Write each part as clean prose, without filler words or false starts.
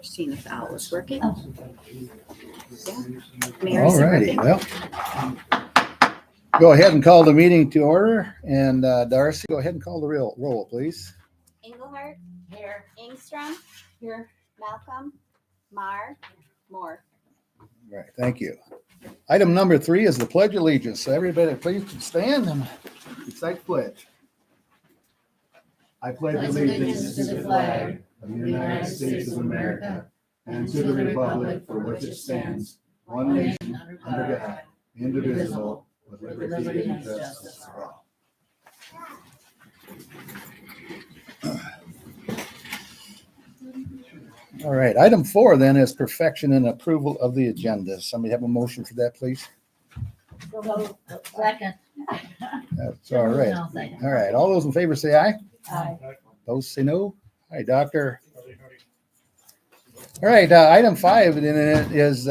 seeing if Al was working. Oh. Yeah. All righty, well, go ahead and call the meeting to order. And Darcy, go ahead and call the roll, please. Engelhardt. Here. Engstrom. Here. Malcolm. Marr. Moore. Right, thank you. Item number 3 is the Pledge of Allegiance. So everybody please stand and recite the pledge. I pledge allegiance to the flag of the United States of America and to the republic for which it stands, one nation, under God, indivisible, with liberty and justice for all. All right, item 4 then is perfection and approval of the agenda. Somebody have a motion for that, please? Second. That's all right. I'll second. All right, all those in favor say aye. Aye. Those say no. Hi, Doctor. All right, item 5 then is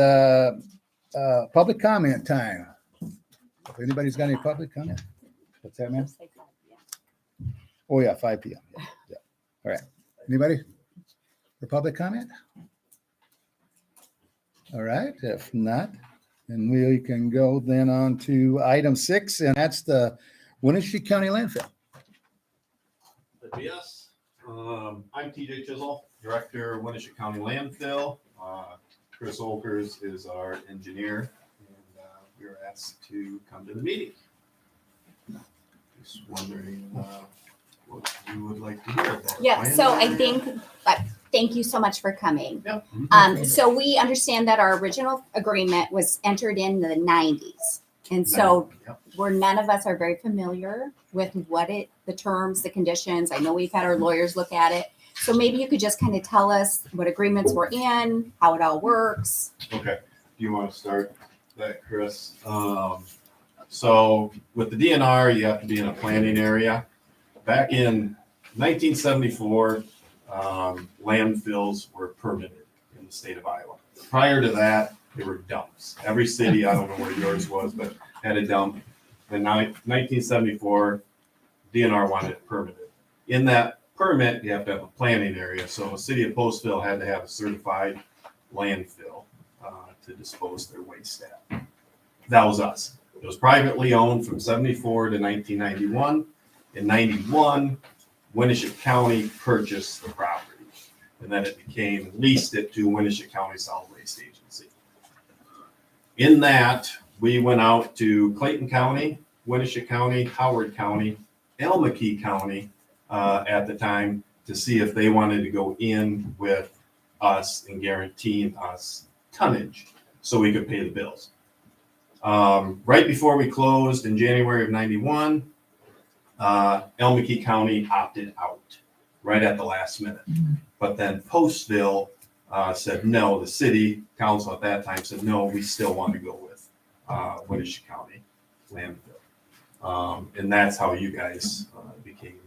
public comment time. If anybody's got any public comment? What's that, man? Oh, yeah, 5 p.m. Yeah. All right. Anybody for public comment? All right, if not, then we can go then on to item 6, and that's the Winneshiek County Landfill. Yes, I'm TJ Chisel, Director of Winneshiek County Landfill. Chris Olkers is our engineer, and we were asked to come to the meeting. Just wondering what you would like to hear about. Yeah, so I think, thank you so much for coming. Yep. So we understand that our original agreement was entered in the 90s. And so Yep. none of us are very familiar with the terms, the conditions. I know we've had our lawyers look at it. So maybe you could just kind of tell us what agreements we're in, how it all works. Okay, do you want to start that, Chris? So with the DNR, you have to be in a planning area. Back in 1974, landfills were permitted in the state of Iowa. Prior to that, they were dumps. Every city, I don't know where yours was, but had a dump. In 1974, DNR wanted it permitted. In that permit, you have to have a planning area. So the city of Postville had to have a certified landfill to dispose their waste at. That was us. It was privately owned from 74 to 1991. In 91, Winneshiek County purchased the property, and then it leased it to Winneshiek County Solid Waste Agency. In that, we went out to Clayton County, Winneshiek County, Howard County, Elmekey County at the time to see if they wanted to go in with us and guaranteeing us tonnage so we could pay the bills. Right before we closed in January of 91, Elmekey County opted out right at the last minute. But then Postville said no. The city council at that time said no, we still want to go with Winneshiek County Landfill. And that's how you guys became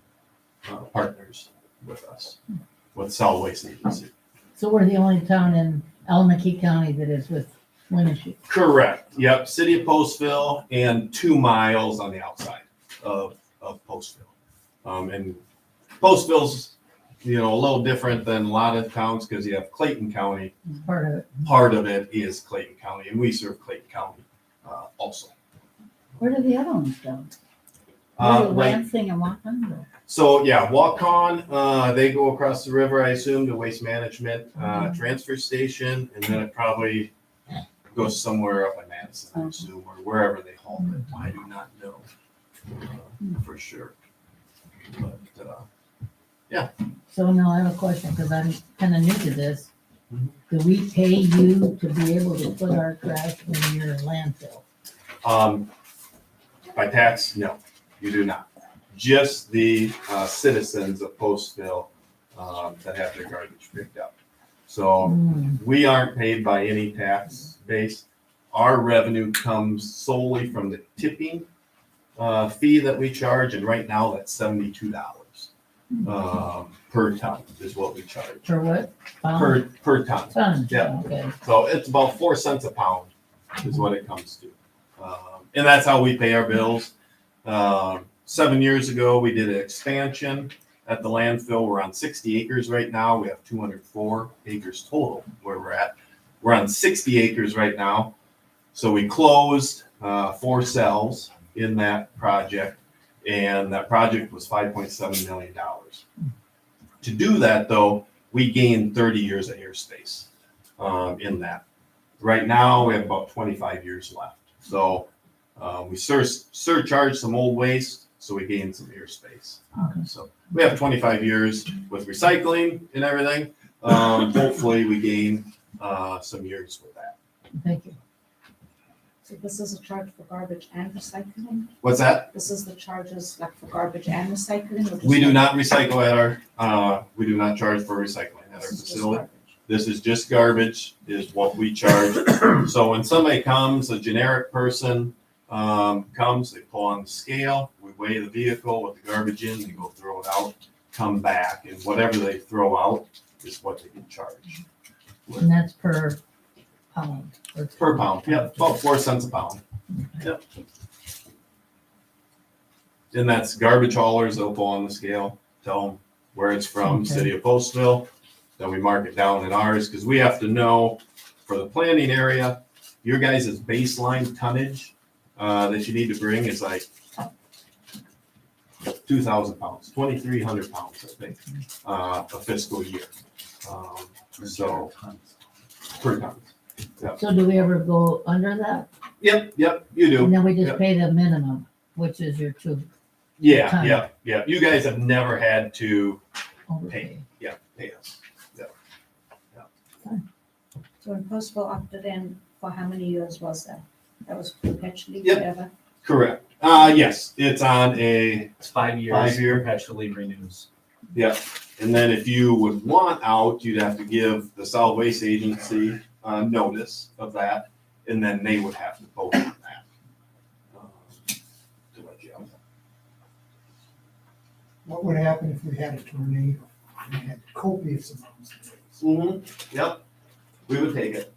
partners with us, with Solid Waste Agency. So we're the only town in Elmekey County that is with Winneshiek. Correct. Yep. City of Postville and 2 miles on the outside of Postville. And Postville's, a little different than a lot of towns because you have Clayton County. Part of it. Part of it is Clayton County, and we serve Clayton County also. Where do the other ones go? Where do Right. Lansing and Whatcom go? So yeah, Walk-On, they go across the river, I assume, to Waste Management transfer station, and then it probably goes somewhere up in Madison, I assume, or wherever they haul it. I do not know for sure. But So now I have a question because I'm kind of new to this. Mhm. Do we pay you to be able to put our trash in your landfill? by tax, no, you do not. Just the citizens of Postville that have their garbage picked up. So we aren't paid by any tax base. Our revenue comes solely from the tipping fee that we charge, and right now that's $72 per ton is what we charge. For what? Per ton. Ton. Yeah. Okay. So it's about 4 cents a pound is what it comes to. And that's how we pay our bills. 7 years ago, we did an expansion at the landfill. We're on 60 acres right now. We have 204 acres total where we're at. We're on 60 acres right now. So we closed 4 cells in that project, and that project was $5.7 million. To do that, though, we gained 30 years of airspace in that. Right now, we have about 25 years left. So we surcharged some old waste, so we gained some airspace. So we have 25 years with recycling and everything. Hopefully, we gain some years with that. Thank you. So this is a charge for garbage and recycling? What's that? This is the charges like for garbage and recycling? Or just We do like- not recycle at our, we do not charge for recycling at our This is just facility. garbage. This is just garbage is what we charge. So when somebody comes, a generic person comes, they pull on the scale, we weigh the vehicle with the garbage in, they go throw it out, come back, and whatever they throw out is what they get charged. And that's per pound. Per pound, yep, about 4 cents a pound. Yep. And that's garbage haulers, they'll pull on the scale, tell them where it's from, Okay. City of Postville. Then we mark it down in ours, because we have to know for the planning area, your guys' baseline tonnage that you need to bring is like 2,000 pounds, 2,300 pounds, I think, a fiscal year. So per ton. So do we ever go under that? Yep, you do. And then we just Yep. pay the minimum, which is your 2 Yeah, ton. yeah. You guys have never had to overpay. pay us. So when Postville opted in, for how many years was that? That was perpetually Yep. forever? Correct. Yes, it's on It's 5 years. 5 year. Perpetually renews. and then if you would want out, you'd have to give the solid waste agency notice of that, and then they would have to vote on that. To let you out. What would happen if we had a tornado and we had copious amounts of waste? Yep, we would take it.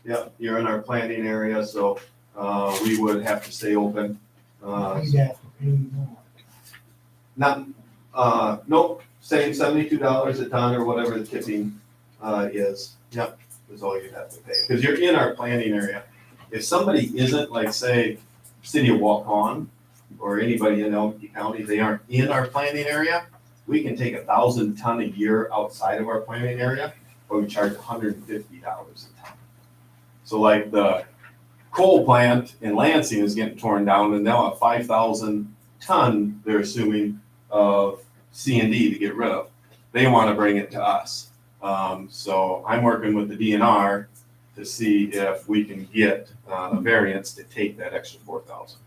Yep, you're in our planning area, so we would have to stay open. We'd have to pay more. Not, nope, same $72 a ton or whatever the tipping is. Yep, is all you'd have to pay. Because you're in our planning area. If somebody isn't, like, say, City of Waukon or anybody in Elkie County, they aren't in our planning area, we can take 1,000 ton a year outside of our planning area, but we charge $150 a ton. So like the coal plant in Lansing is getting torn down, and now a 5,000 ton, they're assuming, of C&D to get rid of. They want to bring it to us. So I'm working with the DNR to see if we can get a variance to take that extra 4,000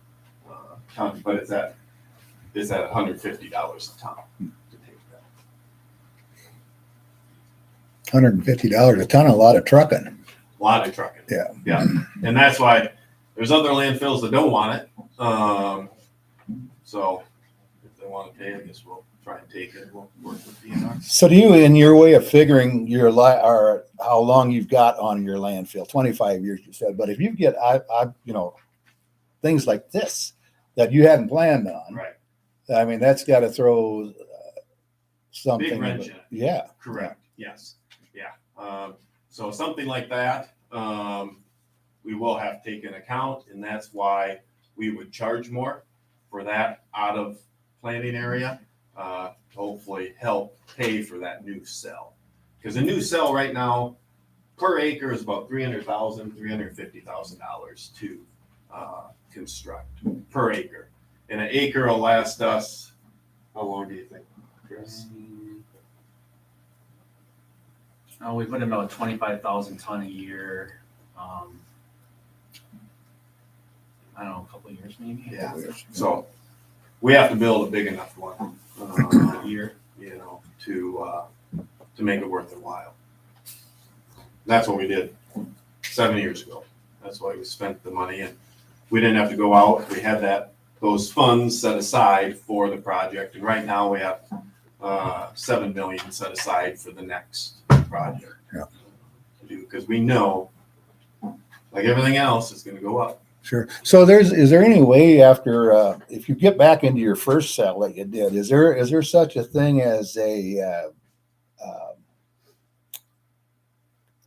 ton, but it's at $150 a ton to take that. $150 a ton, a lot of trucking. A lot of trucking. Yeah. And that's why there's other landfills that don't want it. So if they want to pay, I guess we'll try and take it. We'll work with DNR. So do you, in your way of figuring your or how long you've got on your landfill, 25 years you said, but if you get, things like this that you hadn't planned on, Right. I mean, that's got to throw something. Big wrench in it. Yeah. Correct. Yes. Yeah. So something like that, we will have to take into account, and that's why we would charge more for that out of planning area. Hopefully help pay for that new cell. Because a new cell right now per acre is about $300,000, $350,000 to construct per acre. And an acre will last us, how long do you think, Chris? Oh, we put in about 25,000 ton a year. I don't know, a couple of years maybe. Yeah. So we have to build a big enough one a year, to make it worth their while. That's what we did 7 years ago. That's why we spent the money, and we didn't have to go out. We had those funds set aside for the project, and right now we have $7 million set aside for the next project. Yeah. To do, because we know, like everything else, it's going to go up. Sure. So is there any way after, if you get back into your first cell that you did, is there such a thing as a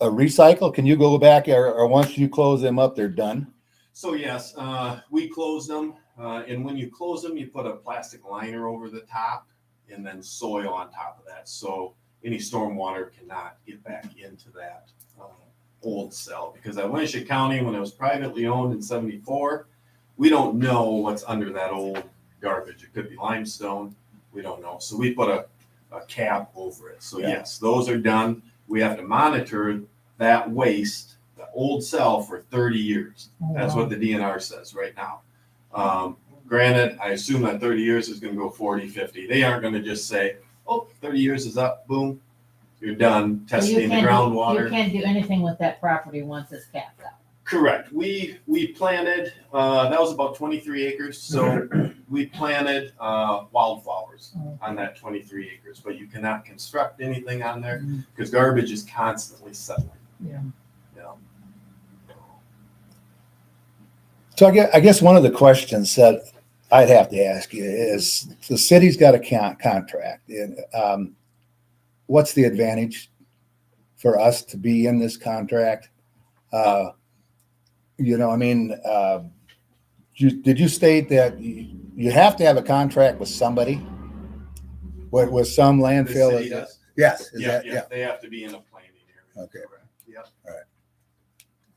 recycle? Can you go back or once you close them up, they're done? So yes, we close them, and when you close them, you put a plastic liner over the top and then soil on top of that. So any stormwater cannot get back into that old cell. Because at Winneshiek County, when it was privately owned in 74, we don't know what's under that old garbage. It could be limestone. We don't know. So we put a cap over it. So yes, those are done. We have to monitor that waste, the old cell, for 30 years. That's what the DNR says right now. Granted, I assume that 30 years is going to go 40, 50. They aren't going to just say, oh, 30 years is up, boom, you're done testing the groundwater. You can't do anything with that property once it's capped out. Correct. We planted, that was about 23 acres. So we planted wildflowers on that 23 acres, but you cannot construct anything on there because garbage is constantly settling. Yeah. So I guess one of the questions that I'd have to ask you is the city's got a contract. And, what's the advantage for us to be in this contract? You know, I mean, did you state that you have to have a contract with somebody? With some landfill? The city does? Yes. Yeah. They have to be in a planning area. Okay. Yep. All right.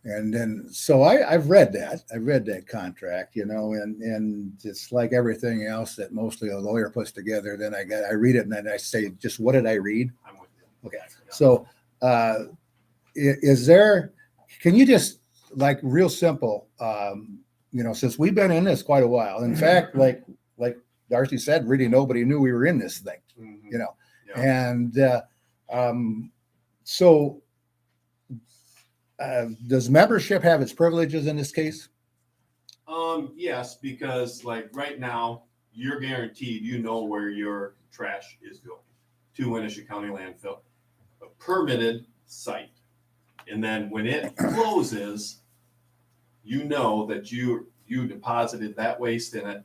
And then, so I've read that contract, you know, and it's like everything else that mostly a lawyer puts together. Then I read it and then I say, just what did I read? I'm with you. Okay. So, can you just, like, real simple, you know, since we've been in this quite a while, in fact, like Darcy said, really nobody knew we were in this thing, you know, and so does membership have its privileges in this case? Yes, because like right now, you're guaranteed, you know where your trash is going to Winneshiek County Landfill, a permitted site. And then when it closes, you know that you deposited that waste in it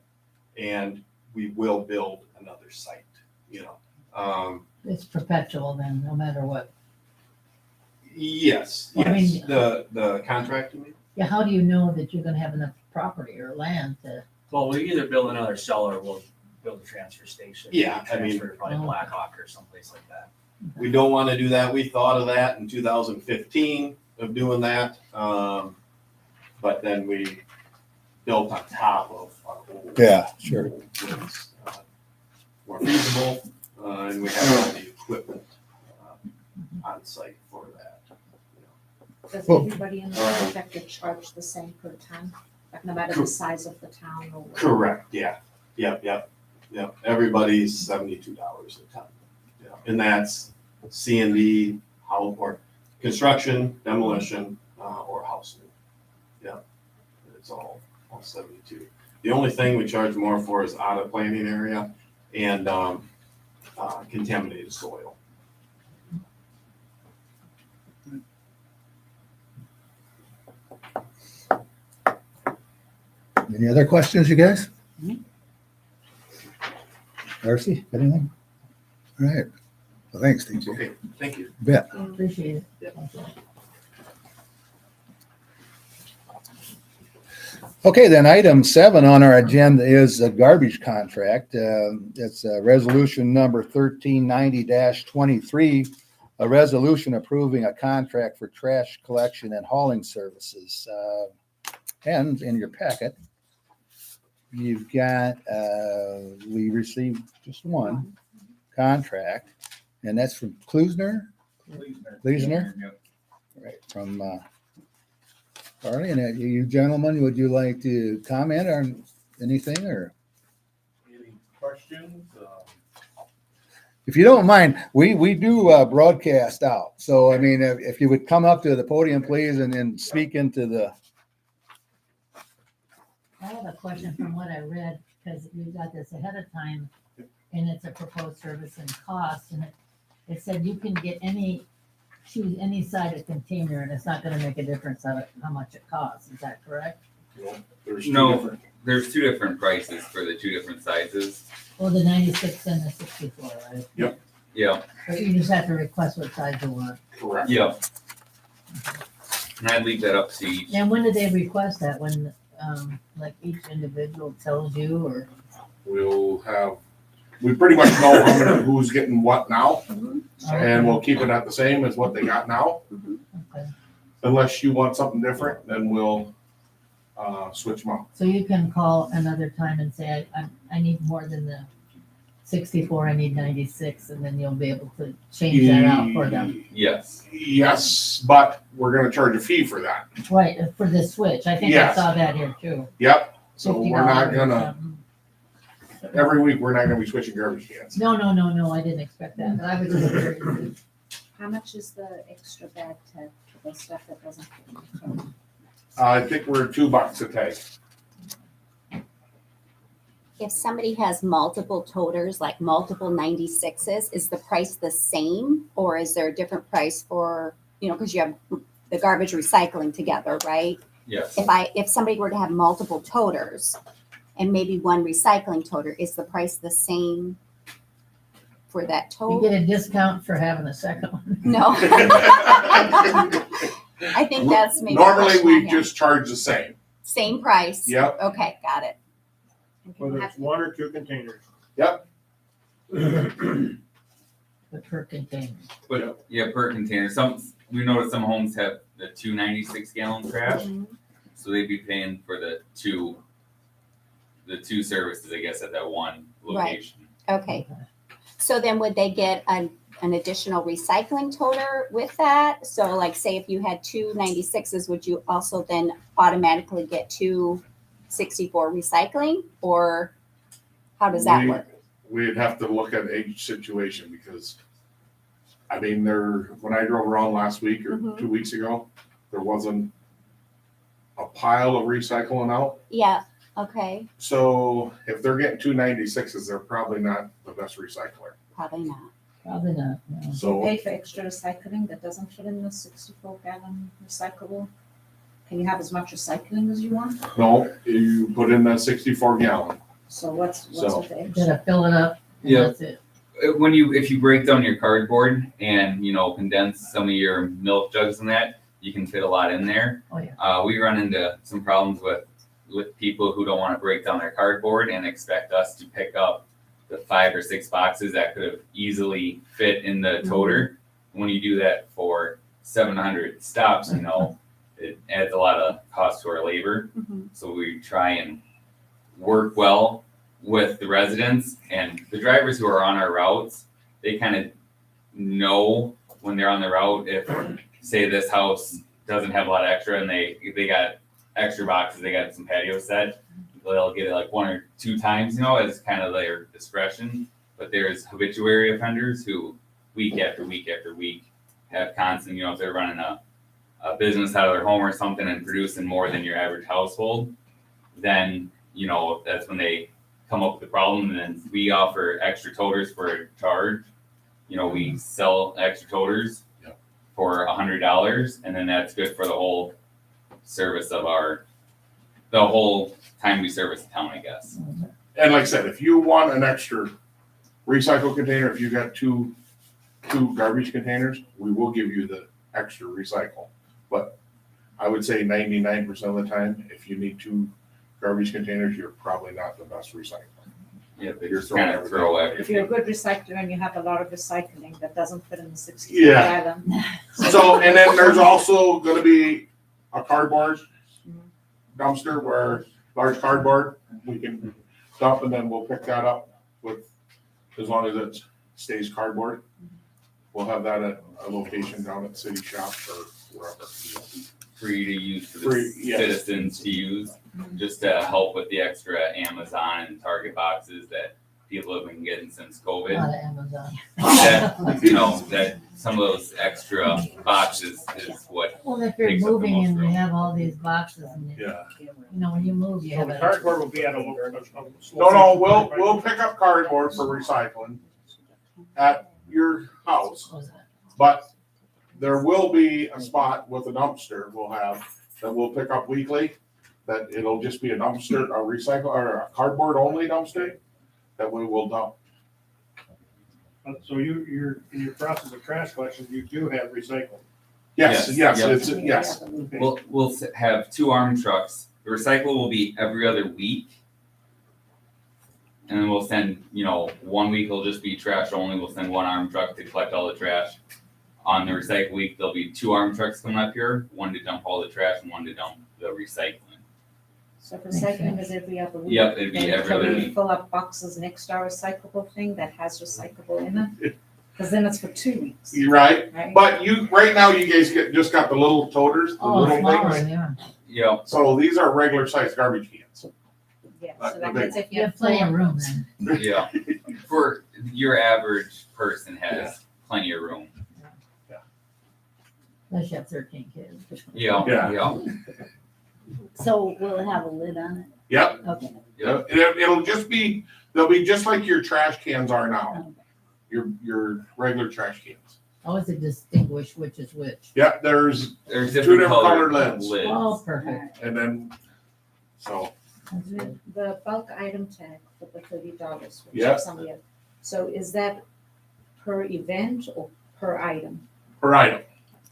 and we will build another site, you know. It's perpetual then, no matter what. Yes, I mean, the contract, you mean? Yeah, how do you know that you're gonna have enough property or land to? Well, we either build another cell or we'll build a transfer station. Yeah, I mean- Transfer to probably Blackhawk or someplace like that. We don't want to do that. We thought of that in 2015 of doing that. But then we built on top of our old. Yeah, sure. Was, more feasible, and we have all the equipment on site for that. Does Well, everybody in the contract get charged the same per ton? Like no matter the size of the town or? Correct, yeah. Yep. Everybody's $72 a ton. Yeah. And that's C&D, how, or construction, demolition, or house new. Yeah, it's all 72. The only thing we charge more for is out of planning area and contaminated soil. Any other questions, you guys? Darcy, anything? All right. Well, thanks, Steve. Okay, thank you. Bet. Appreciate it. Okay, then item 7 on our agenda is a garbage contract. It's resolution number 1390-23, a resolution approving a contract for trash collection and hauling services. And in your packet, you've got, we received just one contract, and that's from Klusner? Klusner? Right, from Carly, and you gentlemen, would you like to comment on anything, or? Any questions? If you don't mind, we do broadcast out. So, I mean, if you would come up to the podium, please, and then speak into the. I have a question from what I read, because we got this ahead of time, and it's a proposed service and cost, and it said you can get choose any size of container, and it's not gonna make a difference how much it costs. Is that correct? There's two No. different. There's two different prices for the two different sizes. Well, the 96 and the 64, right? Yeah, But you just have to request what size you want. Correct. yeah. And I'd leave that up to each. And when do they request that? When, like each individual tells you or? We pretty much know who's getting what now, Mhm. and we'll keep it at the same as what they got now. Okay. Unless you want something different, then we'll, switch them out. So you can call another time and say, I need more than the 64, I need 96, and then you'll be able to change that out for them. Yes. Yes, but we're gonna charge a fee for that. Right, for the switch. I think I Yes. saw that here too. Yep, so $50 we're not or gonna, something. every week, we're not gonna be switching garbage cans. No, I didn't expect that, but I was just curious. How much is the extra bag tag for the stuff that doesn't fit in the tote? I think we're $2 a tag. If somebody has multiple toters, like multiple 96s, is the price the same? Or is there a different price for, because you have the garbage recycling together, right? Yes. If somebody were to have multiple toters and maybe one recycling toter, is the price the same for that You tote? get a discount for having a second one. No. I think that's maybe. a Normally, question I we have. just charge the same. Same price? Yep. Okay, got it. Whether it's one or two containers. Yep. But per container. But yeah, per container. We noticed some homes have the 2 96-gallon trash, so they'd be paying for the two services, I guess, at that one location. Okay. So then would they get an additional recycling toter with that? So like say if you had 2 96s, would you also then automatically get 2 64 recycling? Or how does that work? We'd have to look at each situation because, I mean, when I drove around last week or Mhm. 2 weeks ago, there wasn't a pile of recycling out. Yeah, okay, So if they're getting 2 96s, they're probably not the best recycler. probably not. Probably not, no. So Pay for extra recycling that doesn't fit in the 64-gallon recyclable? Can you have as much recycling as you want? no, you put in that 64 gallon. So what's So- with the You extra? gotta fill it up. and Yeah. That's it. If you break down your cardboard and condense some of your milk jugs and that, you can fit a lot in there. Oh, yeah. We run into some problems with people who don't want to break down their cardboard and expect us to pick up the 5 or 6 boxes that could have easily fit in the toter. When you do that for 700 stops, it adds a lot of cost to our labor. Mhm. So we try and work well with the residents and the drivers who are on our routes. They kind of know when they're on the route if, say, this house doesn't have a lot of extra and they got extra boxes, they got some patio set, they'll get it like 1 or 2 times, as kind of their discretion. But there's habituary offenders who week after week after week have constant, if they're running a business out of their home or something and producing more than your average household, then, that's when they come up with the problem. And then we offer extra toters for a charge. We sell extra toters for $100, and then that's good for the whole service of the whole time we service the town, I guess. And like I said, if you want an extra recycle container, if you got two garbage containers, we will give you the extra recycle. But I would say 99% of the time, if you need 2 garbage containers, you're probably not the best recycler. Yeah, they You're just throwing kind of everything. throw If you're a everything. good recycler and you have a lot of recycling that doesn't fit in the 64 Yeah. gallon. So, and then there's also gonna be a cardboard dumpster where large cardboard, we can dump and then we'll pick that up with, as long as it stays cardboard. We'll have that at a location down at City Shop or wherever. Free to use for the Free, yes. citizens to use, just to help with the extra Amazon and Target boxes that people have been getting since A COVID. lot of Amazon. That some of those extra boxes is what. Well, if you're Takes up the moving most and you room. have all these boxes and, Yeah. when you move, you So have the a. cardboard will be at a. No, we'll pick up cardboard for recycling at your house, but there will be a spot with a dumpster we'll have that we'll pick up weekly that it'll just be a dumpster, a recycle, or a cardboard only dumpster that we will dump. So you're, in your process of trash collection, you do have recycling. Yes, Yes, yes, yep. it's, yes. We'll have 2 armed trucks. The recycle will be every other week. And then we'll send, 1 week will just be trash only. We'll send 1 armed truck to collect all the trash. On the recycle week, there'll be 2 armed trucks coming up here, 1 to dump all the trash and 1 to dump the recycling. So if recycling is every other week. Yep, it'd be then every can other we week. fill up boxes next to our recyclable thing that has recyclable in it? Because then it's for 2 weeks, You're right. right? But right now you guys just got the little toters, the Oh, little smaller, things. yeah. Yep, So these are regular sized garbage cans. Yeah, Not so that the means if You you have plenty of room then. yeah. For your average person has plenty of room. Unless you have 13 kids. Yeah, Yeah. yeah. So will it have a lid on it? Yep. Okay. It'll just be, they'll be just like your trash cans are now. Your regular trash cans. How is it distinguished which is which? Yep, there's, There's 2 different different colored colored lids. Oh, perfect. And then, so, That's good. the bulk item tag for the $30, which Yeah. is something else. So is that per event or per item? per item.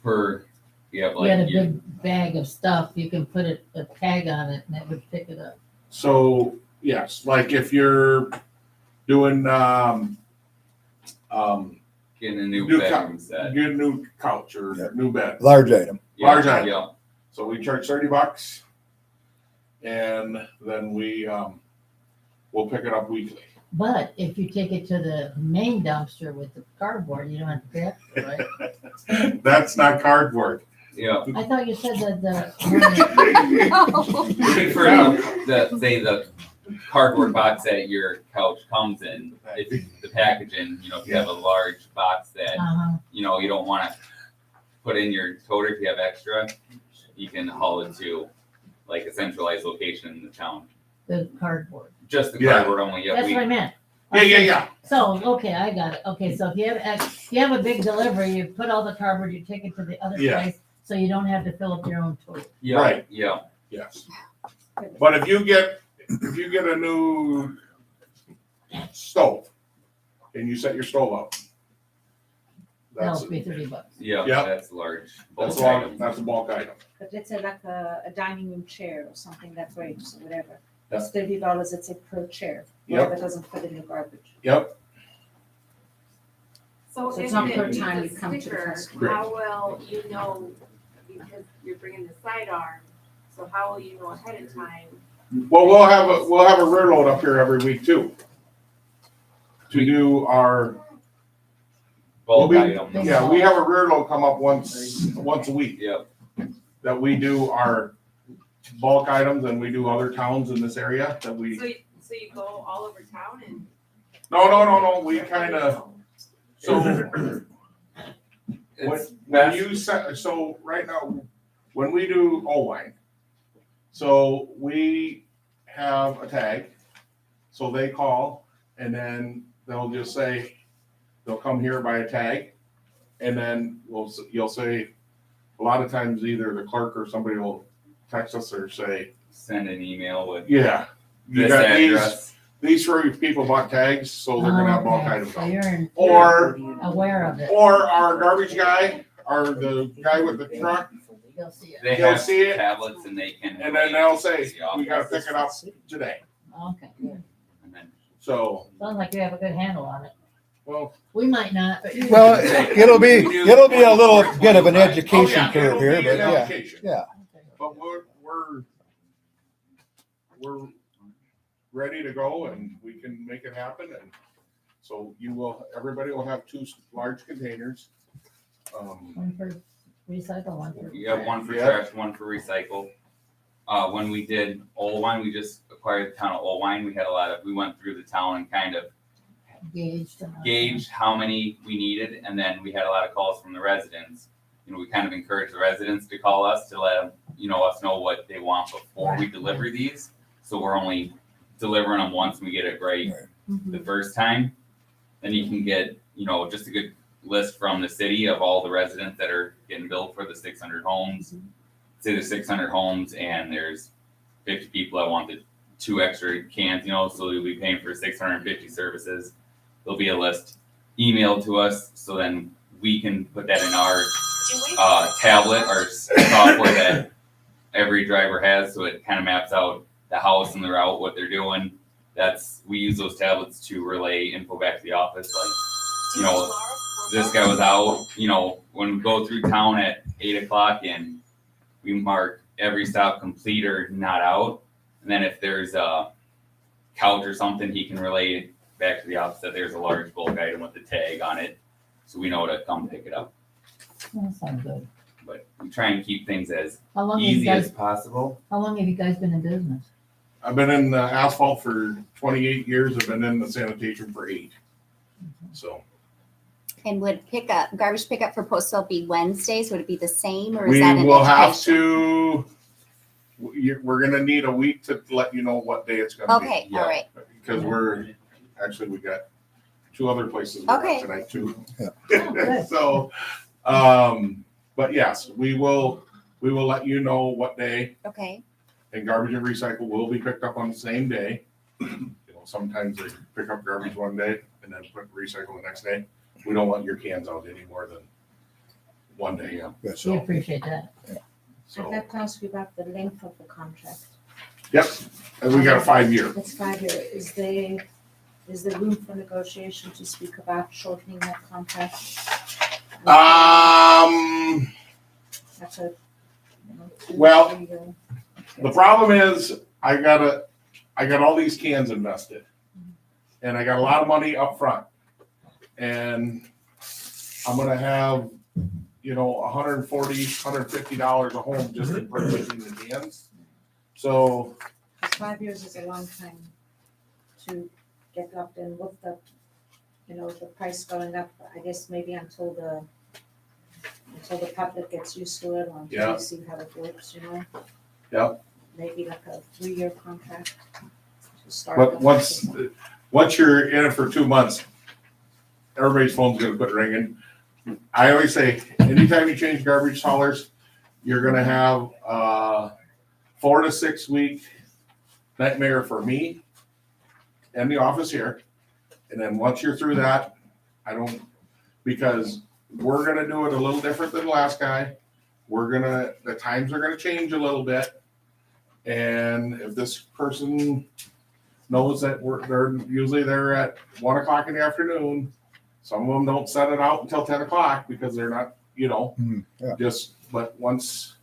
Per, You had a like, your- big bag of stuff, you can put a tag on it and it would pick it up. So, yes, like if you're doing, getting a new New bedroom set. get a new couch or Yeah. new bed. Large item. Yeah, Large item. Yeah, So we charge $30 and then we'll pick it up weekly. But if you take it to the main dumpster with the cardboard, you don't have to pay extra, right? That's not cardboard. yeah. I thought you said that the, Looking for say the cardboard box that your couch comes in, if the packaging, if you have a large box that, you don't want to put in your toter if you have extra, you can haul it to like a centralized location in the town. the cardboard. Just the Yeah. cardboard only. Yeah, That's what I meant. Yeah. So, okay, I got it. Okay, so if you have a big delivery, you put all the cardboard, you take it to the other Yeah. place, so you don't have to fill up your own toilet. Yeah, Right. yeah. Yes. But if you get a new stove and you set your stove up, That'll that's, be $30. Yeah, Yeah. that's large. that's bulk a item. that's a bulk item. But let's say like a dining room chair or something that weighs or whatever. Yeah. It's $30, it's a per chair. Yep. Whatever doesn't fit in the garbage. Yep. So So it's if not it per needs time a you come to the sticker, customer. how will you know, because you're bringing the sidearm, so how will you know ahead of time? Well, we'll have a rear load up here every week too. To do our, Bulk we- item. yeah, we have a rear load come up once a week. Yep. That we do our bulk items and we do other towns in this area that we, So you go all over town and? no, we kind of, so It's when best. you set, so right now, when we do Owine, so we have a tag, so they call and then they'll just say, they'll come here by a tag, and then you'll say, a lot of times either the clerk or somebody will text us or say, Send an email with yeah, you this got address. these 3 people bought tags, so they're gonna have bulk Okay, items. So you're Or, aware of it. or our garbage guy, or the guy with the truck, You'll see it. They They'll have see it, tablets and they can. and then they'll say, the office. we gotta pick it up today. Okay, good. And then So, Sounds like you have a good handle on it. well, We might not, but you. Well, it'll be a little bit of an oh education yeah, curve it'll here, be but an yeah, application. yeah. But we're ready to go and we can make it happen, and so everybody will have 2 large containers. One for recycle, one for. You have one for Yeah. trash, one for recycle. When we did Old we just acquired the town of Old we went through the town and kind of gauged how many we needed, and then we had a lot of calls from the residents. We kind of encouraged the residents to call us to let them, us know what they want before we deliver these. So we're only delivering them once and we get it right the first time. Then you can get, just a good list from the city of all the residents that are getting billed for the 600 homes. Say there's 600 homes and there's 50 people that want the 2 extra cans, you know, so we'll be paying for 650 services. There'll be a list emailed to us, so then we can put that in our tablet or software that every driver has, so it kind of maps out the house and the route, what they're doing. We use those tablets to relay info back to the office, like, you know, this guy was out, you know, when we go through town at 8 o'clock and we mark every stop complete or not out. And then if there's a couch or something, he can relay back to the office that there's a large bulk item with the tag on it. So we know to come pick it up. That sounds good. But we try and keep things as How long have you easy as guys, possible. how long have you guys been in business? I've been in asphalt for 28 years. I've been in the sanitation for 8. So And would garbage pickup for Postville be Wednesdays? Would it be the same, or is we that an will have education? to, we're gonna need a week to let you know what day it's gonna be. Okay, Yeah. all right. Because we got 2 other places we're Okay. at tonight too. Oh, good. So, but yes, we will let you know what day, Okay, and garbage and recycle will be picked up on the same day. You know, sometimes they pick up garbage one day and then put recycle the next day. We don't want your cans out any more than one day. Yeah. We So, appreciate that. I'd so, like to ask you about the length of the contract. yep, and we got a 5-year. It's 5 years. Is there room for negotiation to speak about shortening that contract? That's a, you know, 2 or Well, 3 year. The problem is I got all these cans invested, and I got a lot of money up front, and I'm gonna have, you know, $140, $150 a home just in purchasing the cans. So 'Cause 5 years is a long time to get locked in with the, you know, the price going up, I guess maybe until the public gets used to it, or until Yeah. you see how it works, you know? Yep. Maybe like a 3-year contract to start. But with. once you're in it for 2 months, everybody's phone's gonna quit ringing. I always say, anytime you change garbage haulers, you're gonna have a 4 to 6 week nightmare for me and the office here. And then once you're through that, because we're gonna do it a little different than the last guy. The times are gonna change a little bit. And if this person knows that they're usually there at 1 o'clock in the afternoon, some of them don't set it out until 10 o'clock because they're not, you know, Yeah. but once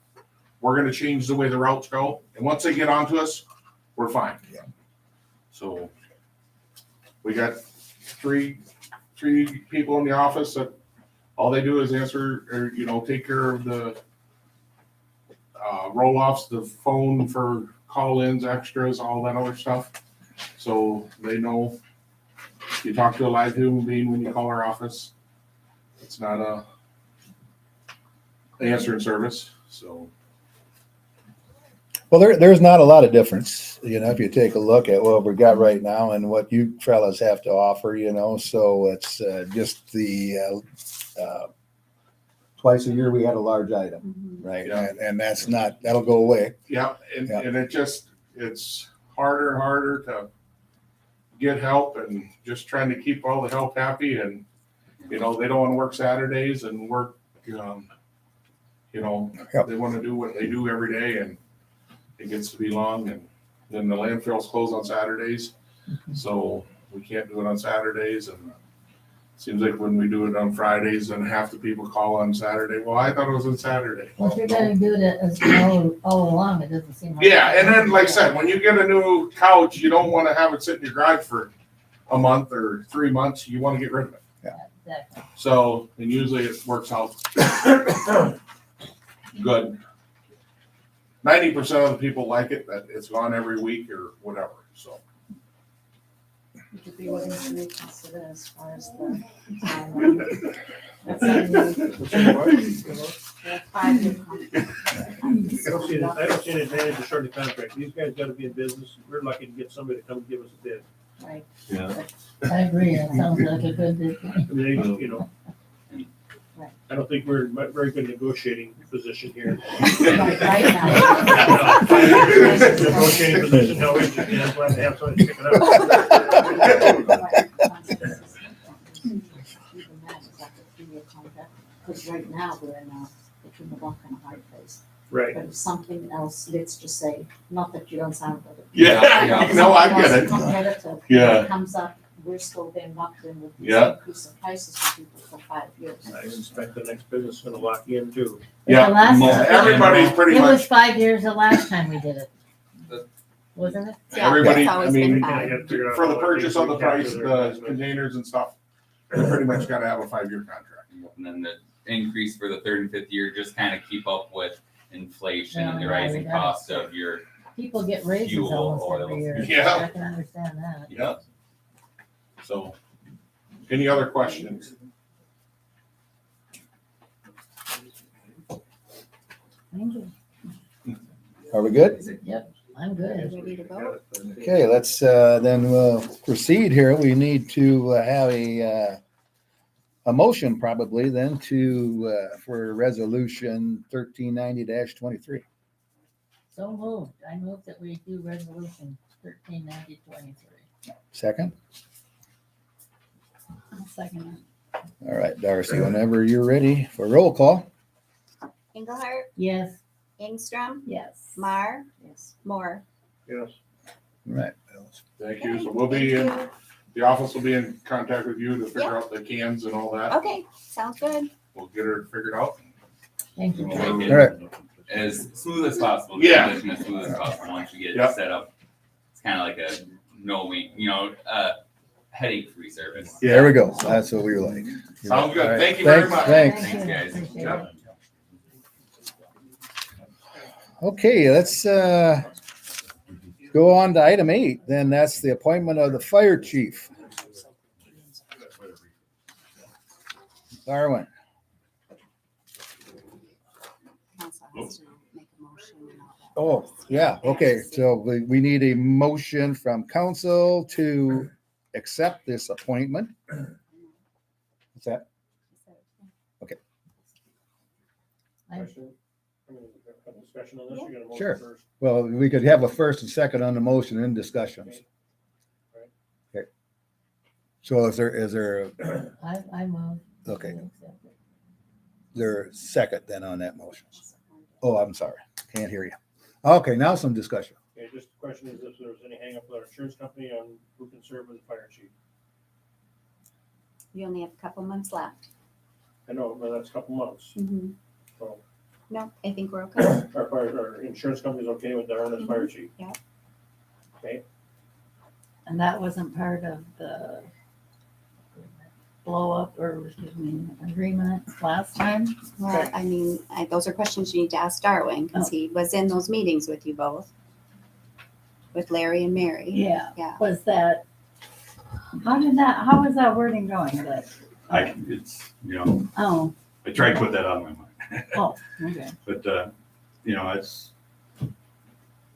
we're gonna change the way the routes go, and once they get onto us, we're fine. Yeah. So we got three people in the office that all they do is answer or, you know, take care of the roll-offs, the phone for call-ins, extras, all that other stuff. So they know you talk to a live human being when you call our office. It's not a answering service, so. Well, there's not a lot of difference, you know, if you take a look at what we got right now and what you fellas have to offer, you know, so it's just the twice a year we had a large item, right? Yeah. And that'll go away. Yeah, and Yeah. it's harder and harder to get help, and just trying to keep all the help happy, and, you know, they don't want to work Saturdays and work, you know, Yep. they want to do what they do every day, and it gets to be long, and then the landfills close on Saturdays, so we can't do it on Saturdays, and it seems like when we do it on Fridays, then half the people call on Saturday, well, I thought it was on Saturday. Well, if you're gonna do that as all along, it doesn't seem like. Yeah, and then, like I said, when you get a new couch, you don't want to have it sit in your garage for a month or 3 months. You want to get rid of it. Exactly. So, and usually it works out good. 90% of the people like it, that it's gone every week or whatever, so. Would you be willing to reconsider as far as the timeline? That's a 5-year contract. I don't see an advantage of shortening the contract. These guys gotta be in business. We're lucky to get somebody to come give us a bid. Right. Yeah. I agree, that sounds like a good bid. I mean, you know, I don't think we're in a very good negotiating position here. Right now. Negotiating position, no, we just can't let to have somebody pick it up. Because right now, we're in a, between the rock and a hard place. Right. But if something else, let's just say, not that you don't sound good. Yeah, no, I get it. Competitive. Yeah. It comes up, we're still then locked in with this Yeah. increase in prices for people for 5 years. I suspect the next business is gonna lock you in too. Yeah, The last Most- time- everybody's pretty It was much, 5 years the last time we did it. Wasn't it? Yeah, everybody, it's I always been mean, fine. for the purchase of the price, the containers and stuff, they pretty much gotta have a 5-year contract. And then the increase for the third and fifth year, just kind of keep up with inflation and the Yeah, rising yeah. cost of your, People get raises Fuel, almost every oil. year. Yeah. I can understand that. Yeah. So, any other questions? Thank you. Are we good? Yep, I'm good. Ready to vote? Okay, let's, then we'll proceed here. We need to have a motion probably then to, for resolution 1390-23. So moved. I move that we do resolution 1390-23. Second? I'll second All right, Darcy, whenever you're ready for roll call. Engelhardt, Yes. Ingstrom, it. Yes. Mar, Yes. Moore. Yes. All right. Thank you. So we'll be in, the office will be in contact with you to figure out the cans and all that. Okay, sounds good. We'll get her figured out. Thank you. make All it right. as smooth as possible. Yeah. Transition as smooth as possible once you get Yep. set up. It's kind of like a headache-free service. There we go. That's what we like. Sounds good. All right. Thank you very much. Thanks. Thanks, guys. Appreciate Yep. it. Okay, let's go on to item 8. Then that's the appointment of the fire chief. Darwin. Council has to make a motion and all that. Oh, yeah, okay. So we need a motion from council to accept this appointment. What's that? I- Have discussion on this, you're gonna vote Sure. first. Well, we could have a first and second on the motion in discussions. Okay. So is there I move. Okay. to accept it. a second then on that motion? Oh, I'm sorry. Can't hear you. Okay, now some discussion. Okay, just the question is if there's any hang up with our insurance company on who can serve as fire chief. You only have a couple months left. I know, but that's a couple months. So No, I think we're okay. our insurance company's okay with Darren as fire chief. Yeah. Okay, And that wasn't part of the blow up or, excuse me, agreement last time? Well, I mean, those are questions you need to ask Darwin, because he was in those meetings with you both. With Larry and Mary. Yeah. Yeah. Was that, how was that wording going? That, oh, I tried to put that on my mind. oh, okay. But, it's,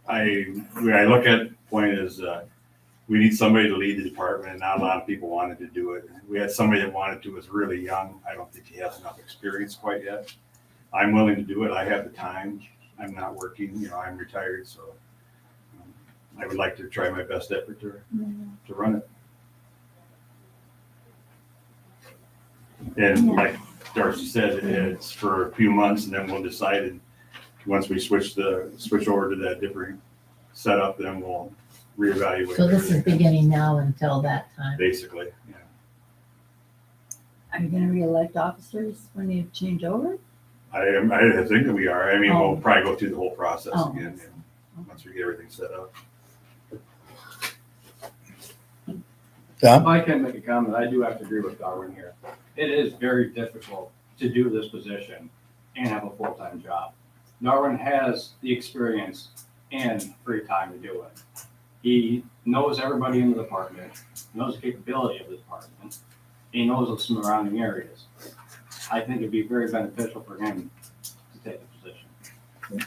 when I look at the point is, we need somebody to lead the department, and not a lot of people wanted to do it. We had somebody that wanted to, was really young. I don't think he has enough experience quite yet. I'm willing to do it. I have the time. I'm not working, I'm retired, so I would like to try my best effort to run it. And like Darcy said, it's for a few months, and then we'll decide. And once we switch over to that different setup, then we'll reevaluate. So this is everything. beginning now until that time. Basically, yeah. Are you gonna reelect officers when you change over? I think that we are. I mean, we'll probably go through the whole process Oh. again, once we get everything set up. Tom? If I can make a comment, I do have to agree with Darwin here. It is very difficult to do this position and have a full-time job. Darwin has the experience and free time to do it. He knows everybody in the department, knows the capability of the department, he knows of some surrounding areas. I think it'd be very beneficial for him to take the position.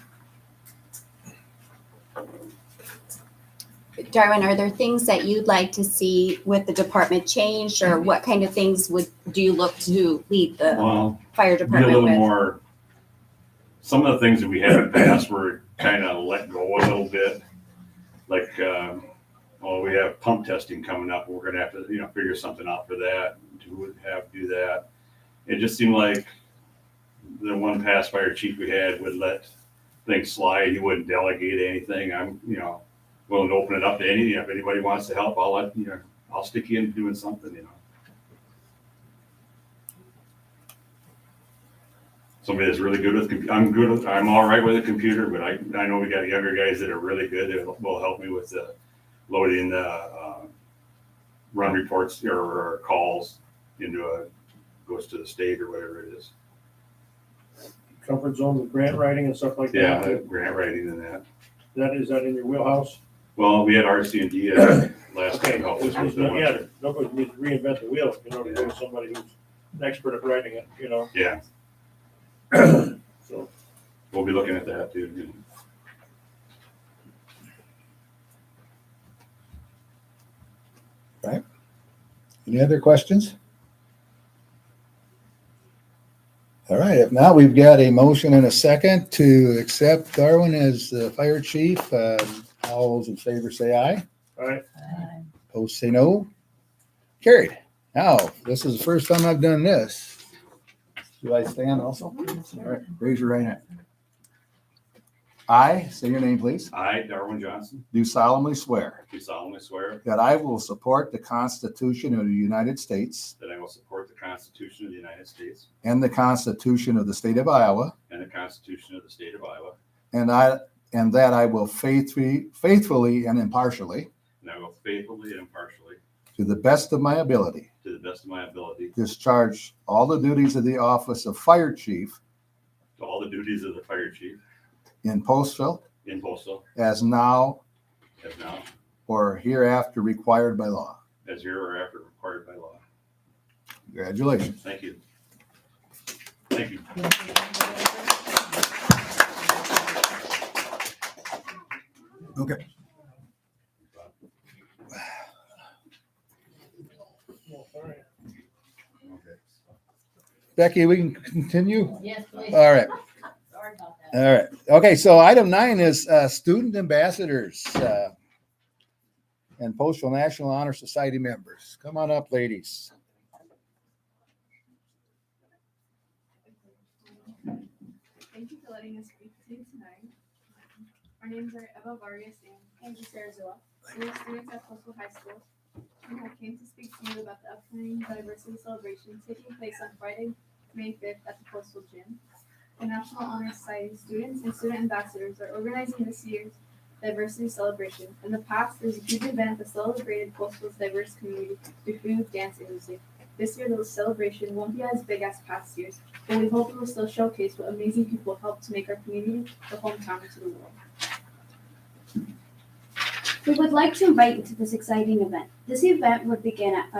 Darwin, are there things that you'd like to see with the department changed, or what kind of things do you look to lead the Well, fire be a department little with? more, some of the things that we had in the past were kind of let go a little bit. Like, we have pump testing coming up. We're gonna have to, figure something out for that, do that. It just seemed like the one past fire chief we had would let things slide. He wouldn't delegate anything. I'm, willing to open it up to any, if anybody wants to help, I'll stick you in doing something. Somebody that's really good with, I'm all right with a computer, but I know we got younger guys that are really good that will help me with loading the run reports or calls into goes to the state or whatever it is. Comfort zone with grant writing and stuff like that. Yeah, grant writing and that. Is that in your wheelhouse? Well, we had RC&D last Okay, time. Help us with yeah, the nobody needs to reinvent the wheel, to go to somebody who's an expert at writing it, Yeah, so. we'll be looking at that too. Right. Any other questions? All right, if not, we've got a motion and a second to accept Darwin as the fire chief. All those in favor say aye. All right, Opposed say no. Carried. Now, this is the first time I've done this. Do I stand also? All right, raise your right hand. I, say your name, please, I, Darwin Johnson, do solemnly swear do solemnly swear that I will support the Constitution of the United States that I will support the Constitution of the United States and the Constitution of the State of Iowa, and the Constitution of the State of Iowa, and that I will faithfully and impartially, and I will faithfully and impartially, to the best of my ability, to the best of my ability, discharge all the duties of the office of fire chief to all the duties of the fire chief in Postville in Postville, as now as now, or hereafter required by law. as here or after required by law. Congratulations. Thank you. Thank you. Okay. all right. Becky, we can continue? Yes, please. All right. Sorry about that. All right. Okay, so item 9 is student ambassadors and Postal National Honor Society members. Come on up, ladies. Thank you for letting us speak to you tonight. Our names are Eva Vargas and Angie Sarazua. We're students at Postville High School. We have came to speak to you about the upcoming diversity celebration taking place on Friday, May 5th at the Postville Gym. The National Honor Society students and student ambassadors are organizing this year's diversity celebration. In the past, there's a huge event that celebrated Postville's diverse community through food, dance, and music. This year, the celebration won't be as big as past years, but we hope it will still showcase what amazing people help to make our community the hometown to the world. We would like to invite you to this exciting event. This event would begin at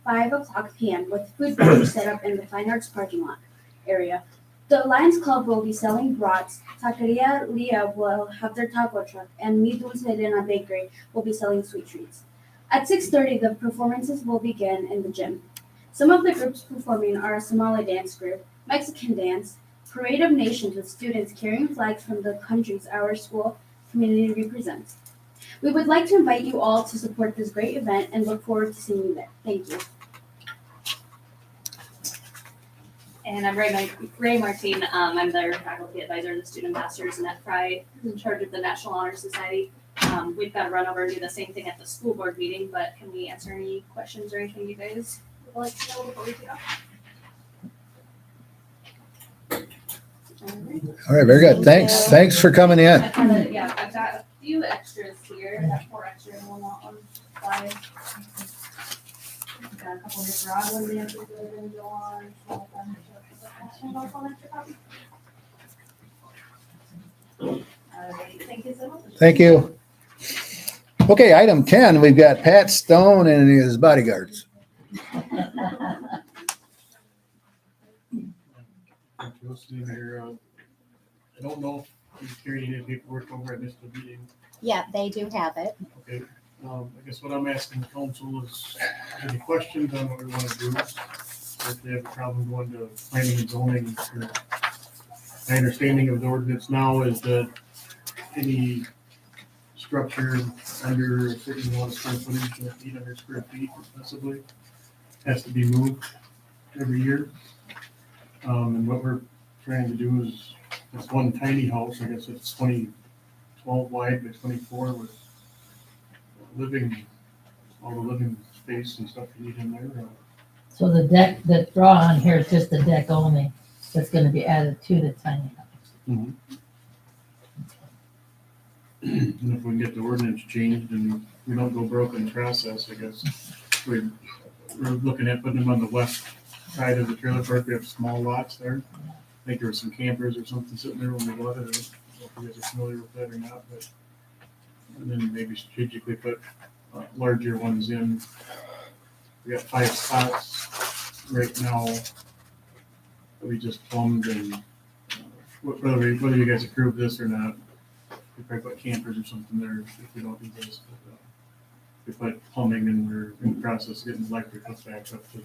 5 o'clock p.m. with food vendors set up in the Fine Arts parking lot area. The Lions Club will be selling brats, Taqueria Lia will have their taco truck, and Mi Dulce Elena Bakery will be selling sweet treats. At 6:30, the performances will begin in the gym. Some of the groups performing are a Somali dance group, Mexican dance, Parade of Nations with students carrying flags from the countries our school community represents. We would like to invite you all to support this great event and look forward to seeing you there. Thank you. And I'm Ray Martin. I'm their faculty advisor and the student ambassadors, and at Fry is in charge of the National Honor Society. We've got to run over and do the same thing at the school board meeting, but can we answer any questions or anything you guys would like to know before we get off? All right, very good. Thanks. Thanks for coming in. Yeah, I've got a few extras here. I have 4 extras and 1 on 5. I've got a couple of Nicaraguan dances that are going to go on. Thank you so much. Thank you. Okay, item 10, we've got Pat Stone and his bodyguards. Sitting here, I don't know if he's carrying any paperwork over at this meeting. Yeah, they do have it. Okay, I guess what I'm asking the council is, any questions on what we want to do? If they have a problem going to planning and zoning, or my understanding of the ordinance now is that any structure under a certain amount of square footage, 800 square feet possibly, has to be moved every year. And what we're trying to do is, it's one tiny house, I guess it's 12 wide by 24 with all the living space and stuff you need in there. So the deck, the draw on here is just the deck only, that's gonna be added to the tiny house. And if we can get the ordinance changed and we don't go broke in the process, I guess, we're looking at putting them on the west side of the trailer park. We have small lots there. I think there were some campers or something sitting there when we bought it. I don't know if you guys are familiar with that or not, but, and then maybe strategically put larger ones in. We got 5 spots right now that we just plumbed, and whether you guys approve this or not, we probably put campers or something there if we don't do this. But, we put plumbing, and we're in the process of getting electric hooked back up to I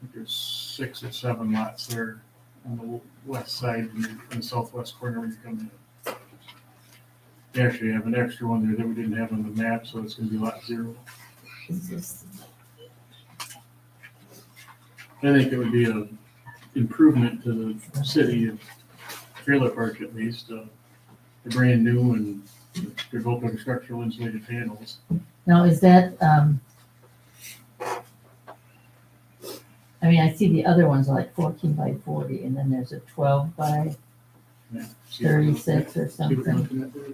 think there's 6 or 7 lots there on the west side in the southwest corner when you come in. We actually have an extra one there that we didn't have on the map, so it's gonna be lot 0. I think it would be an improvement to the city of trailer park at least. They're brand new and they're both on structural insulated panels. Now, is that, I mean, I see the other ones are like 14 by 40, and then there's a 12 by Yeah. 36 or See what we're something. looking at there?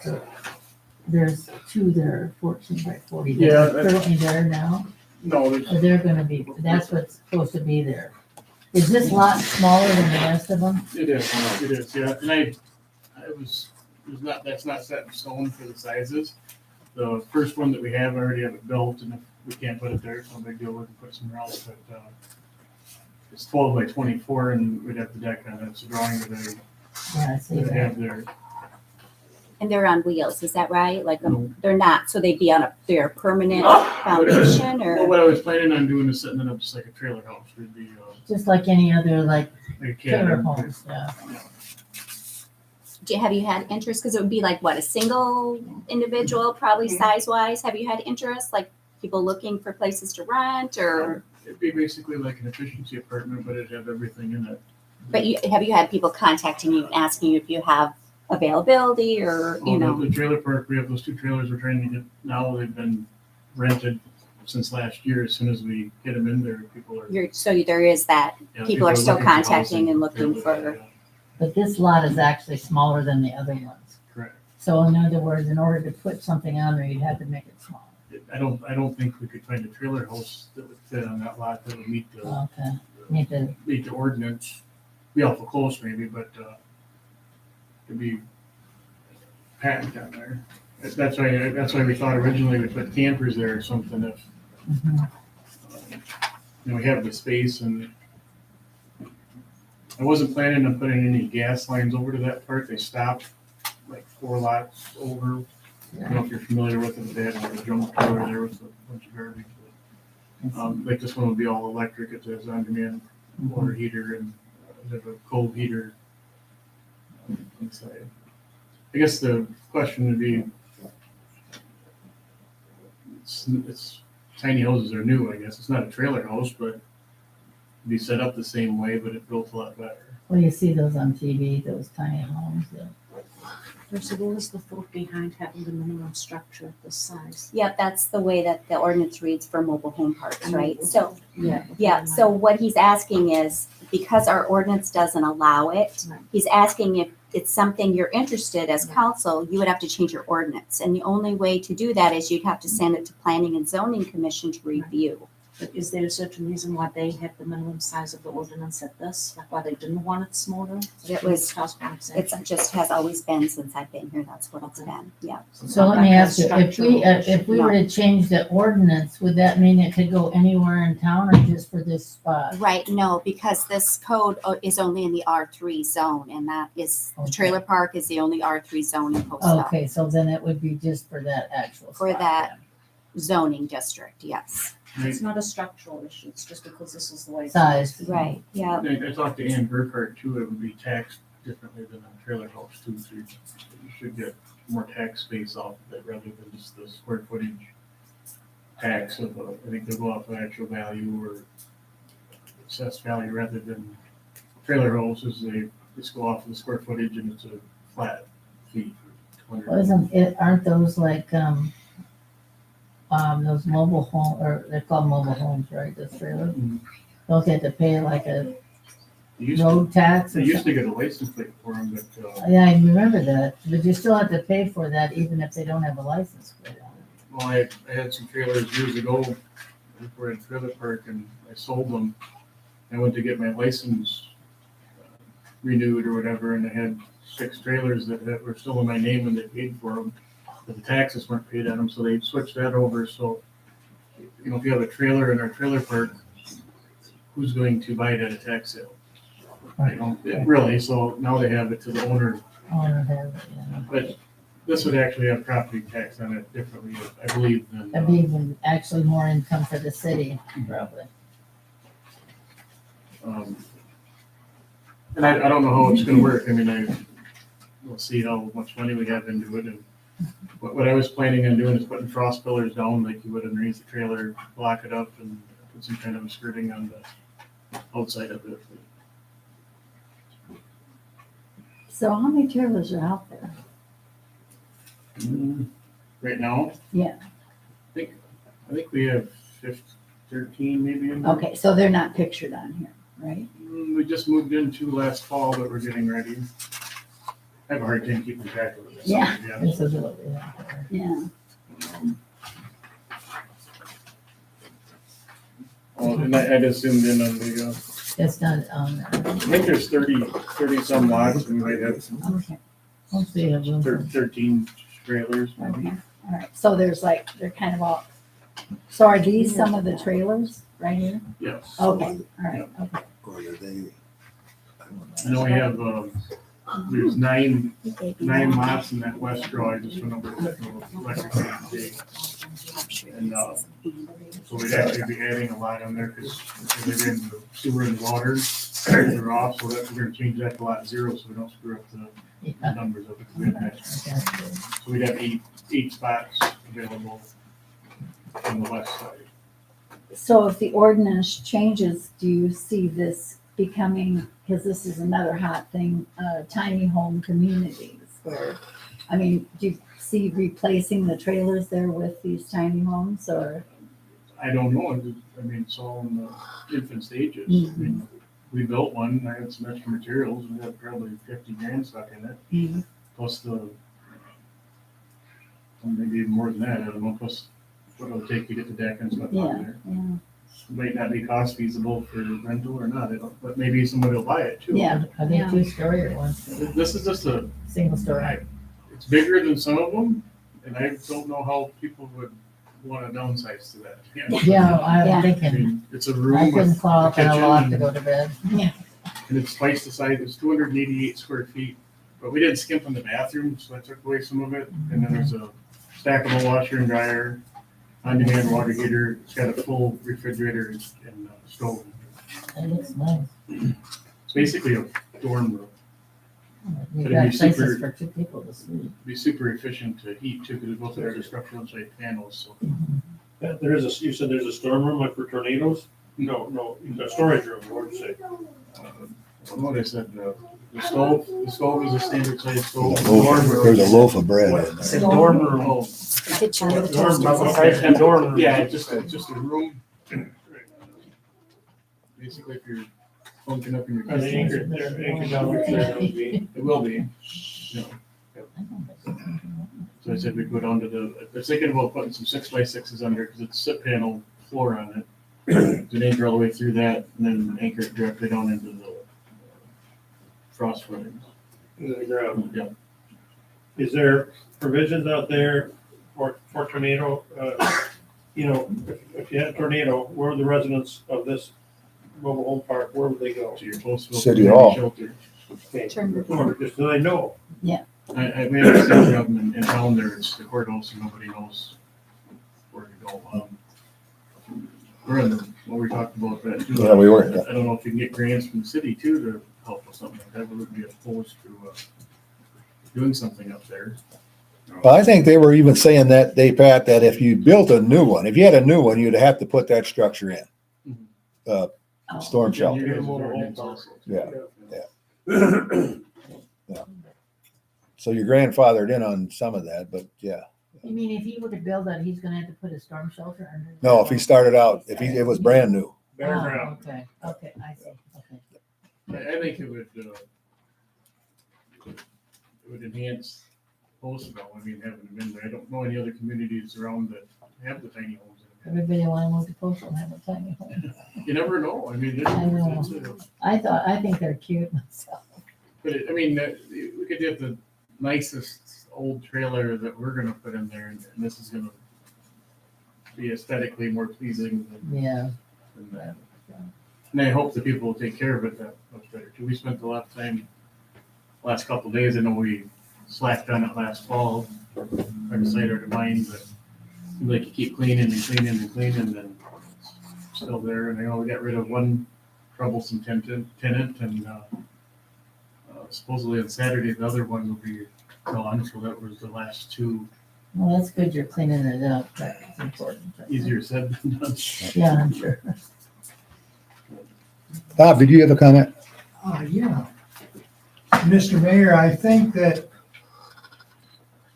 So there's 2 that are 14 by 40. Yeah, They're that's- currently there now, No, there's, or they're gonna be, that's what's supposed to be there. Is this lot smaller than the rest of them? it is, yeah. And that's not set in stone for the sizes. The first one that we have, I already have it built, and if we can't put it there, it's no big deal, we can put it somewhere else, but, it's 12 by 24, and we'd have the deck on it. It's a drawing that Yeah, I see I that. have there. And they're on wheels, is that right? Like, No. they're not, so they'd be on their permanent foundation, Well, or? what I was planning on doing is setting it up just like a trailer house. It'd be, Just like any other, like, like a trailer cabin. homes, yeah. Have you had interest? Because it would be like, what, a single individual, probably size-wise? Have you had interest, like people looking for places to rent, or? It'd be basically like an efficiency apartment, but it'd have everything in it. But have you had people contacting you, and asking you if you have availability, or, you know? The trailer park, we have those 2 trailers we're trying to get now. They've been rented since last year. As soon as we get them in there, people are. So there is that, yeah, people are still looking for contacting housing. and looking They're for. yeah, But this lot is actually smaller than the other ones. Correct. So in other words, in order to put something on there, you'd have to make it small. I don't think we could find a trailer house that would fit on that lot that would meet the Okay, need to, meet the ordinance. Be awful close maybe, but it'd be packed down there. That's why we thought originally we'd put campers there or something if, mhm. we have the space. And I wasn't planning on putting any gas lines over to that part. They stopped like 4 lots over. I don't know if you're familiar with it. They had like a jump trailer there with a bunch of garbage. Like this one would be all electric. It has on-demand water heater and there's a cold heater inside. I guess the question would be, it's tiny houses are new, I guess. It's not a trailer house, but it'd be set up the same way, but it built a lot better. Well, you see those on TV, those tiny homes. First of all, is the thought behind having the minimum structure of this size? Yep, that's the way that the ordinance reads for mobile home parks, right? So, Yeah. so what he's asking is, because our ordinance doesn't allow it, Right. he's asking if it's something you're interested as council, you would have to change your ordinance. And the only way to do that is you'd have to send it to Planning and Zoning Commission to review. But is there a certain reason why they have the minimum size of the ordinance at this, like why they didn't want it smaller? It was, Possible it's example. just has always been since I've been here, that's what it's been, yeah. So let me ask you, if we were to change the ordinance, would that mean it could go anywhere in town or just for this spot? Right, no, because this code is only in the R3 zone, and that is, the trailer park is the only R3 zone in Postville. Okay, so then it would be just for that actual For spot that zoning district, yes. It's not a structural issue, it's just because this is the way. then. Size. Right, yeah. I talked to Ann Burkhardt too, it would be taxed differently than a trailer house too, so you should get more tax space off of it rather than just the square footage tax of, I think they go off of actual value or assessed value rather than trailer houses, they just go off of the square footage and it's a flat fee for Well, aren't those like, those mobile home, or they're called mobile homes, right, those trailers? Mhm. Don't they have to pay like a They used road tax They or used something? to get a license plate for them, but, Yeah, I remember that, but you still have to pay for that even if they don't have a license plate on it. well, I had some trailers years ago, we were in trailer park and I sold them. I went to get my license renewed or whatever, and I had 6 trailers that were still in my name and they paid for them. But the taxes weren't paid on them, so they switched that over, so, you know, if you have a trailer in our trailer park, who's going to buy it at a tax sale? You know, really, so now they have it to the owner, Owner has it, yeah. but this would actually have property tax on it differently, I believe, than. That'd be even actually more income for the city, probably. And I don't know how it's gonna work, I mean, we'll see how much money we have into it, and what I was planning on doing is putting frost pillars down like you would underneath the trailer, block it up and put some kind of skirting on the outside of it. So how many trailers are out there? Right now? Yeah. I think we have 13 maybe in there. Okay, so they're not pictured on here, right? We just moved in 2 last fall that we're getting ready. I have a hard time keeping track of it. Yeah. This is what, yeah. Yeah. Oh, and I just zoomed in on the, It's not on there. I think there's 30 some lots, and we might have Okay, Hopefully you have room for 13 trailers. maybe. okay, all right. So there's like, they're kind of all, so are these some of the trailers right here? Yes. Okay, all right, okay. Or are they? I know we have, there's 9 lots in that west draw, I just went over to electric today. And, so we'd actually be adding a lot on there, because they're in the sewer and water, they're off, so that, we're gonna change that to lot 0, so we don't screw up the numbers of it. We have that. So we'd have 8 spots available on the west side. So if the ordinance changes, do you see this becoming, because this is another hot thing, tiny home communities where, I mean, do you see replacing the trailers there with these tiny homes or? I don't know, I mean, it's all in the infant stages. I mean, we built one, I had some extra materials, we had probably 50 grand stuck in it, plus the, maybe even more than that, I don't know, plus what it'll take to get the deck and stuff on Yeah, there. yeah. Might not be cost feasible for rental or not, I don't, but maybe somebody will buy it too. Yeah. Are they 2-story or 1? This is just a, Single story. it's bigger than some of them, and I don't know how people would want to downsize to that. Yeah, I'm Yeah. I thinking, mean, it's a I room couldn't with fall a up in a kitchen loft to and go to bed. and it's twice the size, it's 288 square feet, but we didn't skimp on the bathroom, so I took away some of it, and then there's a stackable washer and dryer, on-demand water heater, it's got a full refrigerator and stove. It looks nice. It's basically a dorm room. You've But got it'd be places super- for 2 people to sleep. It'd be super efficient to heat too, because it goes through the structural inside panels, so. You said there's a storm room like for tornadoes? No, a storage room, what did you say? What I said, the stove is a standard size stove. There's a loaf of bread in there. It's a dorm room. Oh, Kitchen with a Dorm, toaster. okay, and dorm room. yeah, it's just a room. Basically, if you're bunking up in your Are they kitchen. anchored there, anchored down like there, would be? It will be. Yeah. So I said we'd go down to the, I was thinking about putting some 6x6s under, because it's SIP panel floor on it. an anchor all the way through that, and then anchor it directly down into the frost footings. into the ground. Yeah. Is there provisions out there for tornado? You know, if you had a tornado, where are the residents of this mobile home park, where would they go? To your Postville City Hall. shelter. Okay, Turn or just so they know. We have a center of them in town there, it's the courthouse, and nobody knows where to go. We're in the, what we talked about that too. Yeah, we were. I don't know if you can get grants from the city too to help with something like that, we would be opposed to, doing something up there. Well, I think they were even saying that day, Pat, that if you built a new one, if you had a new one, you'd have to put that structure in. Storm shelter. You guys' Mobile home ordinance park. also. Yeah. So you're grandfathered in on some of that, but yeah. You mean if he were to build that, he's gonna have to put a storm shelter under? No, if he started out, if it was brand new. Bare Oh, ground. okay, I see, okay. I think it would enhance Postville, I mean, having them in there. I don't know any other communities around that have the tiny homes in them. Everybody wanna move to Postville and have a tiny home. You never know, I mean, I know. I think they're cute myself. but we could get the nicest old trailer that we're gonna put in there, and this is gonna be aesthetically more pleasing Yeah. than that. And I hope the people will take care of it that much better too. We spent a lot of time, last couple of days, I know we slacked on it last fall, our decider to mine, but like you keep cleaning and cleaning and cleaning, and it's still there. And I know we got rid of one troublesome tenant, and supposedly on Saturday, the other one will be gone, so that was the last two. Well, that's good you're cleaning it up, that's important. Easier said than done. Yeah, I'm sure. Bob, did you have a comment? Yeah. Mr. Mayor, I think that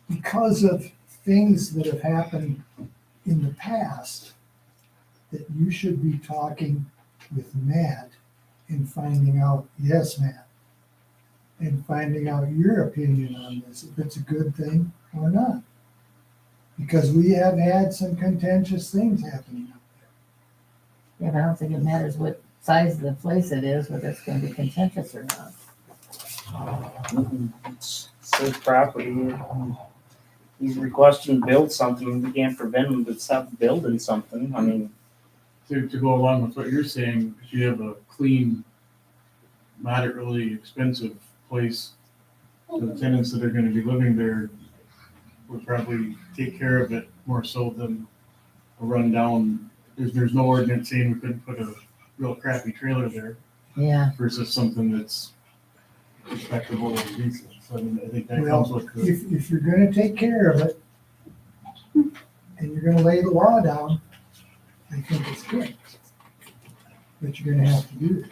because of things that have happened in the past, that you should be talking with Matt and finding out, yes, Matt, and finding out your opinion on this, if it's a good thing or not. Because we have had some contentious things happening up there. Yeah, but I don't think it matters what size of the place it is, whether it's gonna be contentious or not. It's his property. He's requesting to build something, we can't prevent him to stop building something, I mean. To go along with what you're saying, if you have a clean, moderately expensive place, the tenants that are gonna be living there would probably take care of it more so than a rundown. There's no ordinance saying we couldn't put a real crappy trailer there Yeah. versus something that's respectable and decent. So I mean, I think that comes Well, with the. if you're gonna take care of it, and you're gonna lay the law down, I think it's good. But you're gonna have to do it.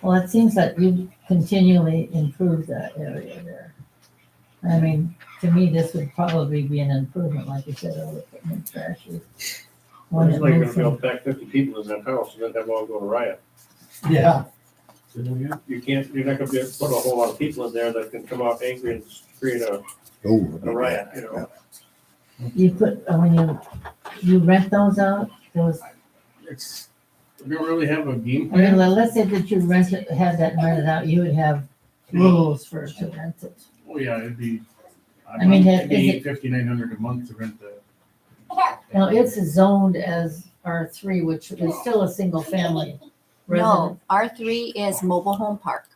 Well, it seems that you continually improve that area there. I mean, to me, this would probably be an improvement, like you said, over putting in trash. One It's that like moves gonna from- build back 50 people in that house, and then have all go to riot. Yeah. You can't, you're not gonna be able to put a whole lot of people in there that can come out angry and create a Oh, riot, you know? You put, when you rent those out, those, We don't really have a game I mean, plan. let's say that you had that rented out, you would have rules for to rent it. Oh, yeah, it'd be. I mean, it'd be is it- $5,900 a month to rent the. Now, it's zoned as R3, which is still a single family residence. No, R3 is mobile home park.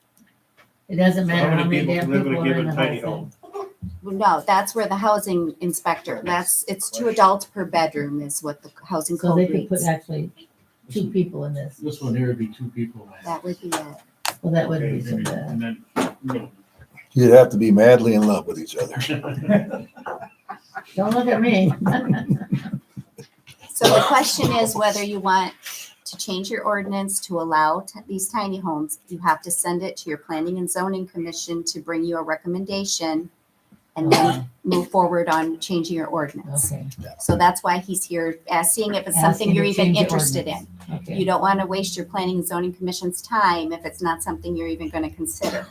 It doesn't So matter how how many many people damn can live in people a are in given the tiny whole home? thing. No, that's where the housing inspector, it's 2 adults per bedroom is what the housing So code they could put reads. actually 2 people in this. This one here would be 2 people. That would be it. Well, that wouldn't be so And bad. then, you know, You'd have to be madly in love with each other. Don't look at me. So the question is whether you want to change your ordinance to allow these tiny homes. You have to send it to your planning and zoning commission to bring you a recommendation and then move forward on changing your ordinance. Okay. So that's why he's here, seeing if it's Asking something you're to even change your interested in. ordinance. Okay. You don't want to waste your planning and zoning commission's time if it's not something you're even going to consider.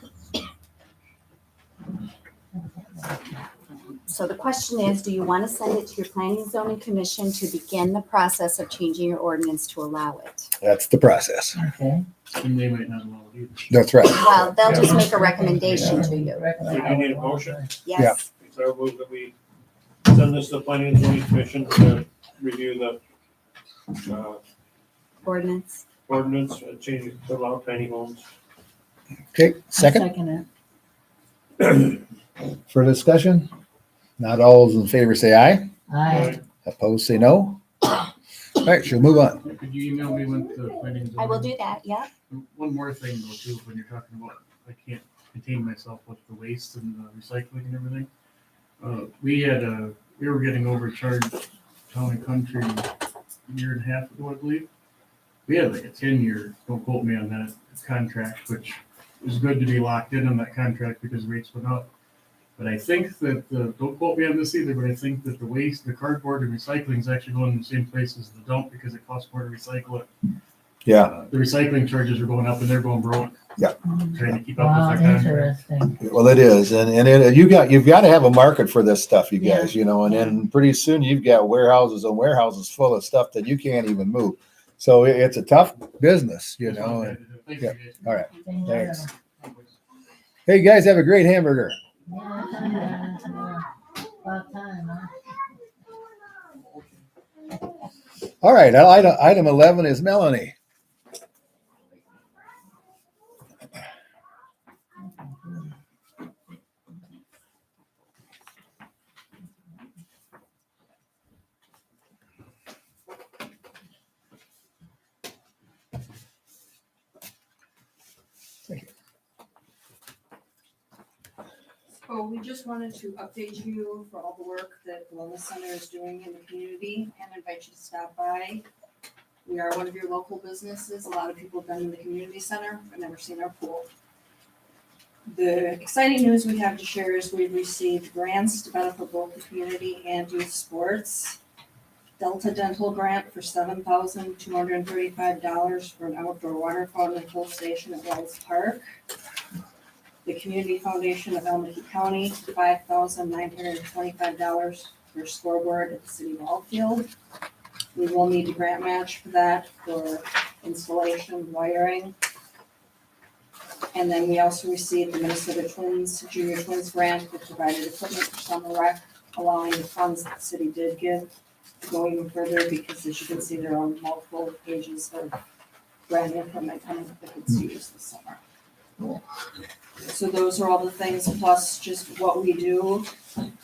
So the question is, do you want to send it to your planning and zoning commission to begin the process of changing your ordinance to allow it? That's the process. Okay. And they might not allow it either. That's right. Well, they'll just make a recommendation to you. So you need a motion? Yes. So I move that we send this to the planning and zoning commission to review the Ordinance. ordinance, change it to allow tiny homes. Okay, second. Second it. For discussion? Not all those in favor say aye. Aye. Opposed, say no. All right, she'll move on. Could you email me when the planning and I will zoning- do that, yeah. One more thing though too, when you're talking about, I can't contain myself with the waste and the recycling and everything. We were getting overcharged Town and Country a year and a half ago, I believe. We had like a 10-year, don't quote me on that, contract, which was good to be locked in on that contract because rates went up. But I think that don't quote me on this either, but I think that the waste, the cardboard and recycling is actually going in the same place as the dump because it costs more to recycle it. Yeah. The recycling charges are going up and they're going broke. Yeah. Trying to keep up Wow, with the contract. interesting. Well, it is, and you've got to have a market for this stuff, you guys. You know, and then pretty soon you've got warehouses and warehouses full of stuff that you can't even move. So it's a tough business, you know. And, Thank yeah. you, guys. All right. Thanks. Hey, you guys have a great hamburger. Yeah. About time, huh? All right. Item 11 is Melanie. So we just wanted to update you for all the work that the Wellness Center is doing in the community and invite you to stop by. We are one of your local businesses. A lot of people have been in the community center but never seen our pool. The exciting news we have to share is we've received grants to benefit both the community and youth sports. Delta Dental grant for $7,235 for an outdoor water fountain and full station at Wells Park. The Community Foundation of Elmwood County, $5,925 for a scoreboard at the city ball field. We will need a grant match for that for installation, wiring. And then we also received the Minnesota Junior Twins grant that provided equipment for summer rec, allowing the funds that the city did give to go even further because as you can see, there are multiple pages of brand new equipment coming that could use this summer. So those are all the things, plus just what we do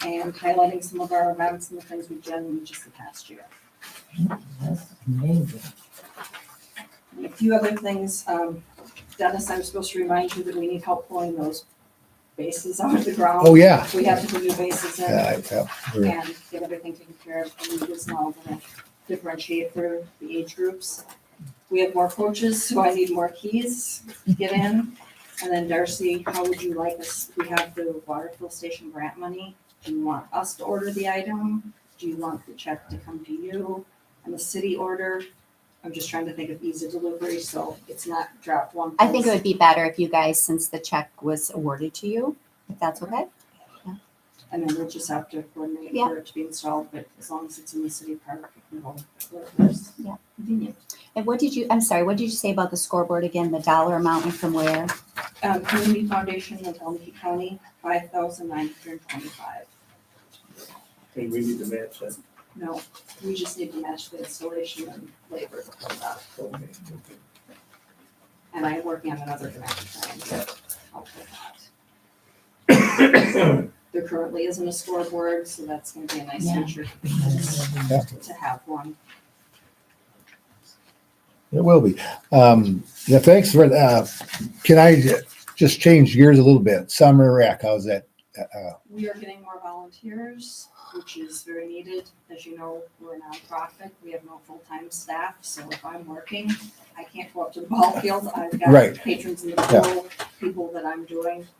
and highlighting some of our events and the things we've done just the past year. That's amazing. And a few other things, Dennis, I'm supposed to remind you that we need help pulling those bases out of the ground. Oh, yeah. We have to put new bases in Yeah, and get everything taken care of, and we just now gonna differentiate for the age groups. We have more coaches, so I need more keys to get in. And then Darcy, how would you like us, we have the water fill station grant money. Do you want us to order the item? Do you want the check to come to you? And the city order, I'm just trying to think of ease of delivery, so it's not dropped one I think it place. would be better if you guys, since the check was awarded to you, if that's okay. And then we'll just have to coordinate Yeah. for it to be installed, but as long as it's in the city park, it can go. Yeah. Convenient. And I'm sorry, what did you say about the scoreboard again? The dollar amount and from where? Community Foundation of Elmwood County, $5,925. And we need to match that. No, we just need to match the installation and labor for that. And I'm working on another grant to try and help with that. There currently isn't a scoreboard, so that's gonna be a nice Yeah. feature to have one. It will be. Yeah, thanks for that. Can I just change gears a little bit? Summer rec, how's that? We are getting more volunteers, which is very needed. As you know, we're a nonprofit. We have no full-time staff, so if I'm working, I can't go up to the ball field. I've got Right. patrons in the pool, people that I'm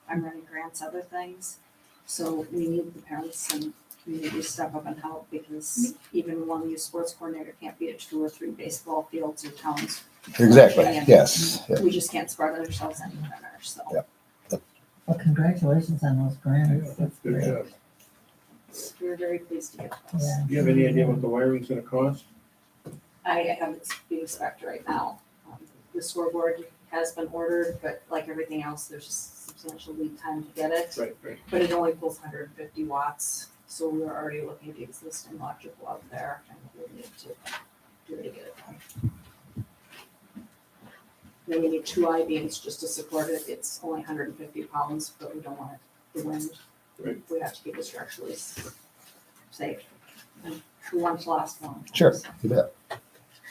running grants, other things. So we need the parents and community to step up and help because even one youth sports coordinator can't be at 2 or 3 baseball fields or towns. Exactly, And yes. We just can't spread ourselves any thinner, so. Yeah. Well, congratulations on those grants. That's great. we're very pleased to get those. Yeah. Do you have any idea what the wiring's gonna cost? I have it being spec'd right now. The scoreboard has been ordered, but like everything else, there's just substantial lead time to get it. Right. But it only pulls 150 watts, so we're already looking at the existing electrical out there, and we'll need to do it to get it done. Then we need 2 I-beams just to support it. It's only 150 pounds, but we don't want it to wind. Right. We have to keep it structurally safe. And who wants to last long? Sure, you bet.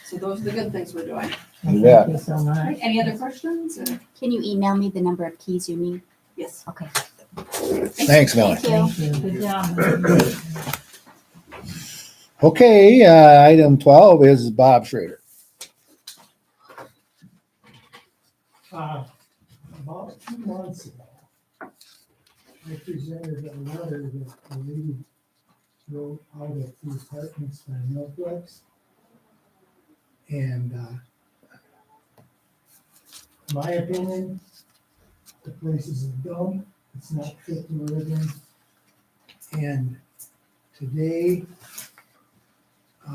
So those are the good things we're doing. You bet. Thank you so much. Any other questions? Can you email me the number of keys you need? Yes. Okay. Thanks, Melanie. Thank you. Thank you. Good job. Okay, item 12 is Bob Schrader. About 2 months ago, I presented a letter that the lady wrote out of the apartments by Millplex. And, my opinion, the place is a dump, it's not fit to live in. And today,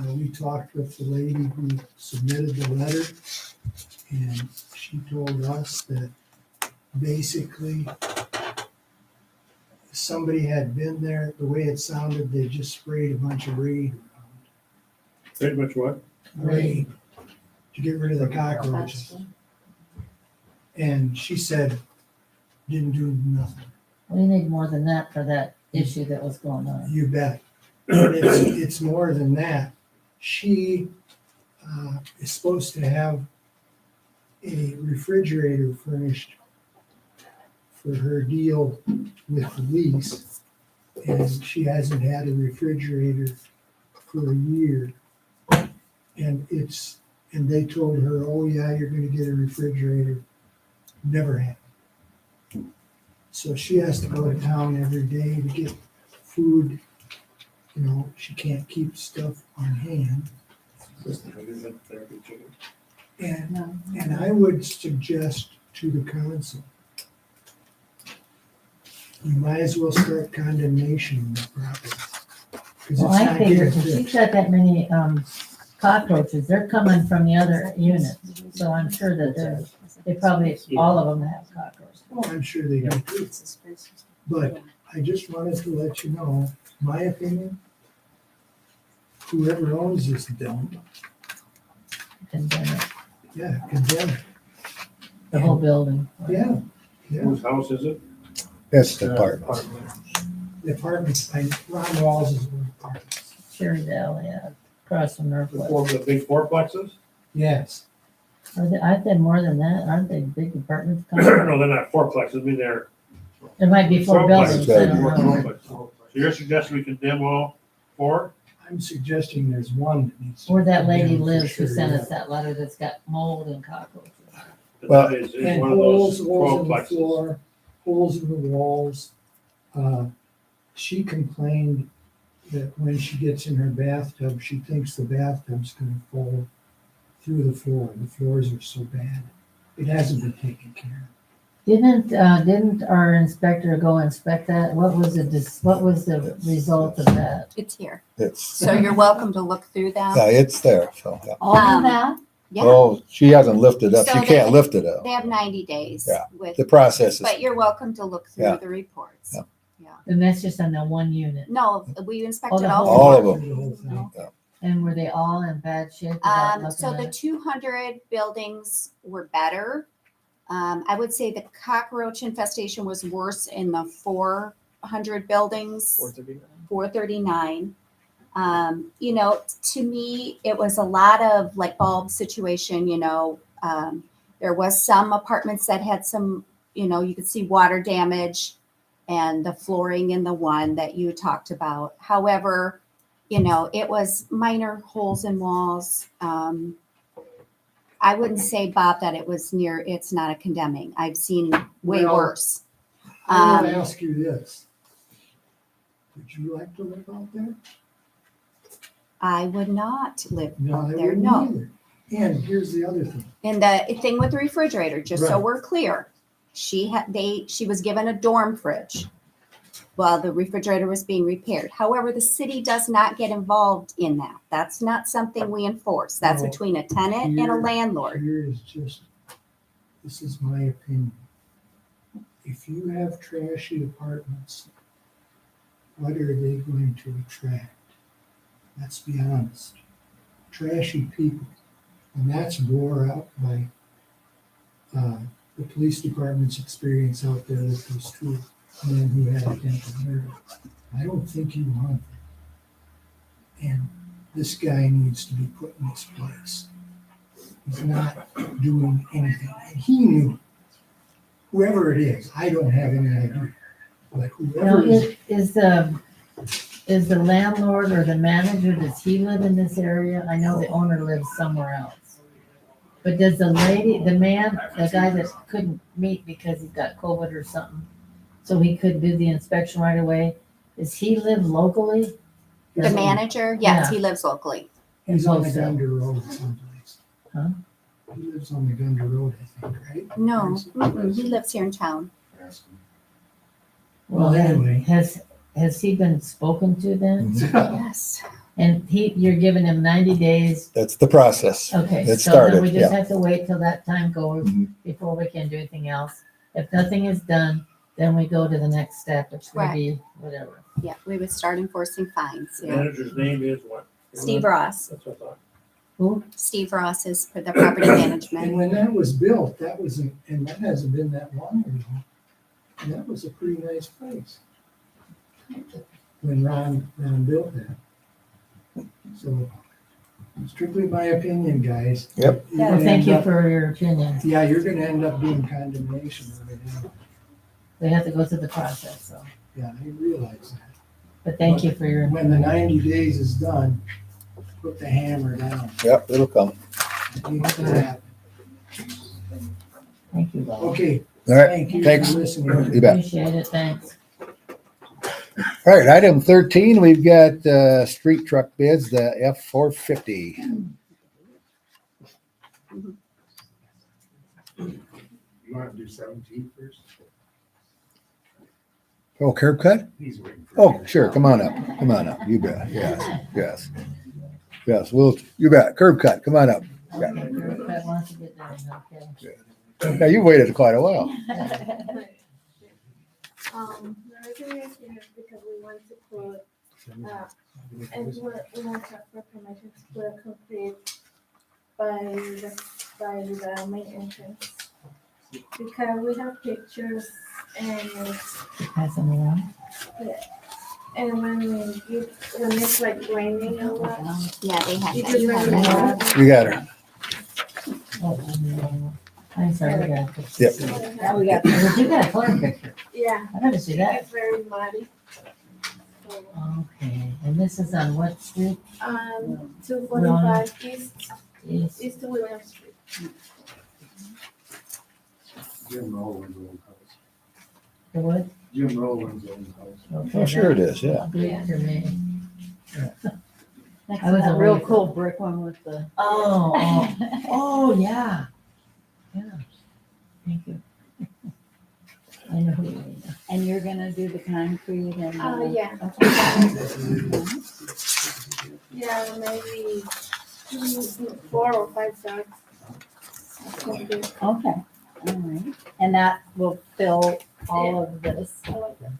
we talked with the lady who submitted the letter, and she told us that basically somebody had been there, the way it sounded, they just sprayed a bunch of Raid around. Pretty much what? Raid, to get rid of the cockroaches. And she said, didn't do nothing. We need more than that for that issue that was going on. You bet. And it's more than that. She is supposed to have a refrigerator furnished for her deal with the lease. And she hasn't had a refrigerator for a year. And they told her, oh yeah, you're gonna get a refrigerator. Never happened. So she has to go to town every day to get food. You know, she can't keep stuff on hand. And I would suggest to the council, you might as well start condemnation on the property. 'Cause it's Well, I not figured getting if she's fixed. got that many cockroaches, they're coming from the other units. So I'm sure that they probably, all of them have cockroaches. Oh, I'm sure they do too. But I just wanted to let you know, my opinion, whoever owns this dump, Condemn it, yeah, condemn it. the whole building. Yeah, yeah. Whose house is it? That's the part. The apartments, Ron Walls is one apartment. Cherry Valley, yeah, across from Northwest. The big fourplexes? Yes. I've been more than that, aren't they big apartments? No, they're not fourplexes, I mean, they're. There might be 4 buildings, I don't know. So you're suggesting we condemn all 4? I'm suggesting there's one that needs. to Where that be lady condemned for lives who sure, sent yeah. us that letter that's got mold and cockroaches. Well- That is And one of those holes in the 12plexes. floor, holes in the walls. She complained that when she gets in her bathtub, she thinks the bathtub's gonna fall through the floor. The floors are so bad. It hasn't been taken care Didn't our inspector go inspect that? What was the result of that? It's here. It's, So you're welcome to look through them. yeah, it's there, so, yeah. All of that? Yeah. Oh, she hasn't lifted up. So She they- can't lift it up. They have 90 days Yeah. with, The process is, but you're welcome to look Yeah. through the reports. Yeah. And that's just on the one unit. No, we inspected the all. whole- all four. of them. The whole thing. And were they all in bad shape? without looking So at the it? 200 buildings were better. I would say the cockroach infestation was worse in the 400 buildings. 439. You know, to me, it was a lot of like bulb situation, you know. There was some apartments that had some, you know, you could see water damage and the flooring in the one that you talked about. However, you know, it was minor holes in walls. I wouldn't say, Bob, that it was near, it's not a condemning. I've seen way Well, worse. I want to ask you this. Would you like to live out there? I would not live No, out I there, wouldn't no. either. And here's the other thing. And the thing with the refrigerator, just so Right. we're clear, she was given a dorm fridge. while the refrigerator was being repaired. However, the city does not get involved in that. That's not something we enforce. That's No. between a tenant and a landlord. Here is just, this is my opinion. If you have trashy apartments, what are they going to attract? Let's be honest. Trashy people. And that's bore out by the police department's experience out there with those two men who had attempted murder. I don't think you want that. And this guy needs to be put in his place. He's not doing anything. And he knew, whoever it is, I don't have any idea. But Now, whoever is, is the landlord or the manager, does he live in this area? I know the owner lives somewhere else. But does the guy that couldn't meet because he's got COVID or something, so he couldn't do the inspection right away, does he live locally? The manager, yes, he lives locally. he's on the Gunder Road someplace. Huh? He lives on the Gunder Road, I think, right? No, he lives here in town. Well, anyway. Has he been spoken to then? Yes. And you're giving him 90 days? That's the process. Okay, It so then started, we just yeah. have to wait till that time goes before we can do anything else. If nothing is done, then we go to the next step, which would be whatever. Yeah, we would start enforcing fines. Yeah. Manager's name is what? Steve Ross. That's what I thought. Who? Steve Ross is for the property management. And when that was built, that wasn't, and that hasn't been that long ago. And that was a pretty nice place. When Ron built that. So strictly my opinion, guys. Yep. You're Well, gonna thank end you up- for your opinion. Yeah, you're gonna end up doing condemnation on it anyway. We have to go through the process, so. Yeah, I realize that. But thank you for your. When the 90 days is done, put the hammer down. Yep, it'll come. It needs to happen. Thank you, Bob. Okay. All right, Thank you thanks. for listening. You bet. Appreciate it, thanks. All right, item 13, we've got street truck bids, the F-450. You want to do 17 first? Oh, curb cut? He's waiting for Oh, sure, come on up, you bet, yes. You bet, curb cut, come on up. Okay, Kurt wants to get done, okay. Now, you waited quite a while. The reason we're here is because we want to put, and we want to have permission to put a concrete by the main entrance. Because we have pictures and Pass them around. when it's like raining a lot. Yeah, they have You that. just You have run that. around. You got her. Oh, I'm sorry, we got a picture. Yep. Now we got, but you got a clear picture. Yeah. I gotta see that. It's very muddy. So, Okay, and this is on what street? 245 East. East William Street. Jim Rowland's old house. The what? Jim Rowland's old house. Okay, Oh, sure it that- is, yeah. Great to me. Next I was to that away real from- cool brick one with the. Oh, yeah. Yeah. Thank you. I know who you mean. And you're gonna do the concrete and. Yeah. Okay. Yeah, maybe 4 or 5 sacks. Okay, all right. And that will fill all of this. Okay.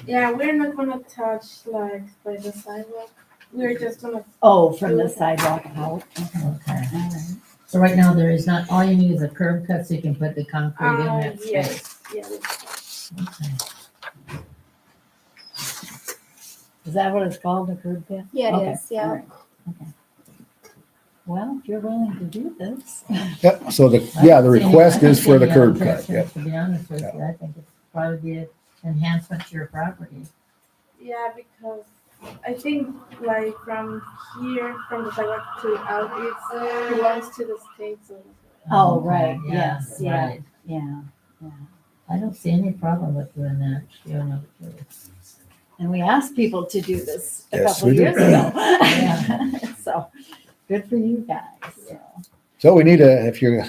Yeah, we're not gonna touch like by the sidewalk. We're just gonna. Oh, from the sidewalk out. Okay. All right. So right now, there is not, all you need is a curb cut so you can put the concrete in that space. Yes, yes. Okay. Is that what it's called, a curb pit? Yeah, it Okay, is, yeah. all right, okay. Well, if you're willing to do this. Yep, so the I don't see any- request I don't is see for the any curb cut, objections, yep. To be honest with you, I think it's probably be an enhancement to your property. Yeah, because I think like from here, from the sidewalk to out, it belongs to the state. So. Oh, right, Yeah, yes, yeah, right. yeah. I don't see any problem with doing that, you know. And we asked people to do this a Yes, couple we years did. ago. So, good for you guys, so. So we need a, if you're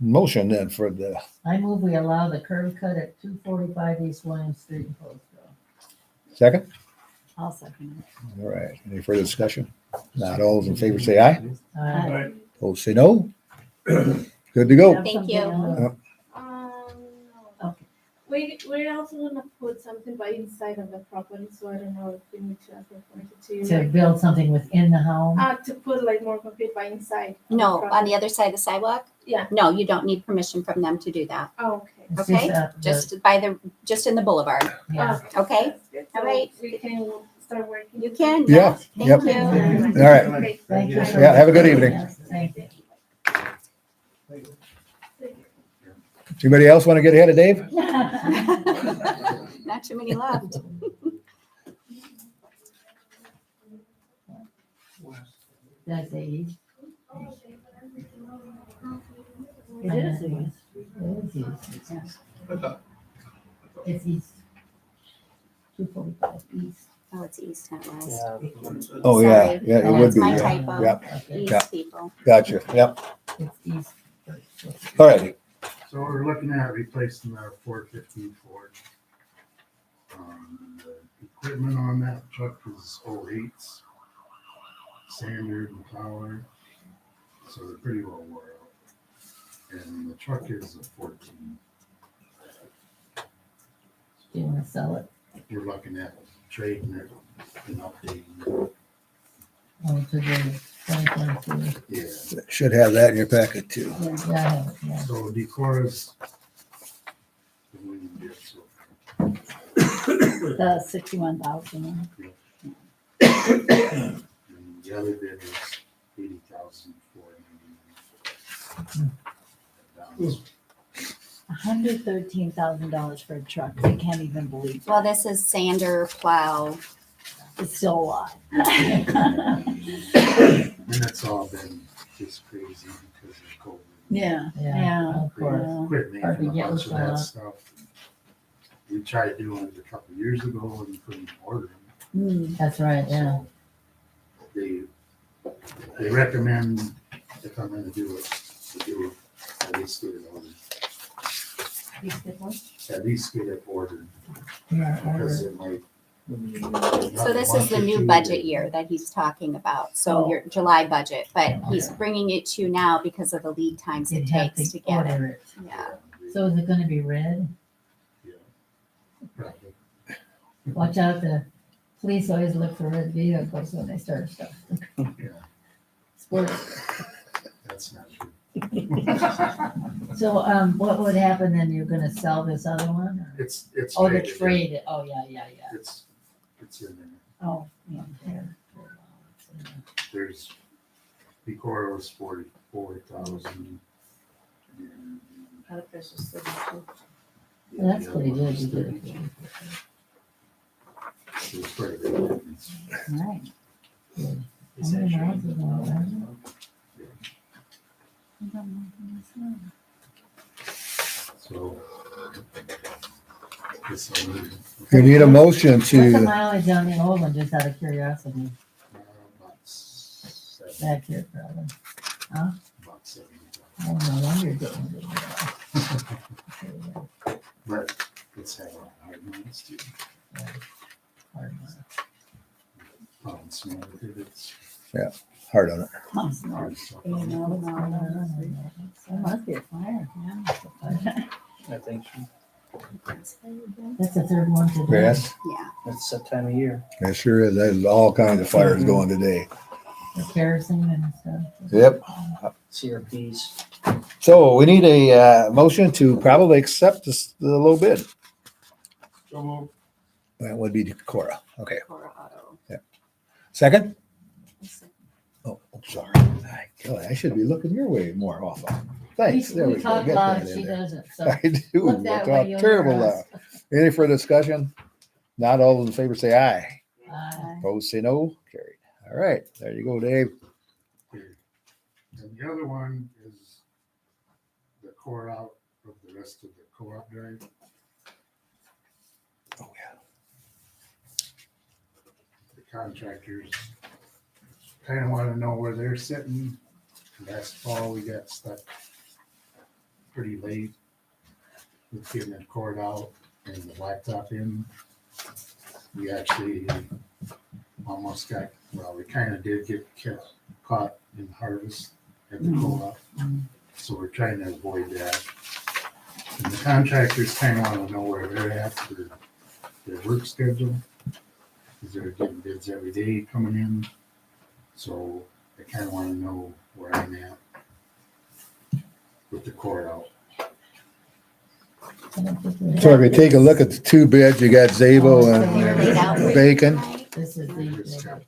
motion then for the, I move we allow the curb cut at 245 East William Street in Postville. second? I'll second All right, any further discussion? Not all those in favor say aye. Aye. Opposed say no. Good to go. Thank you. No. Okay. We're also gonna put something by inside of the property, so I don't know if we need to have it pointed to you. To build something within the home? To put like more concrete by inside. of No, on property. the other side of the sidewalk? Yeah. No, you don't need permission from them to do that. Oh, okay. It's Okay, the- just in the boulevard, Yeah. okay? That's good. All So right. We can start working. You can, Yeah, yes, yep. thank you. All right. Okay. Thank you. Yeah, have a good evening. Yes, thank you. Anybody else want to get ahead of Dave? Not too many left. That's the east. it. It is east. It is east. Yeah. It's east. 245 east. Oh, it's east, not west. Yeah. Oh, yeah, Sorry. yeah, it That's would be. my Yeah. typo. Yep, Okay. Yeah. East people. gotcha, yep. It's east. All right, So we're looking at replacing our 415 Ford. The equipment on that truck is 08s, standard and power, so they're pretty well wore out. And the truck is a 14. Do you want to sell it? We're looking at trading it and updating it. Oh, to the 2022. Yeah. should have that in your packet too. Yeah, I have it, yeah. So Decora's the winning bid, so The 61,000. and the other bid is 80,000 for $113,000 for a truck. I can't even believe it. Well, this is sander, plow. It's still a lot. And it's all been just crazy because of COVID. Yeah, Yeah, yeah. of course. Quit making Hard to a get bunch of with that that. stuff. We tried doing it a couple of years ago and couldn't order them. Mm. That's right, yeah. They recommend if I'm gonna do it, to do it, at least get it ordered. At least get it ordered, Yeah, because order. it might. So this is the new budget year that he's talking about. So Oh. your July budget, but he's bringing it to you now because of the lead times it You'd have takes to to get it. order it. Yeah. So is it gonna be red? Probably. Watch out, the police always look for red vehicles when they start stuff. Yeah, Sports. that's not true. So, what would happen then? You're gonna sell this other one? or- It's Oh, the traded. trade, it. Oh, yeah, yeah, yeah. It's in there. Oh, yeah, there. There's, Decor was 44,000. Well, that's pretty good, you did it. It was pretty good. Right. Good. How many miles is on So. This one, You need a motion What's the to, mileage on the old one, just out of curiosity? about 7, Back here, probably. about 70. Oh, no wonder you're getting it. But it's had a lot of hard months too. Hard Small with it, it's hard on it. Oh, no. There must be a fire, yeah. I think so. That's the third one today. Yes, Yeah. It's that time of year. it sure is. There's all kinds of fires going today. The kerosene and stuff. Yep. CRPs. So we need a motion to probably accept this, the low bid. So moved. That would be Cora. Okay. Cora Auto. Second? Oh, sorry. I should be looking your way more often. Thanks. There We we go. talk Get loud, that in she there. doesn't, so. I do. Look I that talk way, you'll terrible hear loud. us. Any further discussion? Not all those in favor say aye. Aye. Opposed say no. Carried. All right. There you go, Dave. And the other one is the core out of the rest of the co-op drive. Oh, yeah. The contractors kind of want to know where they're sitting. Last fall, we got stuck pretty late with getting the cord out and the blacktop in. We actually almost got, well, we kind of did get caught in harvest at the co-op. So we're trying to avoid that. And the contractors kind of want to know where they're at for their work schedule. Because they're getting bids every day coming in. So I kind of want to know where I'm at with the core out. So if you take a look at the two bids, you got Zabo and Bacon. This is the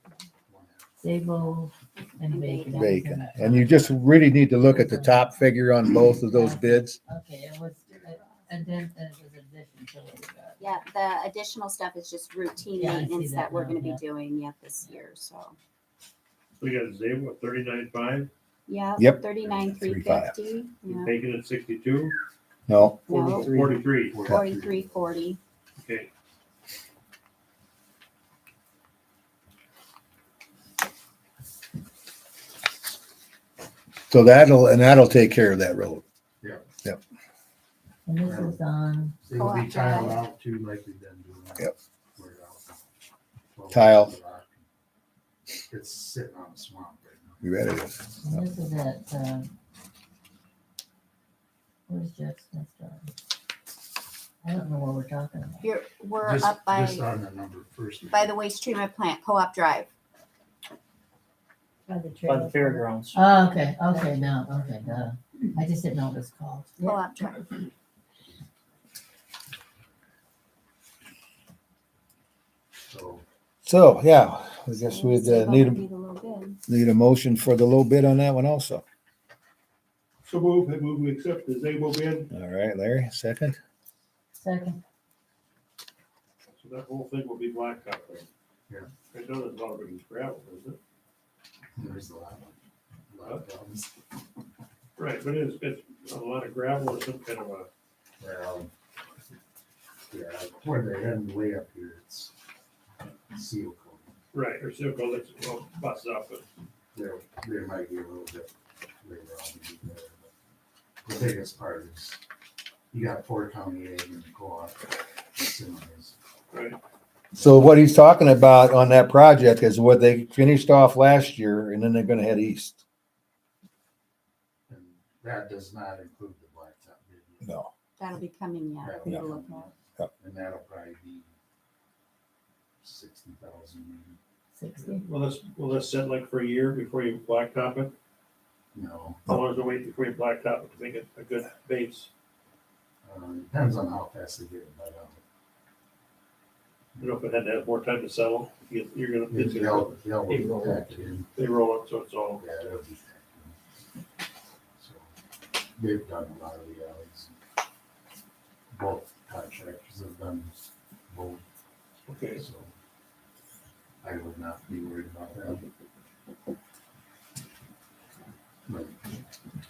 Sable and Bacon. Bacon. And you just really need to look at the top figure on both of those bids. Okay, it was, and then it was addition to what we got. Yeah, the additional stuff is just routine Yeah, I see maintenance that that we're now, gonna be yeah. doing yet this year, so. We got Zabo at 39.5, Yeah. Yep. 39,350, yeah, Bacon at 62, No, no, 43. 4340. Okay. so that'll take care of that road. And this is on, It'll be Co-op tiled drive. out too, like we've been doing. Yep. We're out. Tile. It's sitting on the swamp right now. You ready? It is. and this is at, where's Jeff Smith's I don't know what we're talking about. We're Just- up by, Just on the number first. by the waste treatment plant, Co-op Drive. By the By the trailer. fairgrounds. Oh, okay, now, okay, duh. I just didn't know what it's called. Co-op Drive. So, yeah, I guess we'd Zabo need would be the little bid. a motion for the low bid on that one also. So move, I move we accept the Zabo bid. All right, Larry, second. Second, So that whole thing will be blacktop then. Yeah. I know there's a lot of it gravel, is it? There's a lot of problems. Right, but it's a lot of gravel or some kind of a, Well, yeah, toward the end, way up here, it's seal coat. right, or silicone that's, well, busts up, but There might be a little bit later on to do there, but the biggest part is you got Fort County A and the co-op. Semis. right. So what he's talking about on that project is what they finished off last year and then they're gonna head east. And that does not include the blacktop bid. No. That'll be coming yet. That'll for you be to look coming at. yet. And that'll probably be 60,000 maybe. 60. Will this sit like for a year before you blacktop it? No, How long does it wait before you blacktop it to make it a good base? depends on how fast they get it let out. You know, if it had to have more time to settle, you're gonna, it's gonna, They'll be packed in. they roll it, so it's all, Yeah, it'll be packed in. So they've done a lot of the alleys. Both contractors have done both, okay. so I would not be worried about that. But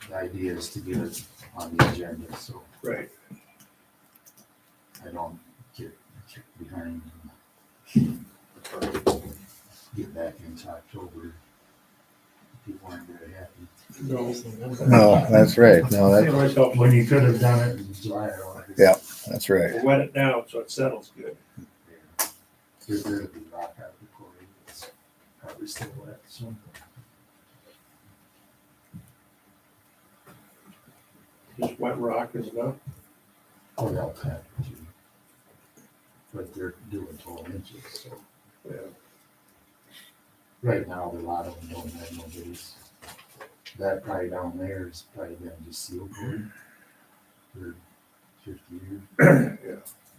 the idea is to get it on the agenda, so Right. I don't get kicked behind and get back into October. People aren't very happy. No, that's right. No, It that, always helps. When you could have done it in July or August. yeah, that's right. We'll wet it down so it settles good. There's gonna be rock out the quarry, it's probably still wet, so. Just wet rock is enough. Oh, they'll pack it too. But they're doing 12 inches, so. Yeah. Right now, a lot of them don't have no base. That probably down there is probably been just seal coated for 50 years. Yeah.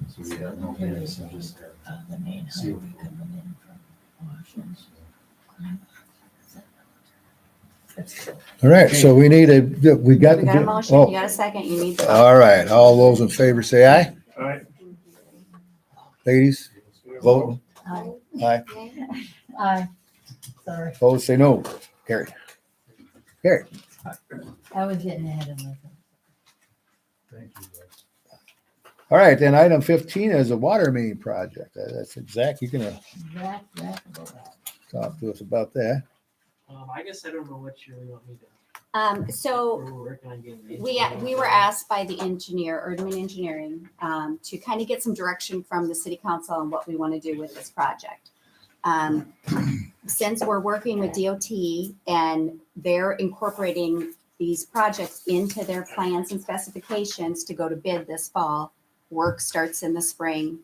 So we have no base, so just have The main seal highway coat. coming in from Washington. All right, so we need we got We the. got a motion, Oh, you got a second, you need. to- all right. All those in favor say aye. All right. Ladies, voting. Aye. Aye. Aye. Sorry, Opposed, say no. Carry. Carry. I was getting ahead of myself. Thank you, guys. All right, then item 15 is a water main project. That's exact. You can Zach, about that. talk to us about that. I guess I don't know what you really want me to So We're working on getting the we were asked by the engineer, Erdman Engineering, to kind of get some direction from the city council on what we want to do with this project. Since we're working with DOT and they're incorporating these projects into their plans and specifications to go to bid this fall, work starts in the spring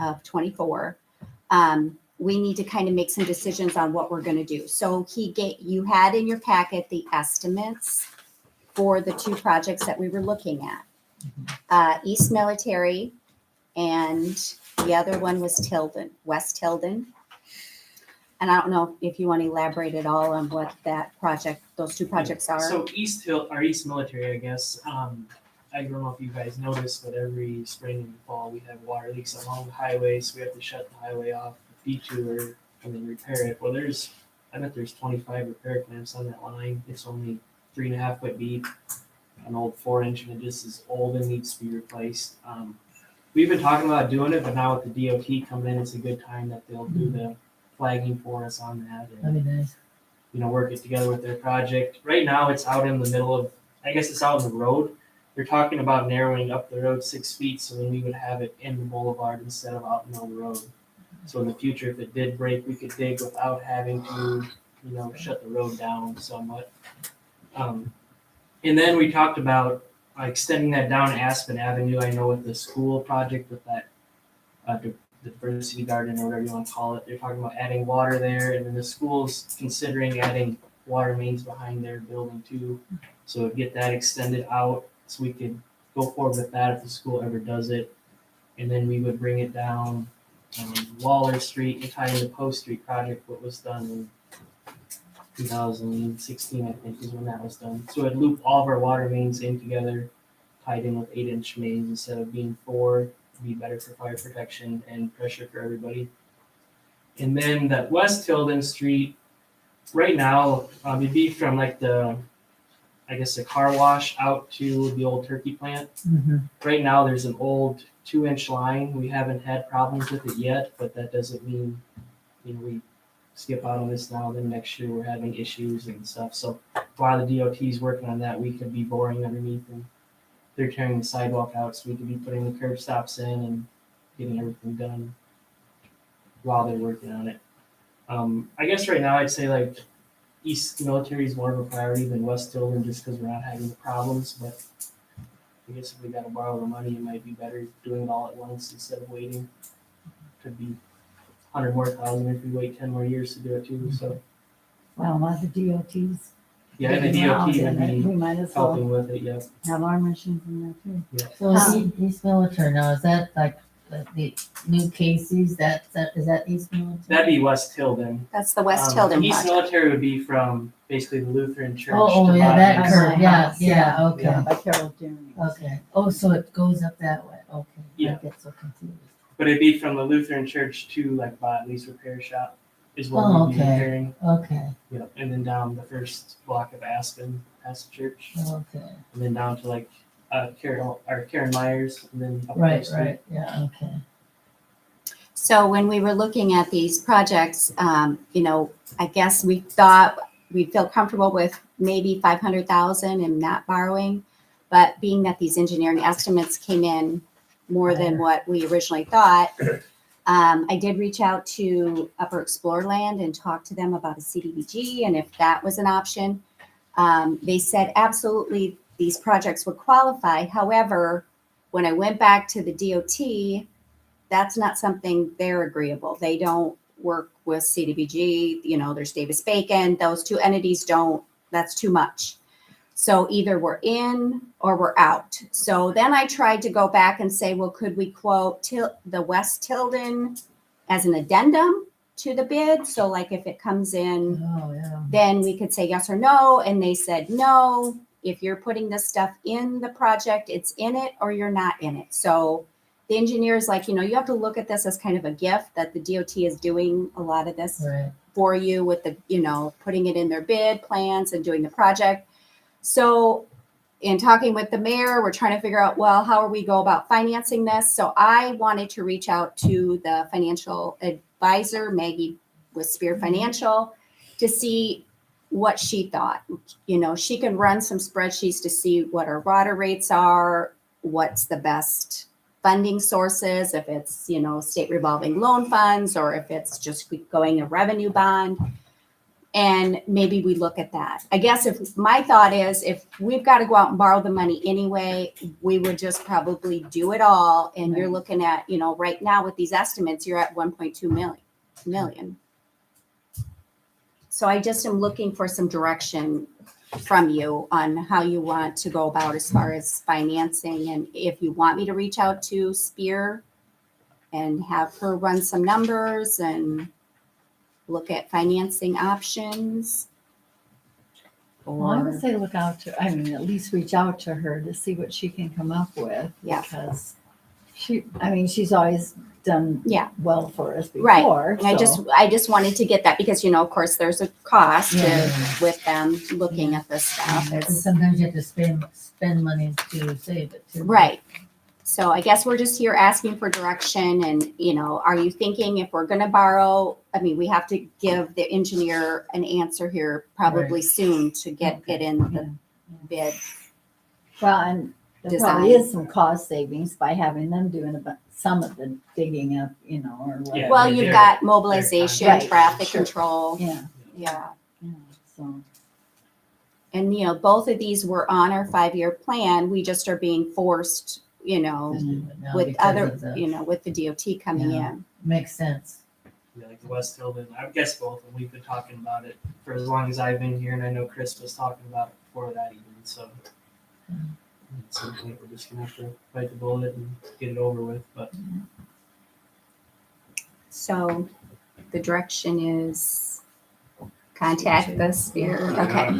of 24. We need to kind of make some decisions on what we're going to do. So you had in your packet the estimates for the two projects that we were looking at. East Military and the other one was West Tilden. And I don't know if you want to elaborate at all on what those two projects are. So East Military, I guess. I don't know if you guys noticed, but every spring and fall we have water leaks along the highway, so we have to shut the highway off, detour, and then repair it. Well, I bet there's 25 repair clamps on that line. It's only 3.5 foot deep, an old 4-inch, and it just is old and needs to be replaced. We've been talking about doing it, but now with the DOT coming in, it's a good time that they'll do the flagging for us on that. And, That'd be nice. work it together with their project. Right now, it's out in the middle of, I guess it's out in the road. They're talking about narrowing up the road 6 feet, so then we would have it in the boulevard instead of out in the road. So in the future, if it did break, we could dig without having to, shut the road down somewhat. And then we talked about extending that down Aspen Avenue. I know with the school project with that the diversity garden or whatever you want to call it, they're talking about adding water there, and then the school's considering adding water mains behind their building too. So get that extended out so we could go forward with that if the school ever does it. And then we would bring it down Lawler Street and tie in the Post Street project, what was done in 2016, I think, is when that was done. So it'd loop all of our water mains in together, tied in with 8-inch mains instead of being 4, to be better for fire protection and pressure for everybody. And then that West Tilden Street, right now, it'd be from like the car wash out to the old turkey plant. Mm-hmm. Right now, there's an old 2-inch line. We haven't had problems with it yet, but that doesn't mean, we skip out on this now, then next year we're having issues and stuff. So while the DOT is working on that, we could be boring underneath and they're tearing the sidewalk out, so we could be putting the curb stops in and getting everything done while they're working on it. I guess right now I'd say like East Military is more of a priority than West Tilden just because we're not having the problems, but I guess if we gotta borrow the money, it might be better doing it all at once instead of waiting. Could be 100 more thousand if we wait 10 more years to do it too, so. Well, a lot of the DOTs. Yeah, and the DOT would We be might as well helping with it, yeah. have our machines in there too. Yeah. So East Military now, is that like the new Casey's, is that East Military? That'd be West Tilden. That's the West Tilden East project. Military would be from basically the Lutheran Church. Oh, to yeah, that Bauch. curve, yeah, okay. Yeah, by Carol Dooney. Okay, oh, so it goes up that way, okay. Yeah. I get so confused. But it'd be from the Lutheran Church to like Botley's repair shop is what Oh, we'd be okay. repairing. Okay, Yeah, and then down the first block of Aspen, past the church, okay, and then down to like Karen Myers, and then up right, Post Street. right, yeah, okay. So when we were looking at these projects, I guess we thought we'd feel comfortable with maybe 500,000 and not borrowing. But being that these engineering estimates came in more than what we originally thought, I did reach out to Upper Explorerland and talk to them about a CDBG and if that was an option. They said absolutely these projects would qualify. However, when I went back to the DOT, that's not something they're agreeable. They don't work with CDBG, there's Davis Bacon, those two entities that's too much. So either we're in or we're out. So then I tried to go back and say, well, could we quote the West Tilden as an addendum to the bid? So like if it comes in, then we could say yes or no. And they said, no, if you're putting this stuff in the project, it's in it or you're not in it. So the engineer's like, you have to look at this as kind of a gift that the DOT is doing a lot of this for you with the, putting it in their bid plans and doing the project. So in talking with the mayor, we're trying to figure out, well, how are we go about financing this? So I wanted to reach out to the financial advisor, Maggie with Spear Financial, to see what she thought. You know, she can run some spreadsheets to see what our water rates are, what's the best funding sources, if it's, you know, state revolving loan funds, or if it's just going a revenue bond. And maybe we look at that. I guess if my thought is, if we've got to go out and borrow the money anyway, we would just probably do it all. And you're looking at, you know, right now with these estimates, you're at 1.2 million. So I just am looking for some direction from you on how you want to go about as far as financing. And if you want me to reach out to Spear and have her run some numbers and look at financing options. Well, I would say look out to, I mean, at least reach out to her to see what she can come up with. Yeah. Because she's always done well for us before. Right. And so. I just wanted to get that because, you know, of course, there's a cost with them looking at this stuff. And sometimes you have to spend money to save it too. Right. So I guess we're just here asking for direction and, you know, are you thinking if we're going to borrow, I mean, we have to give the engineer an answer here probably soon to get in the bid. Well, and there probably is some cost savings by having them doing some of the digging up, you know, or whatever. Well, you've got mobilization, traffic control. Yeah. Yeah. So. And, you know, both of these were on our 5-year plan. We just are being forced, you know, with other, you know, with the DOT coming in. Makes sense. Yeah, like the West Hill, and I guess both, and we've been talking about it for as long as I've been here, and I know Chris was talking about it before that even, so. At some point, we're just gonna have to bite the bullet and get it over with, but. So the direction is contact the Spear. Okay.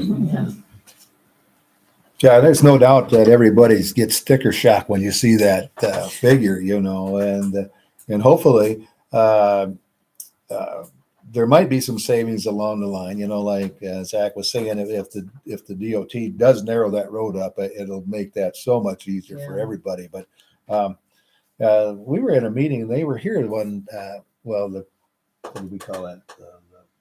Yeah, there's no doubt that everybody gets sticker shock when you see that figure, you know, and hopefully there might be some savings along the line, you know, like Zach was saying, if the DOT does narrow that road up, it'll make that so much easier for everybody. But we were in a meeting and they were here when, what do we call that?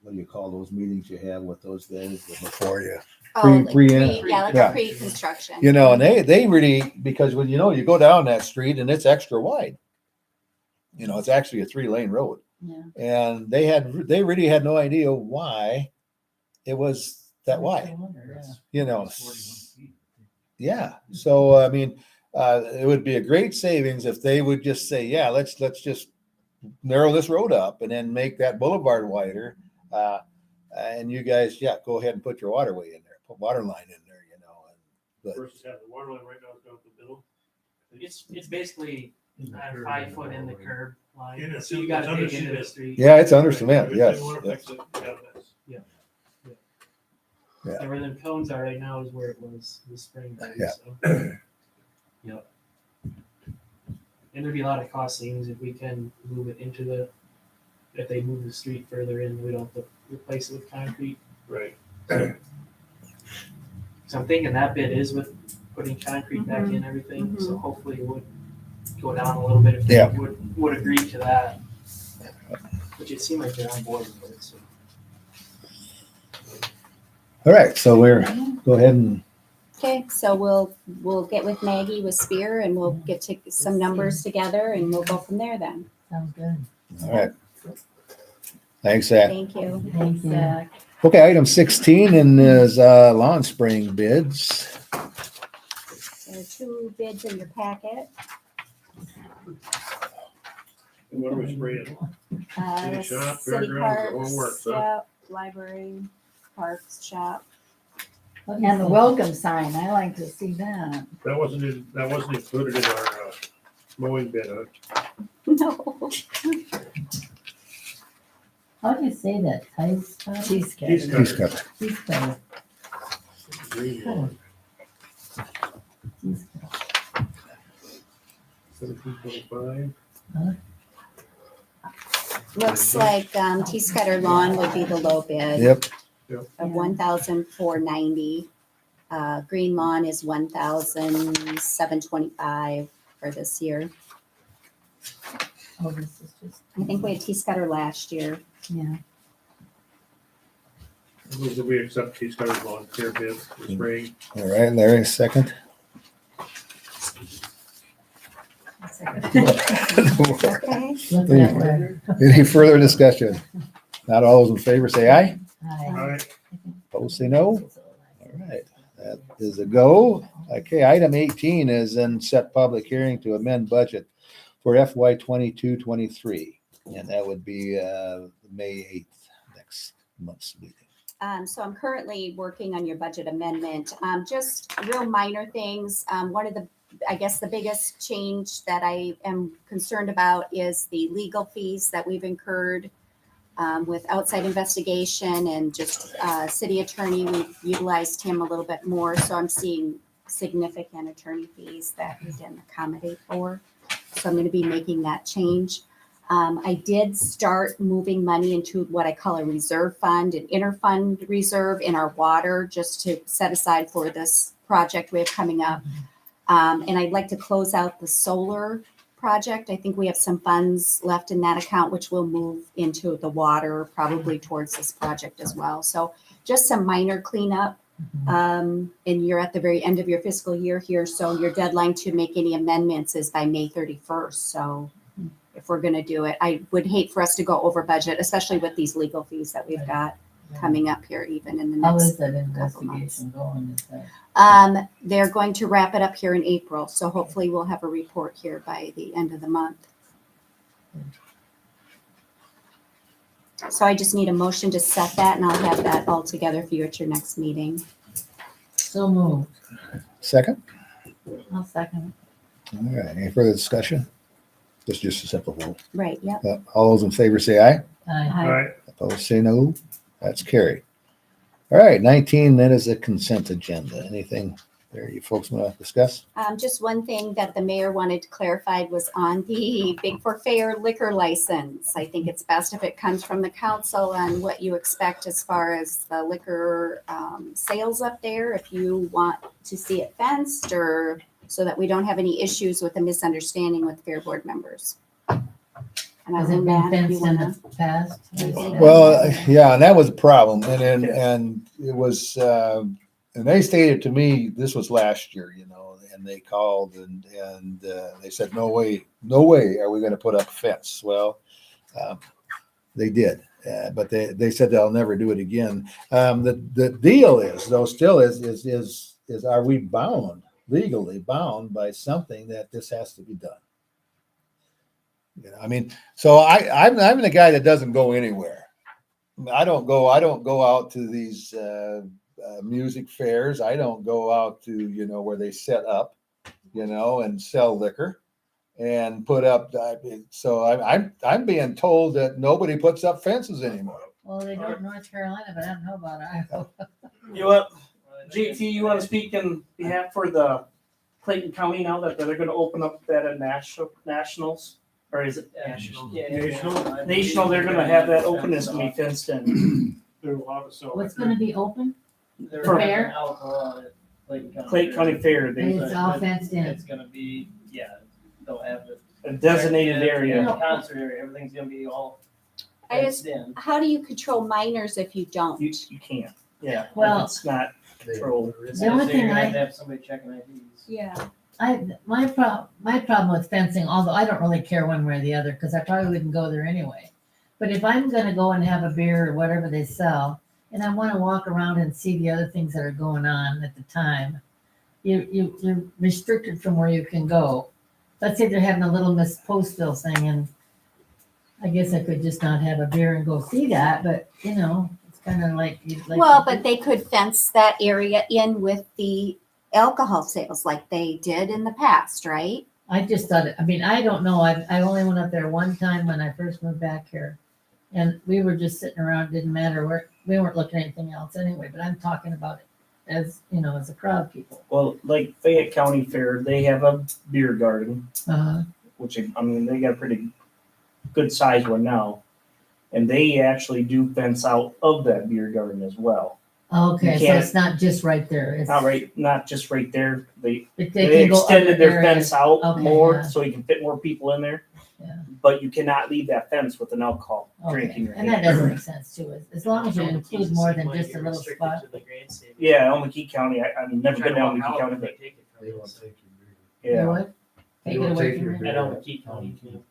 What do you call those meetings you have with those guys before you? Pre-construction. You know, and they really, because when, you know, you go down that street and it's extra wide, you know, it's actually a 3-lane road. Yeah. And they really had no idea why it was that wide, you know. Yeah. So, I mean, it would be a great savings if they would just say, yeah, let's just narrow this road up and then make that boulevard wider. And you guys, go ahead and put your waterway in there, put water line in there, you know. Versus having the water line right now down the middle. It's basically 5 foot in the curb line, Yeah, so you gotta dig into the street. Yeah, it's under cement, yes. Yeah. And where the cones are right now is where it was this spring. Yeah. So. Yep. And there'd be a lot of cost savings if we can move it into if they move the street further in, we don't have to replace it with concrete. Right. So I'm thinking that bit is with putting concrete back in everything, so hopefully it would go down a little bit if they would agree to that. Which it seemed like they're on board with it, so. All right, so go ahead and. Okay, so we'll get with Maggie with Spear and we'll get some numbers together and we'll go from there then. Sounds good. All right. Thanks, Zach. Thank you. Thanks, Zach. Okay, item 16 is lawn spraying bids. There are 2 bids in your packet. And what are we spraying? City shop, City fairgrounds, Parks, all works, huh? yep, library, parks, shop. And the welcome sign, I like to see that. That wasn't included in our mowing bid, huh? No. How do you say that? Cheese Cheese cutter. Cheese cutter. Green one. Cheese cutter. 1725. Looks like T-Scutter Lawn would be the low bid. Yep. Of $1,490. Green Lawn is $1,725 for this year. Oh, this is just. I think we had T-Scutter last year. Yeah. Move that we accept Chief Scudder's volunteer bid for spraying. All right, Larry, second. Okay. Look at that. Any further discussion? Not all those in favor say aye. All right. Opposed say no. All right, that is a go. Okay, item 18 is then set public hearing to amend budget for FY 22-23, and that would be May 8th, next month's meeting. So I'm currently working on your budget amendment. Just real minor things. One of the, I guess the biggest change that I am concerned about is the legal fees that we've incurred with outside investigation and just city attorney. We've utilized him a little bit more, so I'm seeing significant attorney fees that we didn't accommodate for. So I'm going to be making that change. I did start moving money into what I call a reserve fund, an interfund reserve in our water, just to set aside for this project we have coming up. And I'd like to close out the solar project. I think we have some funds left in that account, which will move into the water, probably towards this project as well. So just some minor cleanup. And you're at the very end of your fiscal year here. So your deadline to make any amendments is by May 31st. So if we're going to do it, I would hate for us to go over budget, especially with these legal fees that we've got coming up here, even in the How next is that couple months. investigation going? Is that? They're going to wrap it up here in April. So hopefully we'll have a report here by the end of the month. So I just need a motion to set that, and I'll have that all together for you at your next meeting. So moved. Second? I'll second. All right, any further discussion? Just a simple vote. Right, yep. All those in favor say aye. Aye. All right. Opposed say no. That's carried. All right, 19, that is a consent agenda. Anything there you folks want to discuss? Just one thing that the mayor wanted clarified was on the Big for Fair liquor license. I think it's best if it comes from the council on what you expect as far as the liquor sales up there, if you want to see it fenced, or so that we don't have any issues with a misunderstanding with fair board members. And Has it been fenced in the past? Well, yeah, and that was a problem. And it was, and they stated to me, this was last year, and they called and they said, no way are we going to put up a fence. Well, they did, but they said they'll never do it again. The deal is, though, still is are we legally bound by something that this has to be done? I mean, so I'm the guy that doesn't go anywhere. I don't go out to these music fairs. I don't go out to, where they set up, and sell liquor and put up. So I'm being told that nobody puts up fences anymore. Well, they don't in North Carolina, but I don't know about Iowa. You what, JT, you want to speak in behalf for the Clayton County now that they're going to open up that at nationals? Or is it national? National, they're going to have that open, it's going to be fenced in. What's going to be open? For Fair? alcohol at Clayton County Fair. It's all fenced in. It's gonna be, they'll have it. A designated area. Concert area, everything's gonna be all I just, fenced in. how do you control minors if you don't? You can't, yeah. Well, it's not controlled. The only So thing you're gonna I- have to have somebody checking IDs. Yeah. My problem with fencing, although I don't really care one way or the other, because I probably wouldn't go there anyway. But if I'm gonna go and have a beer or whatever they sell, and I want to walk around and see the other things that are going on at the time, you're restricted from where you can go. Let's say they're having a little Miss Postville thing, and I guess I could just not have a beer and go see that, but it's kind of like. Well, but they could fence that area in with the alcohol sales like they did in the past, right? I just thought, I don't know. I only went up there one time when I first moved back here. And we were just sitting around, didn't matter where, we weren't looking at anything else anyway, but I'm talking about it as, as a crowd people. Well, like Fayette County Fair, they have a beer garden, Uh-huh. which, they got a pretty good sized one now. And they actually do fence out of that beer garden as well. Okay, You so can't- it's not just right there. It's Not just right there. They But they can go extended other their areas. fence out Okay, more yeah. so you can fit more people in there. But you cannot leave that fence with an alcohol drinking. Okay, and that does make sense too, as long as you include more than just a little spot. Yeah, Elmwood County, I mean, never been to Elmwood County, but. They won't take You Yeah. what? They Take it won't away take from your you? beer. At Elmwood County too.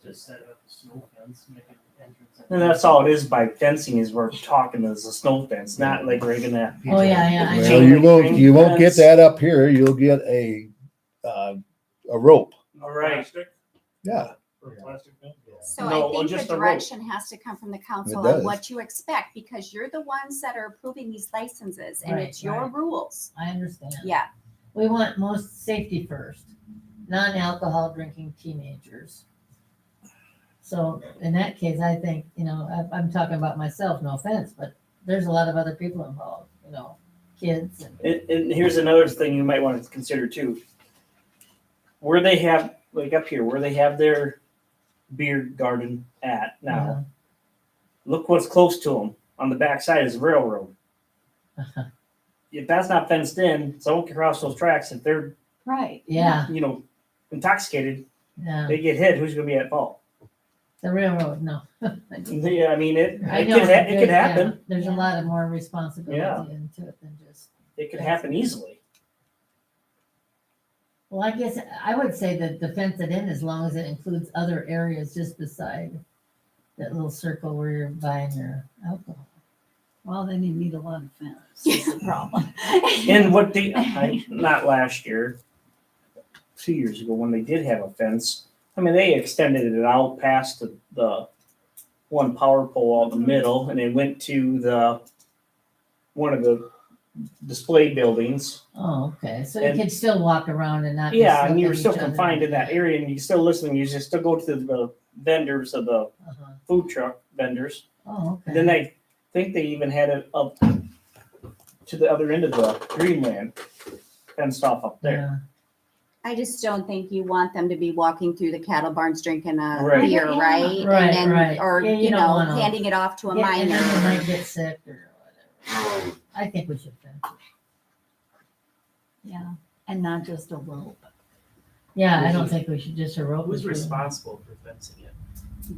Just set up a snow fence, make an entrance. And that's all it is by fencing is we're talking is a snow fence, not like we're gonna. Oh, yeah, I Well, you won't get that up here. You'll get a rope. All right. Plastic Yeah. or plastic fence? So No, I think just the a rope. direction has to come from the council It on does. what you expect, because you're the ones that are approving these licenses, and Right, it's your right. rules. I understand. Yeah, We want most safety first, non-alcohol drinking teenagers. So in that case, I think, I'm talking about myself, no offense, but there's a lot of other people involved, kids and. And here's another thing you might want to consider too. Where they have, like up here, where they have their beer garden at now, look what's close to them. On the backside is the railroad. If that's not fenced in, someone can cross those tracks. If they're, Right. Yeah, intoxicated, yeah, they get hit. Who's going to be at fault? the railroad, no. Yeah, I mean, it I could know, it could happen. yeah, there's a lot of more responsibility Yeah. into it than just. It could happen easily. Well, I guess I would say that the fence it in as long as it includes other areas just beside that little circle where you're buying your alcohol. Well, then you need a lot of fence, is the problem. And what not last year, 2 years ago, when they did have a fence, I mean, they extended it out past the one power pole out in the middle, and it went to one of the display buildings. Oh, okay, so you And- could still walk around and not. just Yeah, look and you at were still each other. confined in that area, and you still listen. You just still go to the vendors of the Uh-huh. food truck vendors. Oh, okay. And then I think they even had it up to the other end of the Greenland fenced off up there. Yeah. I just don't think you want them to be walking through the cattle barns drinking a Right. beer, right? Right, And then, right. or, Yeah, you don't wanna- handing it off to a Yeah, and then they minor. might get sick or whatever. I think we should fence it. Yeah, and not just a rope. Yeah, I don't think we should just a rope. Who's is really- responsible for fencing it?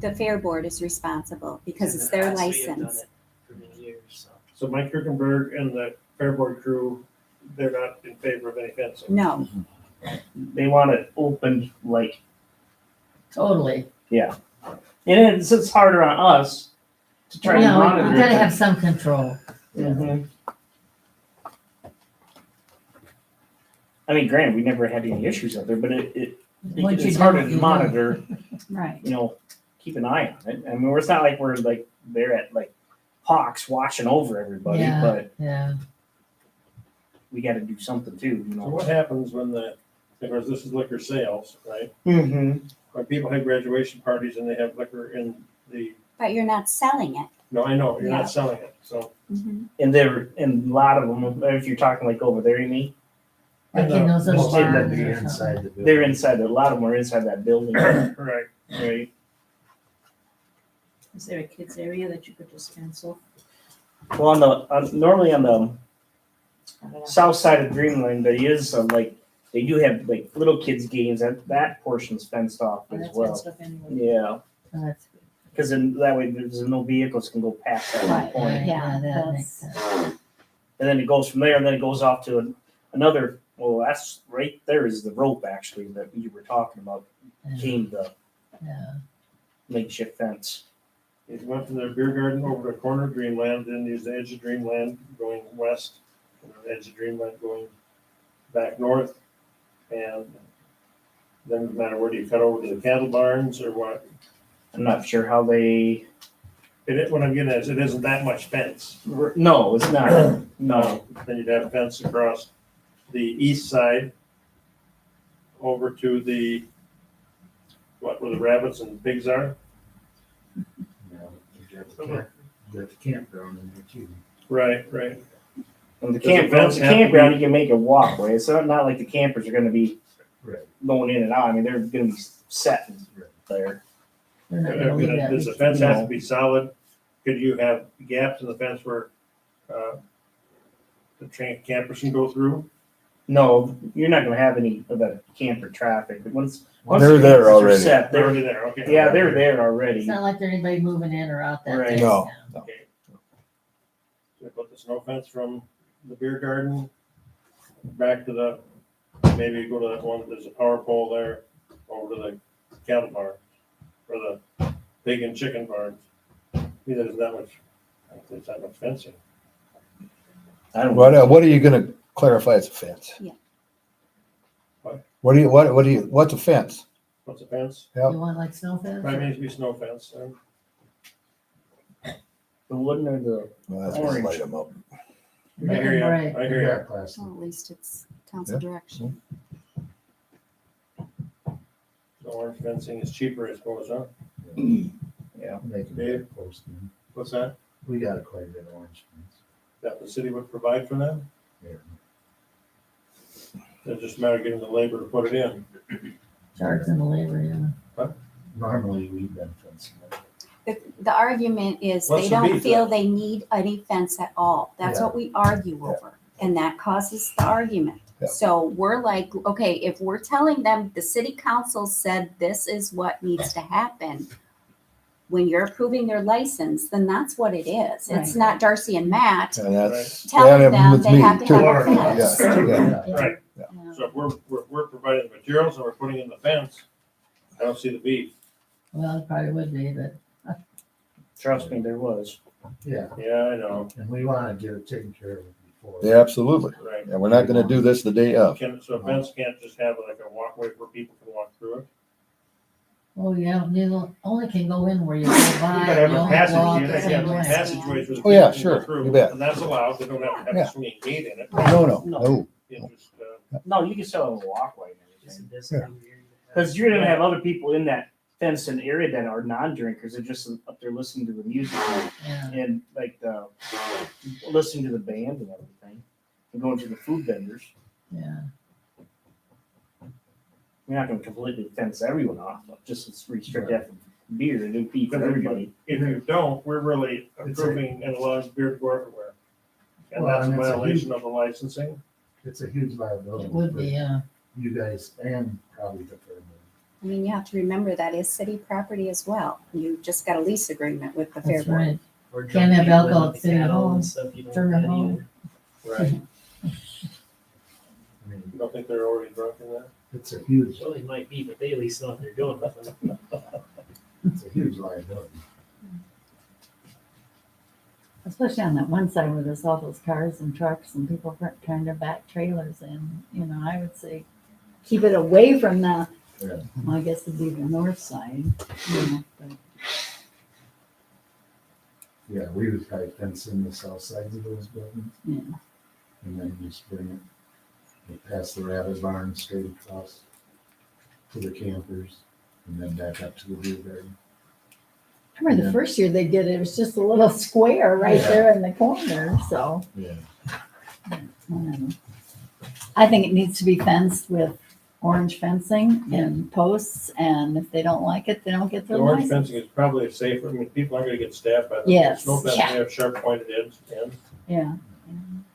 The fair board is responsible because And it's in the their past, we have done license. it For many years, so. So Mike Kirkenberg and the Fair Board crew, they're not in favor of any fencing. No, They want it open, like, Totally. yeah. And it's harder on us to try to Yeah, monitor. we gotta it. have some control. Mhm. I mean, granted, we never had any issues out there, but Once you it's harder do, to you know. monitor, Right. keep an eye on it. I mean, it's not like we're like, they're at like hawks watching over everybody, Yeah. but Yeah. we gotta do something too, So what happens when because this is liquor sales, right? Mm-hmm. When people have graduation parties and they have liquor in but you're not selling it. no, I know, you're Yeah. not selling it, so. Mhm. And a lot of them, if you're talking like over there, you mean? Like in those little Most of them, barns Be or inside something. the building. they're inside, a lot of them are inside that building, Right. right? Is there a kids area that you could just cancel? Well, normally on the south side of Greenland, there is they do have like little kids games, that portion's fenced off Oh, as that's well. fenced up anyway. Yeah, Oh, that's good. because then that way there's no vehicles can go past that Right, point. right, Yeah, that makes that's- sense. And then it goes from there, and then it goes off to another, well, that's right there is the rope actually that you were talking about, came the Yeah. makeshift fence. It went from their beer garden over to corner of Dreamland, then use the edge of Dreamland going west, and the edge of Dreamland going back north. And then no matter where you cut over to the cattle barns or what. I'm not sure how they, What I'm getting at is it isn't that much fence. no, it's not, no. Then you'd have fence across the east side over to where the rabbits and pigs are. You got the campground in there too. Right. And the Does the fence have to campground, be- you can make a walkway. It's not like the campers are gonna be Right. going in and out. I mean, they're gonna be set there. They're not gonna leave that. Does the fence have to be solid? Could you have gaps in the fence where the campers can go through? No, you're not gonna have any of the camper traffic, but once. They're the there fences are already. set, They're already there, okay. Yeah, they're there It's already. not like there's anybody moving in or out that Right. day. No. Okay. So we put the snow fence from the beer garden back to the, maybe go to that one, there's a power pole there, over to the cattle farm, or the pig and chicken farms. Either there's that much, I don't think there's that much fencing. I don't. What are you gonna clarify as a fence? Yeah. What? What's a fence? What's a fence? You want like snow fence? Probably needs to be snow fence, The wooden or the Well, that's gonna light them up. I hear you, Right. I hear you. Well, at least it's council direction. The orange fencing is cheaper, I suppose, huh? yeah. They can Dave? post them. What's that? We got quite a bit of orange fence. That the city would provide for them? Yeah. It's just a matter of getting the labor to put it in. Charging the labor, yeah. Normally, we've been fencing it. The argument is What's they the don't beef feel then? they need any fence at all. That's Yeah. what we argue over. And that causes the argument. Yeah. So we're like, okay, if we're telling them the city council said this is what needs to happen, when you're approving their license, then that's what it is. It's Right. not Darcy and Matt And that's. telling yeah, them with they me, have to too. have a Yeah. fence. Yeah. Right, Yeah. so if we're providing the materials and we're putting in the fence, I don't see the beef. Well, it probably would be, but Trust me, there was. Yeah, Yeah, I know, and we wanna get it taken care of before. Yeah, absolutely. right. And we're not gonna do this the day of. So a fence can't just have like a walkway where people can walk through it? oh yeah, you only can go in where you go You by. gotta have you a only passage, go out you the gotta same have way. passageways where the Oh, yeah, people can sure, go through. you bet. And that's allowed, they don't have to have Yeah. a swinging gate in it. No. You just, No, you can sell a walkway and Just a everything. designated area. Because you're gonna have other people in that fenced in area that are non-drinkers. They're just up there listening to the music Yeah. and like listening to the band and everything, and going to the food vendors. Yeah. You're not gonna completely fence everyone off, but just restrict that from beer and do beef for everybody. if you don't, we're really approving and allowing beer to go everywhere. And Well, that's a and it's a violation of the licensing. It's a huge liability. It would be, yeah. for You guys and probably the fair board. I mean, you have to remember that is city property as well. You just got a lease agreement with the fair That's board. right. Or Can't drunk have people in alcohol with at the City cattle Hall. and stuff, you don't Turn get it home. Right. I mean, You don't think they're already drunk in there? it's a huge, Well, they might be, but they at least know what they're doing with them. it's a huge liability. Especially on that one side where there's all those cars and trucks and people trying to back trailers in, I would say keep it away from the, Yeah. well, I guess it'd be the north side, but Yeah, we would probably fence in the south sides of those buildings. Yeah. And then just bring it past the rabbit barn, straight across to the campers, and then back up to the beer garden. I remember the first year they did it, it was just a little square right Yeah. there in the corner, so. Yeah. I think it needs to be fenced with orange fencing and posts, and if they don't like it, they don't get The their orange license. fencing is probably safer, I mean, people aren't gonna get stabbed by the Yes, snow fence, yeah. they have sharp pointed ends, Yeah,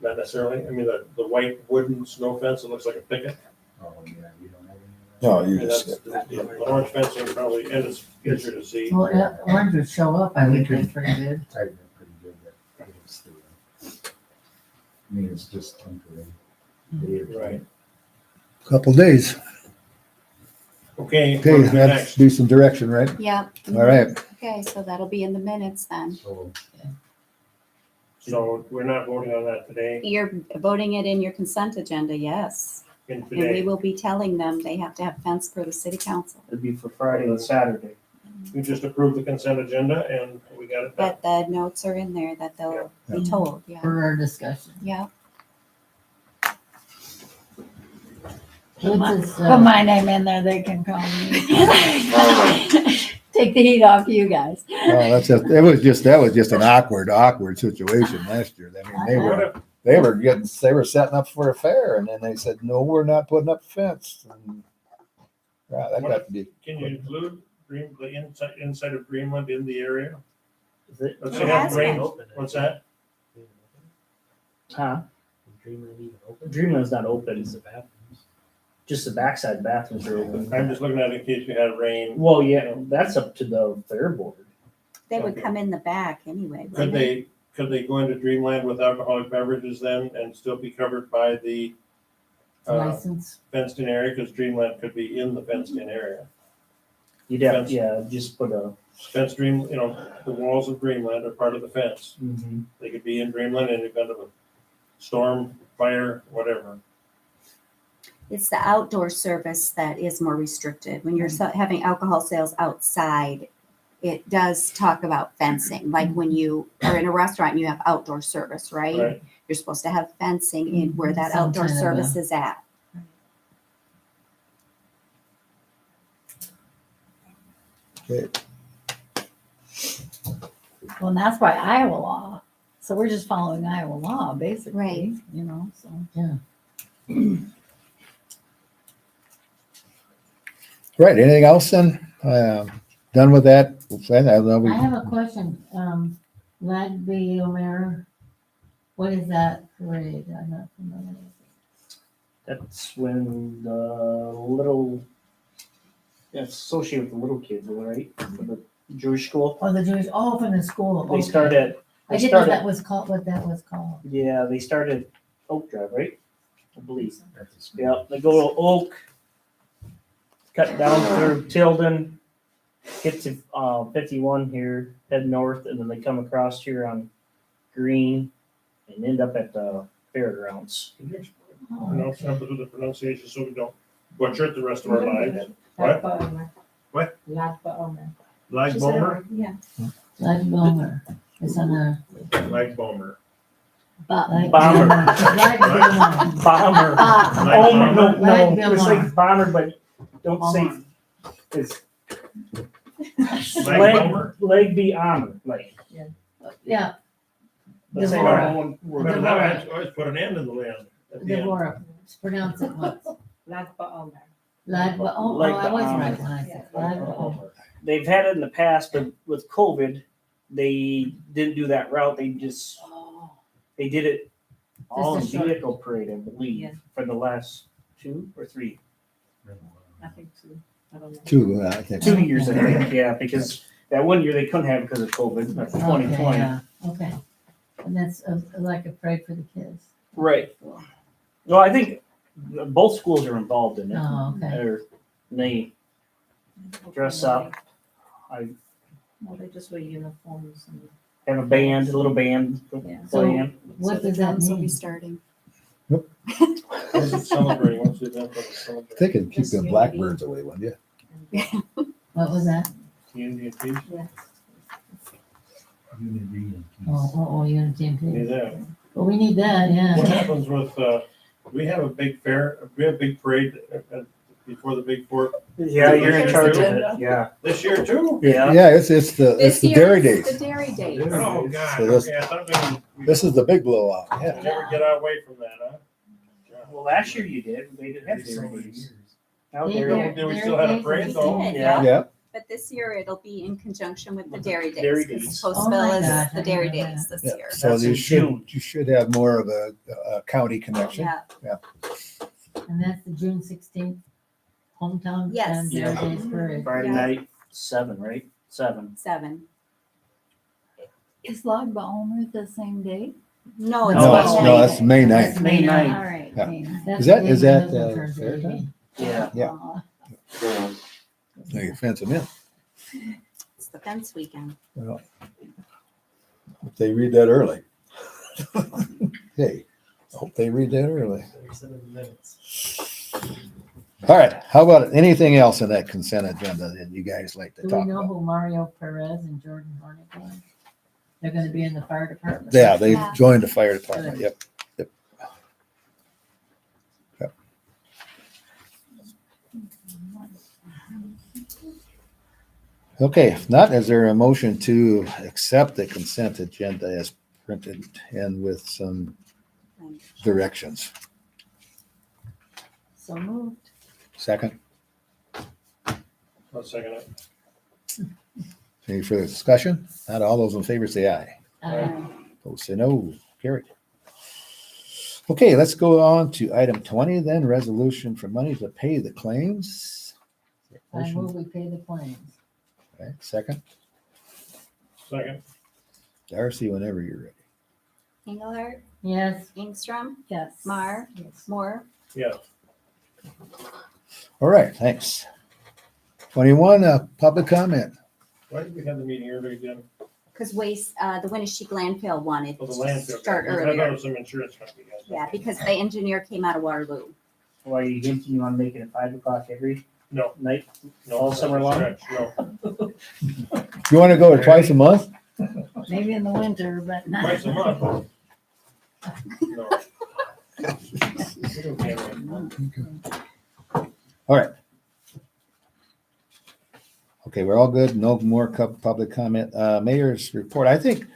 not necessarily, I mean, the white wooden snow fence, it looks like a picket. Oh, yeah, you don't have any of that. No, you And just. that's, the orange fencing probably, and it's easier to see. Well, orange would show up, I would think, pretty good. Tighten it pretty good, that it's the, I mean, it's just temporary. Right. Couple days. Okay, Okay, what do we do that's next? do some direction, right? Yeah. All right. Okay, so that'll be in the minutes then. So, So we're not voting on that today, You're voting it in your consent agenda, yes. in And we today. will be telling them they have to have fence for the city council. It'd be for Friday and Saturday. We just approved the consent agenda and we got it done. But the notes are in there that they'll be told, yeah. For our discussion. Yeah. Put this, put my name in there, they can call me. Take the heat off you guys. Well, that was just an awkward situation last year. I mean, they were setting up for a fair and then they said, no, we're not putting up a fence. And, yeah, that got to be. Can you include the inside of Greenland in the area? Is it? Let's It say have has rain, been. what's that? Huh? Dreamland even open? Dreamland's not open, It's the bathrooms. just the backside bathrooms are open. I'm just looking at it in case we had rain. Well, yeah, that's up to the fair board. They would Okay. come in the back anyway. Could wouldn't could they go into Dreamland with alcoholic beverages then and still be covered by the License. fenced in area? Because Dreamland could be in the fenced in area. You'd have, Fence. yeah, just put a. Fenced the walls of Dreamland are part of the fence. They could be in Dreamland in event of a storm, fire, whatever. It's the outdoor service that is more restricted. When you're having alcohol sales outside, it does talk about fencing. Like when you are in a restaurant and you have outdoor service, right? Right. You're supposed to have fencing in where that Some outdoor kind of service is at. Okay. Well, and that's by Iowa law. So we're just following Iowa law, basically. Right. You know, so. Right, anything else then? Done with that? I don't know, we- I have a question. Ladbiomer, what is that parade? I'm not familiar with it. That's when the little, it's associated with the little kids, right? For the Jewish school. Oh, the Jewish, oh, from the school. They okay. start at. I they didn't know start that at- was called, what that was called. Yeah, they started Oak Drive, right? I believe. Yeah, they go to Oak, cut down through Tilden, get to 51 here, head north, and then they come across here on Green and end up at the fairgrounds. Can you pronounce something with the pronunciation so we don't butcher it the rest of our lives? What? What? Ladbiomer. Lagbomer? Yeah. Ladbiomer. It's on the. Lagbomer. Bomber. Ladbiomer. Bomber. Oh, no, Ladbiomer. it's like bomber, but don't say, it's Lagbomer? leg be armor, like. Yeah, Let's say Deborah. our own word. Well, now I always put an end in the land. at the end. Deborah, pronounce it once. Ladbiomer. Ladbiomer, oh, I was right when I said Ladbiomer. They've had it in the past, but with COVID, they didn't do that route. They just, they did it all in Just a short- vehicle parade, I believe, Yeah. for the last 2 or 3. I think two. I don't know. 2, I think. 2 years, I think, yeah, because that one year they couldn't have it because of COVID, that's Okay, 2020. yeah, okay. And that's like a parade for the kids. Right. No, I think both schools are involved in it. Oh, okay. They dress up. I Well, they just wear uniforms and. have a band, a little band Yeah. playing. What the does that drums will be mean? starting. What's it celebrating? What's the event that it's celebrating? Thinking keep them blackbirds away, wouldn't you? What was that? The Indian Chiefs? Yeah. Unity and Need peace. that. Well, we need that, What yeah. happens with, we have a big fair, we have a big parade before the big fourth Yeah, you're in charge of it, yeah. this year too? Yeah. Yeah, it's the This dairy year is days. the dairy days. Oh, God, So this- okay, I thought maybe This is the big blowout, we yeah. never get away from that, huh? Well, last year you did, they didn't have dairy days. Out They- there, they're- Did we they're still have a days parade We though? did, Yeah. Yeah, But this year it'll be in conjunction with the dairy Dairy days. days. Because Oh my Postville is gosh, the I dairy didn't know days this yeah. year. So That's in June. you should have more of a county connection. Yeah. And that's the June 16th hometown. Yes. and Dairy Days parade. Friday Yeah. night, 7, right? 7. 7. Is Ladbiomer the same day? No, it's No, May it's, ninth. no, that's May 9th. May 9th. All right. Yeah. May 9th. That's Is that- the is day my that, husband uh, turns fair 80. time? Yeah. Yeah. Aw. No, you fence them in. It's the fence weekend. Well, if they read that early. Hey, I hope they read that early. 37 minutes. All right, how about anything else in that consent agenda that you guys like to Do we talk know about? who Mario Perez and Jordan Hornick are? They're gonna be in the fire department. Yeah, they Yeah. joined the fire department, yep. Okay, if not, is there a motion to accept the consent agenda as printed and with some directions? So moved. Second, I'll second it. any further discussion? Not all those in favor say aye. Uh, Opposed say no, carried. Okay, let's go on to item 20 then, resolution for money to pay the claims. I Motion, move we pay the claims. okay, second. Second. Darcy, whenever you're ready. Engelhardt, Yes. Ingstrom, Yes. Mar, Yes. Moore. Yeah. All right, thanks. 21, public comment. Why did we have the meeting early again? Because the Winneshiek landfill wanted Oh, the to landfill. start I thought it earlier. was some insurance company. guys. Yeah, because the engineer came out of Waterloo. Why you hinting you want to make it at 5 o'clock every No. night? No, All summer long? No. You want to go twice a month? Maybe in the winter, but not. Twice a month. No. We don't care anymore. All right. Okay, we're all good. No more public comment. Mayor's report. I think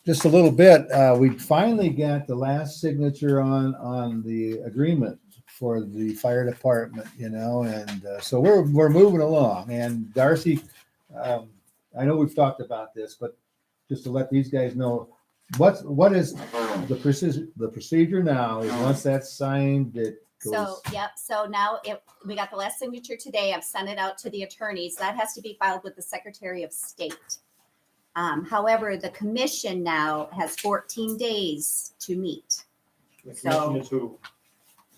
just a little bit. We finally got the last signature on the agreement for the fire department. And so we're moving along. And Darcy, I know we've talked about this, but just to let these guys know, what is the procedure now is once that's signed, it goes. So, yep, so now we got the last signature today. I've sent it out to the attorneys. That has to be filed with the Secretary of State. However, the commission now has 14 days to meet. The So- commission is who?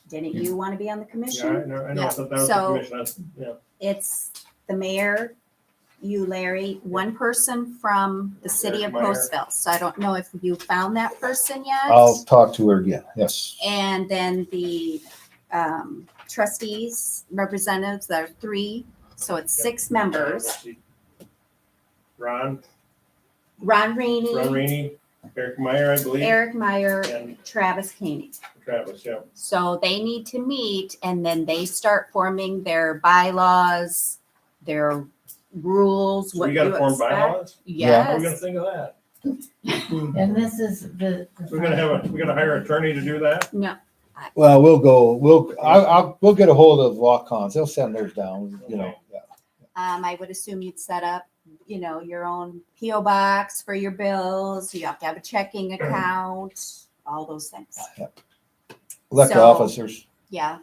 Didn't you want to be on the Yeah, commission? I know, I Yeah. thought that was So- the commission. Yeah. It's the mayor, you, Larry, one person from the city of Eric Meyer. Postville. So I don't know if you found that person yet. I'll talk to her again. Yes. And then the trustees, representatives, there are 3. So it's 6 members. Let's see. Ron Rainey, Eric Meyer, I believe. Eric Meyer, And Travis Koenig. Travis, yeah. So they need to meet and then they start forming their bylaws, their rules, So what we you gotta form expect. bylaws? Yeah. How are we gonna Yes. think of that? And this is the. We're gonna hire an attorney to do that? No, Well, we'll get a hold of Walk-Ons. They'll send theirs down, Yeah. I would assume you'd set up, your own PO box for your bills. You have to have a checking account, all those things. Elected So- officers. Yeah.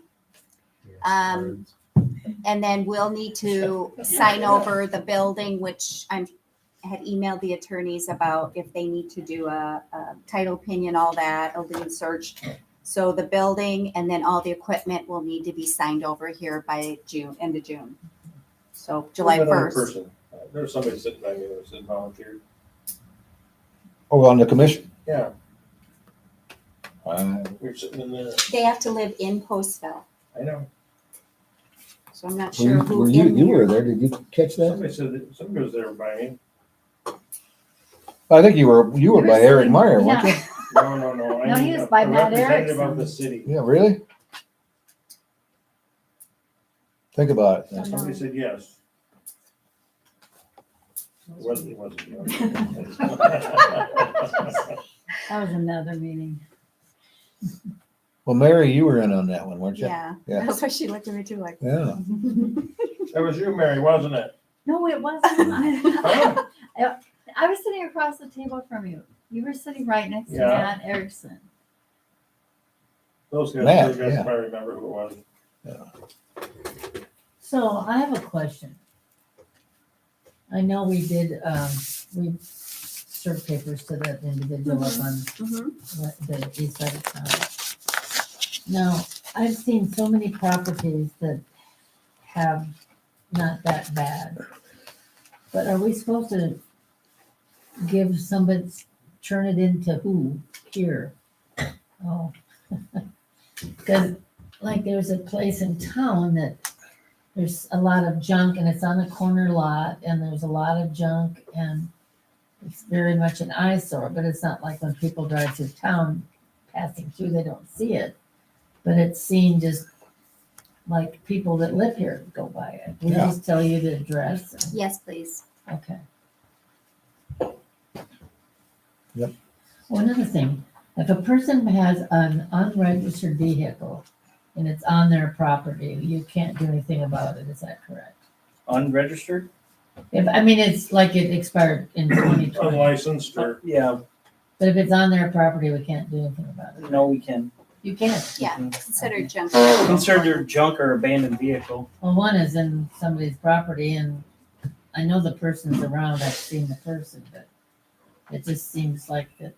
And then we'll need to sign over the building, which I had emailed the attorneys about if they need to do a title opinion, all that, a lien search. So the building and then all the equipment will need to be signed over here by end of June. So July Who's that other 1st. person? There was somebody sitting by me that said volunteered. Oh, on the commission. Yeah, Uh, we were sitting in there. They have to live in Postville. I know. So I'm not Were sure you, who were you, in you there. were there. Did you catch that? Somebody said that, somebody was there by me. I think you were You were by Eric sitting- Meyer, weren't you? yeah. No. No, I he mean, was by a Matt representative Erickson. of the city. Yeah, really? Think about it. Somebody said yes. It wasn't. That was another meeting. Well, Mary, you were in on that one, weren't you? Yeah, Yeah. that's why she looked at me too like. Yeah. That was you, Mary, wasn't it? No, it wasn't. Huh? I was sitting across the table from you. You were sitting right next to Yeah. Matt Erickson. Those guys, Matt, those guys yeah. probably remember who it was. So I have a question. I know we did, we served papers to that individual up on the east side of town. Now, I've seen so many properties that have not that bad. But are we supposed to give somebody, turn it into who here? Oh. Because like there's a place in town that there's a lot of junk and it's on a corner lot and there's a lot of junk and it's very much an eyesore, but it's not like when people drive through town passing through, they don't see it. But it's seen just like people that live here go by it. We Yeah. just tell you the address. Yes, please. Okay. Yep. One other thing, if a person has an unregistered vehicle and it's on their property, you can't do anything about it, is that correct? Unregistered? If, I mean, it's like it expired in 2020. Unlicensed or, Yeah, But if it's on their property, we can't do anything about it. No, we can. You can. Yeah, consider junk. Consider junk or abandoned vehicle. Well, one is in somebody's property and I know the person's around, I've seen the person, but it just seems like that. And it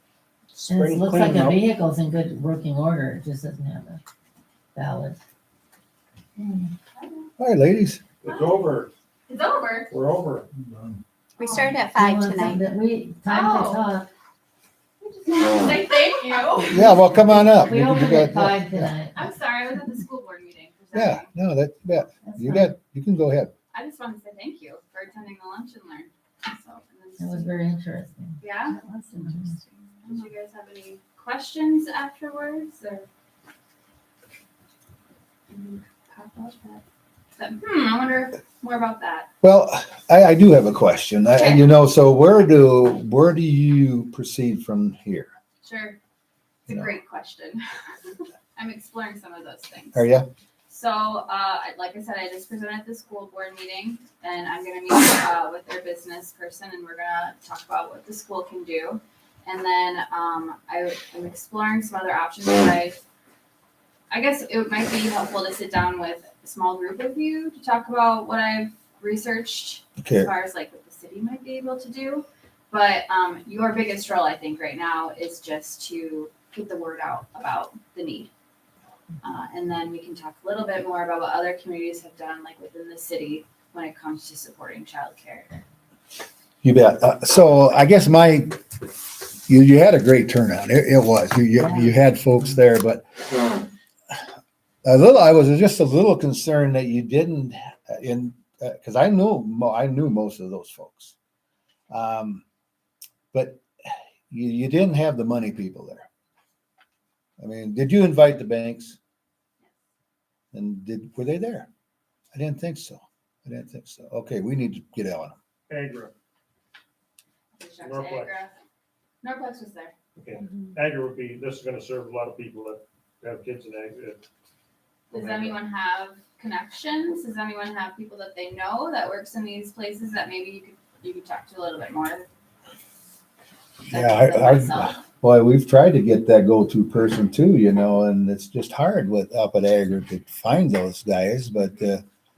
Spring looks like the cleanup. vehicle's in good working order, it just doesn't have a valid. All right, ladies. It's over. It's over. We're over. We started at Do you 5 want tonight. something that time to Oh. talk. Say thank you. Yeah, well, come on up. We You opened got- at 5 tonight. I'm sorry, I was at the school board meeting. Yeah, no, that, That's you fine. you can go ahead. I just wanted to say thank you for attending the lunch and learn. So, It was very interesting. yeah. That's interesting. Did you guys have any questions afterwards or? Pop up that, I wonder more about that. Well, I do have a question. Okay. So where do you proceed from here? Sure. It's a Yeah. great question. I'm exploring some of those things. Are you? So, like I said, I just presented at the school board meeting, and I'm gonna meet with their business person, and we're gonna talk about what the school can do. And then I'm exploring some other options. I guess it might be helpful to sit down with a small group of you to talk about what I've researched Okay. as far as like what the city might be able to do. But your biggest role, I think, right now is just to get the word out about the need. And then we can talk a little bit more about what other communities have done, like within the city, when it comes to supporting childcare. You bet. So I guess you had a great turnout. It was. You had folks there, but I was just a little concerned that you didn't because I knew most of those folks. But you didn't have the money people there. I mean, did you invite the banks? And were they there? I didn't think so. Okay, we need to get on them. Agra. Reach out to Norplex. Agra. Norplex was there. Okay. Agra would be, this is gonna serve a lot of people that have kids in Agra. Does anyone have connections? Does anyone have people that they know that works in these places that maybe you could talk to a little bit more? Yeah, boy, we've tried to get that go-to person too, and it's just hard up at Agra to find those guys, but,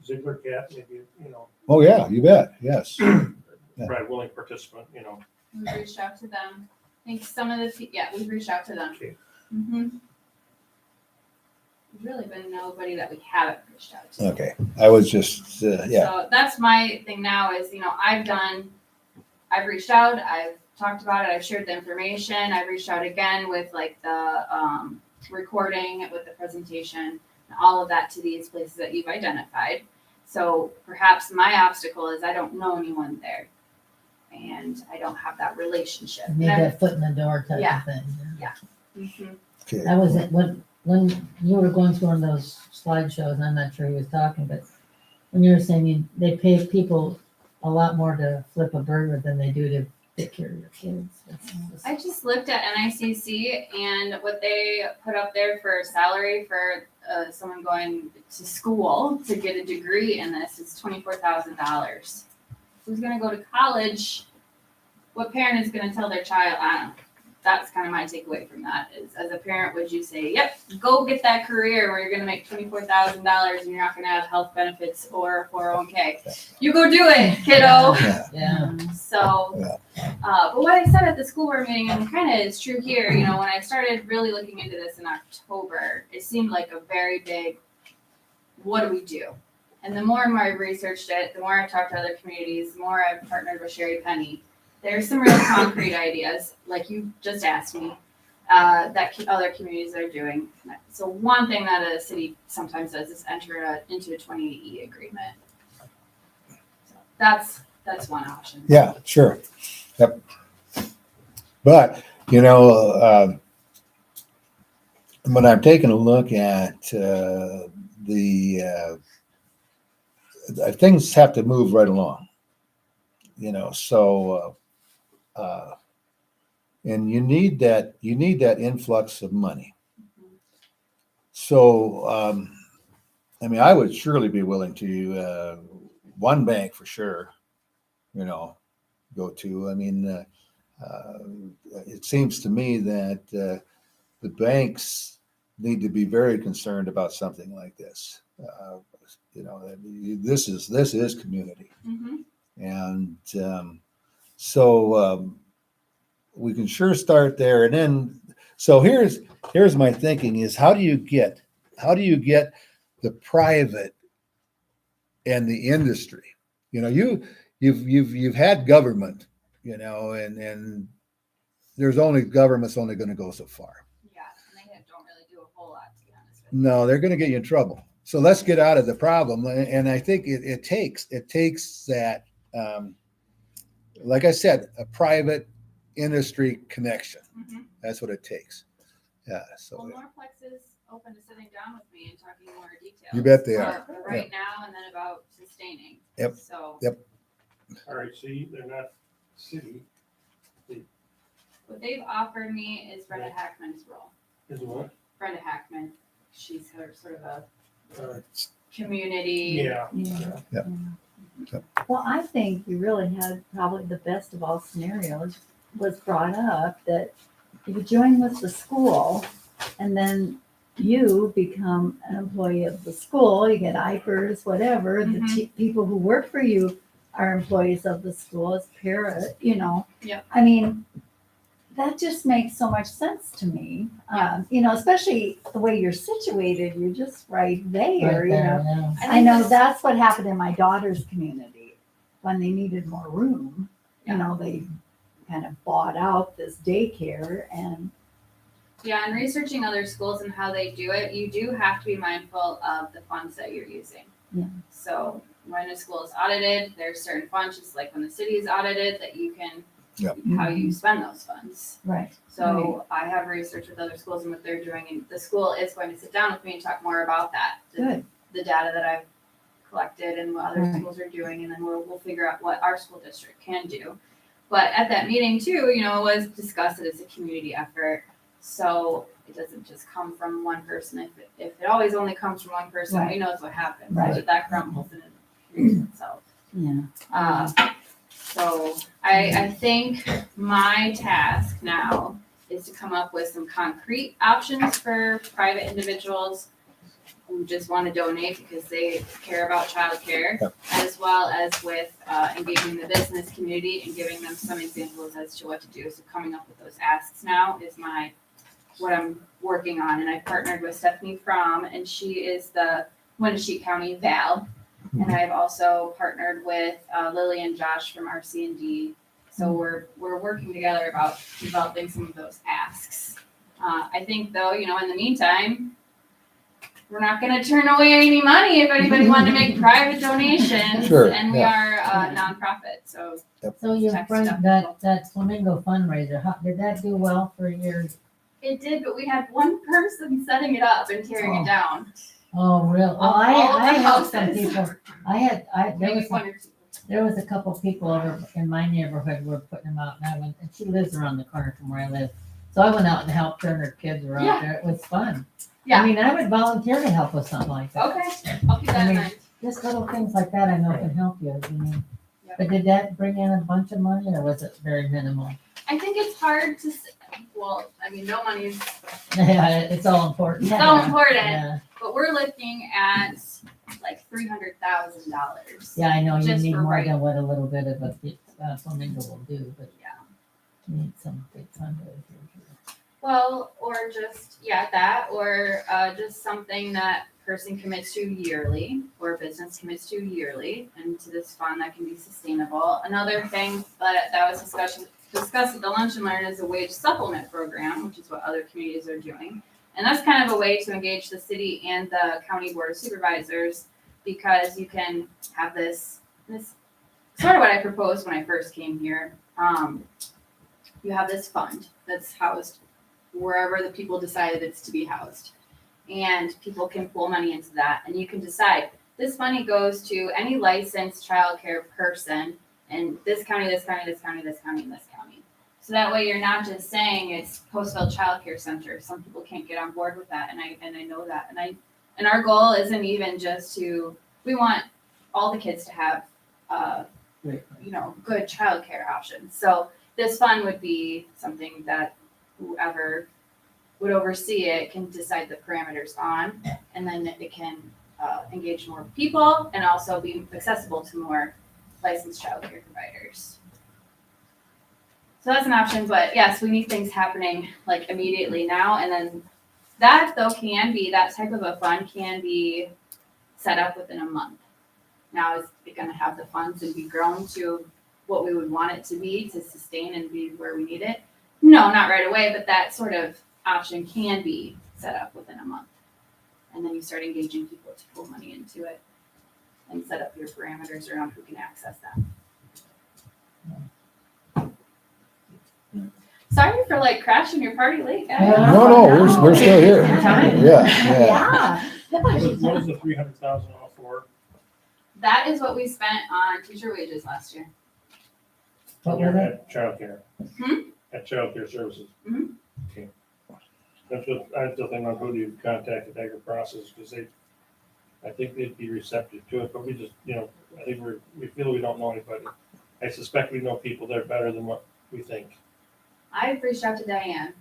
Ziegler Cat, maybe, oh yeah, you bet, yes. right, willing participant, We've reached out to them. I think some of we've reached out to them. Mm-hmm. There's really been nobody that we haven't reached out to. Okay, I was just, yeah. So that's my thing now is, I've reached out, I've talked about it, I've shared the information, I've reached out again with like the recording, with the presentation, and all of that to these places that you've identified. So perhaps my obstacle is I don't know anyone there, and I don't have that relationship. Need that foot in the door type Yeah. of thing. Yeah. Mm-hmm. Okay. That was it, when you were going through one of those slideshows, and I'm not sure who was talking, but when you were saying they pay people a lot more to flip a burger than they do to take care of your kids. I just looked at NICC and what they put up there for salary for someone going to school to get a degree in this is $24,000. Who's going to go to college? What parent is going to tell their child? I don't know. That's kind of my takeaway from that is, as a parent, would you say, yep, go get that career where you're going to make $24,000 and you're not going to have health benefits or 401k? You go do it, kiddo. Yeah. So, but what I said at the school board meeting, and kind of is true here, when I started really looking into this in October, it seemed like a very big, what do we do? And the more and more I researched it, the more I've talked to other communities, the more I've partnered with Sherry Penny. There's some real concrete ideas, like you just asked me, that other communities are doing. So one thing that a city sometimes does is enter into a 28E agreement. So that's one option. Yeah, sure. Yep. But, when I'm taking a look at things have to move right along, so, and you need that influx of money. So, I would surely be willing to, one bank for sure, go to. It seems to me that the banks need to be very concerned about something like this. You know, this is community, and so we can sure start there. And then, so here's my thinking: is how do you get the private and the industry? You know, you've had government, you know, and there's only government's only going to go so far. Yeah, and they don't really do a whole lot, to be honest with you. No, they're going to get you in trouble. So let's get out of the problem. And I think it takes that, like I said, a private industry connection. That's what it takes. Yeah. So Well, Norplex is open to sitting down with me and talking more details. You bet they are. For right now, and then about sustaining. Yep. So. Yep. All right, see, they're not city. What they've offered me is Brenda Hackman's role. Is what? Brenda Hackman, she's sort of a Uh, community. Yeah. Yeah. Well, I think you really had probably the best of all scenarios was brought up that you join with the school and then you become an employee of the school, you get IPers, whatever, the people who work for you are employees of the school as you know. Yep. I mean, that just makes so much sense to me. You know, especially the way you're situated, you're just right there, you know. yeah. I know that's what happened in my daughter's community when they needed more room. You know, they kind of bought out this daycare and Yeah, and researching other schools and how they do it, you do have to be mindful of the funds that you're using. Yeah. So when a school is audited, there's certain funds, just like when the city is audited, that you can, how you spend those funds. Right. So I have researched with other schools and what they're doing, and the school is going to sit down with me and talk more about that. Good. The data that I've collected and what other Right. schools are doing, and then we'll figure out what our school district can do. But at that meeting too, you know, it was discussed that it's a community effort. So it doesn't just come from one person. If it always only comes from one person, Right. who knows what happens? Right. That crumbles and it creates itself. yeah. So I think my task now is to come up with some concrete options for private individuals who just want to donate because they care about childcare, as well as with engaging the business community and giving them some examples as to what to do. So coming up with those asks now is what I'm working on. And I partnered with Stephanie Fromm, and she is the Winneshiek County Val. And I've also partnered with Lily and Josh from RC&D. So we're working together about developing some of those asks. I think though, you know, in the meantime, we're not going to turn away any money if anybody wanted to make private donations. Sure, And we are a nonprofit, so. So you Text bring stuff. that Flamingo fundraiser, did that do well for your? It did, but we had one person setting it up and tearing it down. Oh, real? Well, All of I the had some houses. people, Maybe one or two. there was a couple people over in my neighborhood who were putting them out, and she lives around the corner from where I live. So I went out and helped her and her kids were out there. It was fun. Yeah. I mean, I would volunteer to help with something like that. Okay, I'll keep that I in mean, mind. just little things like that I know can help you. I mean, but did that bring in a bunch of money or was it very minimal? I think it's hard to, well, I mean, no money is Yeah, it's all important. so important, Yeah. but we're looking at like $300,000. Yeah, I know you Just need for more right- than what a little bit of a flamingo will do, but you need some big fundraisers. Well, or just, that, or just something that person commits to yearly, or business commits to yearly, into this fund that can be sustainable. Another thing that was discussed at the Lunch and Learn is a wage supplement program, which is what other communities are doing. And that's kind of a way to engage the city and the county board of supervisors, because you can have this sort of what I proposed when I first came here. You have this fund that's housed wherever the people decided it's to be housed. And people can pull money into that, and you can decide this money goes to any licensed childcare person in this county, this county, this county, this county, and this county. So that way you're not just saying it's Postville Child Care Center. Some people can't get on board with that, and I know that. And our goal isn't even just we want all the kids to have good childcare options. So this fund would be something that whoever would oversee it can decide the parameters on, and then it can engage more people and also be accessible to more licensed childcare providers. So that's an option, but yes, we need things happening like immediately now, and then that though can be, that type of a fund can be set up within a month. Now, is it gonna have the funds and be grown to what we would want it to be to sustain and be where we need it? No, not right away, but that sort of option can be set up within a month. And then you start engaging people to pull money into it and set up your parameters around who can access that. Sorry for like crashing your party late, guys. No, we're still here. Yeah. What is the 300,000 all for? That is what we spent on teacher wages last year. What was it? At childcare. At childcare services. Mhm. Okay. That's what, I still think on who do you contact at Agri Process, because I think they'd be receptive to it, but we just, I think we feel we don't know anybody. I suspect we know people that are better than what we think. I've reached out to Diane.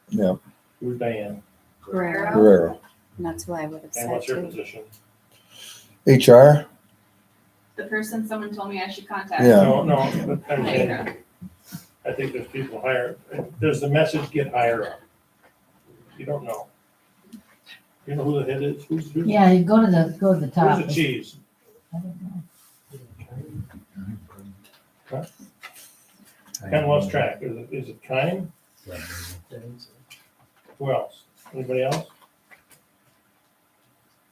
Yeah. Who's Diane? Guerrero. And that's who I would have And said what's her too. position? HR. The person someone told me I should contact. Yeah. No, but I'm saying, I think there's people higher, does the message get higher up? You don't know. You know who the head is? Who's Yeah, you go to the top. Who's the cheese? I don't know. Huh? Ken lost track. Is it Kine? Who else? Anybody else?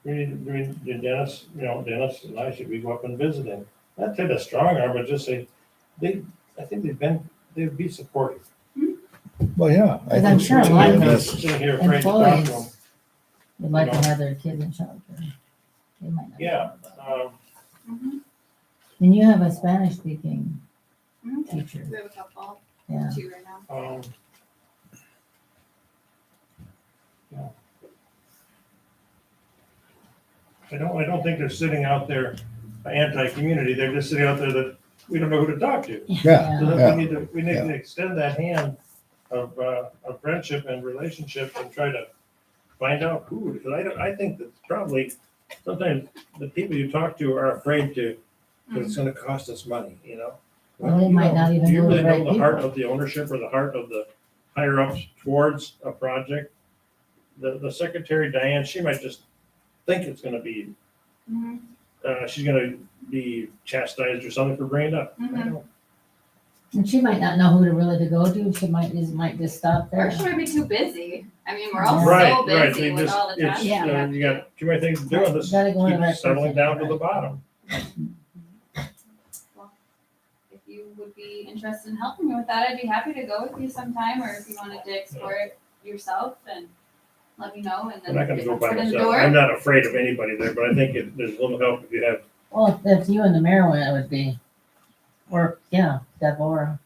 We need Dennis, Dennis and I, should we go up and visit him? Not take a strong arm, but just say, I think they'd be supportive. Well, yeah. Because I'm sure a lot of Sitting here afraid to talk to employees them. would like to have their kids in childcare. They might not. Yeah. And you have a Spanish speaking teacher. We have a couple, Yeah. 2 right now. Yeah. I don't think they're sitting out there anti-community. They're just sitting out there that we don't know who to talk to. Yeah. So Yeah. then we need to extend that hand of friendship and relationship and try to find out who. Because I think that probably sometimes the people you talk to are afraid to, because it's going to cost us money. Well, they might not even Do you know the really right know the heart people. of the ownership or the heart of the higher ups towards a project? The secretary, Diane, she might just think it's gonna be, she's gonna be chastised or something for bringing it up. I don't- And she might not know who to really to go to. She might just stop Or there. she might be too busy. I mean, we're all Right, so right. busy with all the tasks. You got too many things to do, and this Gotta go in the right keeps settling person, down to right. the bottom. If you would be interested in helping me with that, I'd be happy to go with you sometime, or if you wanted to explore it yourself, and let me know, and I'm then not gonna get go my by foot in the myself. door. I'm not afraid of anybody there, but I think there's a little help if you have. Well, if you and the mayor went, it would be, or, yeah, Deborah.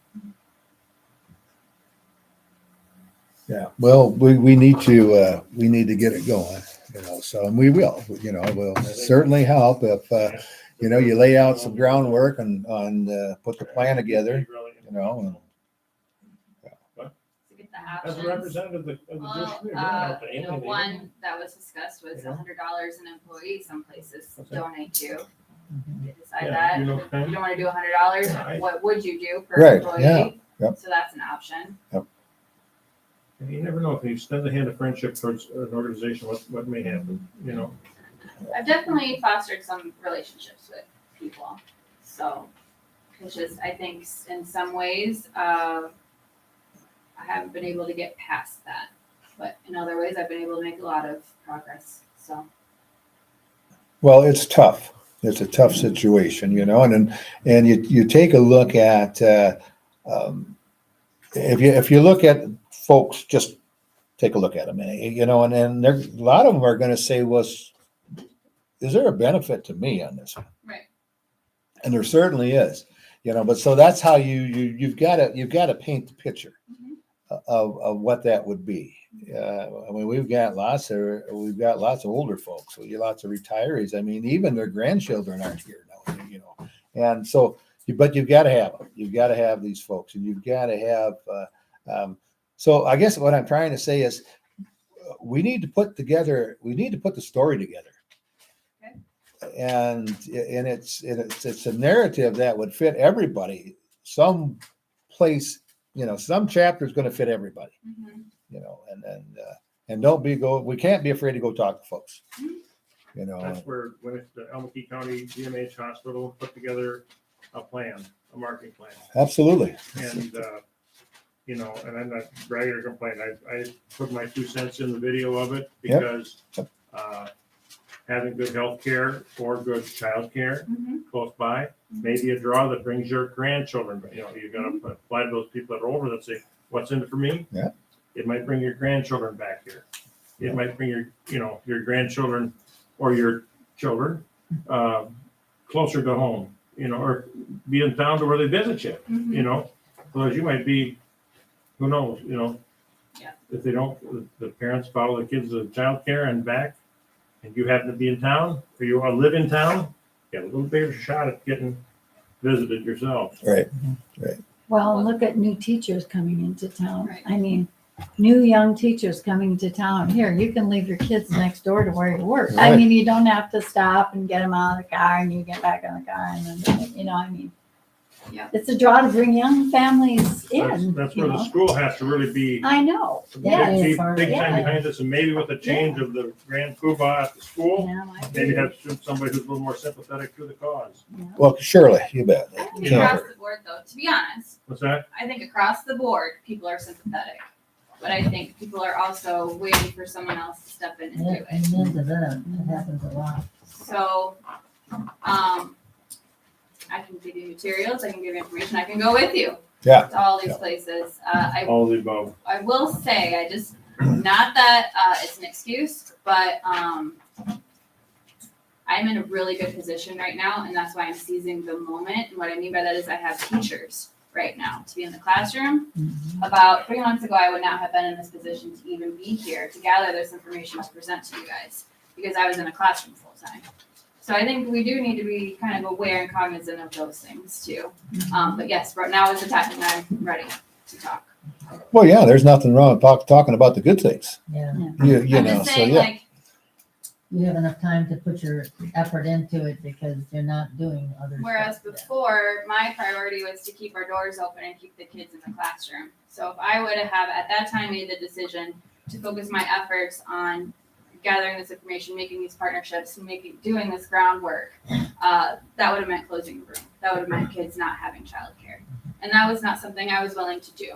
Yeah, well, we need to get it going, so, and we will, we'll certainly help if, you lay out some groundwork and put the plan together, and To get the As options. a representative of the Well, district, we're not out to anything. one that was discussed was $100 an employee. Some places Okay. donate to. You decide Yeah, that. you know, If you don't want to do $100, Yeah, what would you do per Right, employee? yeah, yep. So that's an option. And you never know, if you extend the hand of friendship towards an organization, what may happen, I've definitely fostered some relationships with people. So, which is, I think, in some ways, I haven't been able to get past that. But in other ways, I've been able to make a lot of progress. So, well, it's tough. It's a tough situation, and you take a look at, if you look at folks, just take a look at them, and then a lot of them are going to say, is there a benefit to me on this one? right. And there certainly is, but so that's how you've got to paint the picture of what that would be. I mean, we've got lots of older folks, lots of retirees. I mean, even their grandchildren aren't here now, and so But you've got to have them. You've got to have these folks, and you've got to have. So I guess what I'm trying to say is, we need to put the story together, and it's a narrative that would fit everybody. Some place, some chapter is going to fit everybody. And we can't be afraid to go talk to folks. That's where, when it's the Albuquerque County GMH Hospital put together a plan, a marketing plan. Absolutely. And, and I'm not bragging or complaining. I put my 2 cents in the video of it because, having good health care or good child care close by, maybe a draw that brings your grandchildren, you gotta apply to those people that are older that say, what's in it for me? Yeah. It might bring your grandchildren back here. It might bring your grandchildren or your children closer to home, or be in town to where they visit you, Otherwise you might be, who knows, if they don't, the parents follow the kids to childcare and back, and you happen to be in town, or you live in town, you have a little bigger shot at getting visited yourself. Right. Well, look at new teachers coming into town. I mean, new young teachers coming to town. Here, you can leave your kids next door to where you work. I Right. mean, you don't have to stop and get them out of the car and you get back in the car and then, Yeah. it's a draw to bring young families in. That's where the school has to really be I know. big Yes. time behind this, and maybe with a change of the grand poobah at the school, maybe have somebody who's a little more sympathetic to the cause. Well, surely, you bet. I think Can't across hurt. the board, though, to be honest, What's that? I think across the board, people are sympathetic. But I think people are also waiting for someone else to step in and do it. Amen to that. It happens a lot. So, I can give you materials, I can give you information, I can go with you. Yeah. To all these places. All of the above. I will say, not that it's an excuse, but I'm in a really good position right now, and that's why I'm seizing the moment. And what I mean by that is I have teachers right now to be in the classroom. About 3 months ago, I would not have been in this position to even be here to gather this information to present to you guys, because I was in a classroom full time. So I think we do need to be kind of aware and cognizant of those things too. But yes, right now is the time, and I'm ready to talk. Well, yeah, there's nothing wrong with talking about the good things. Yeah. You I'm know, just so saying, yeah. like, You have enough time to put your effort into it because you're not doing other whereas stuff. before, my priority was to keep our doors open and keep the kids in the classroom. So if I would have at that time made the decision to focus my efforts on gathering this information, making these partnerships, doing this groundwork, that would have meant closing the room. That would have meant kids not having childcare. And that was not something I was willing to do.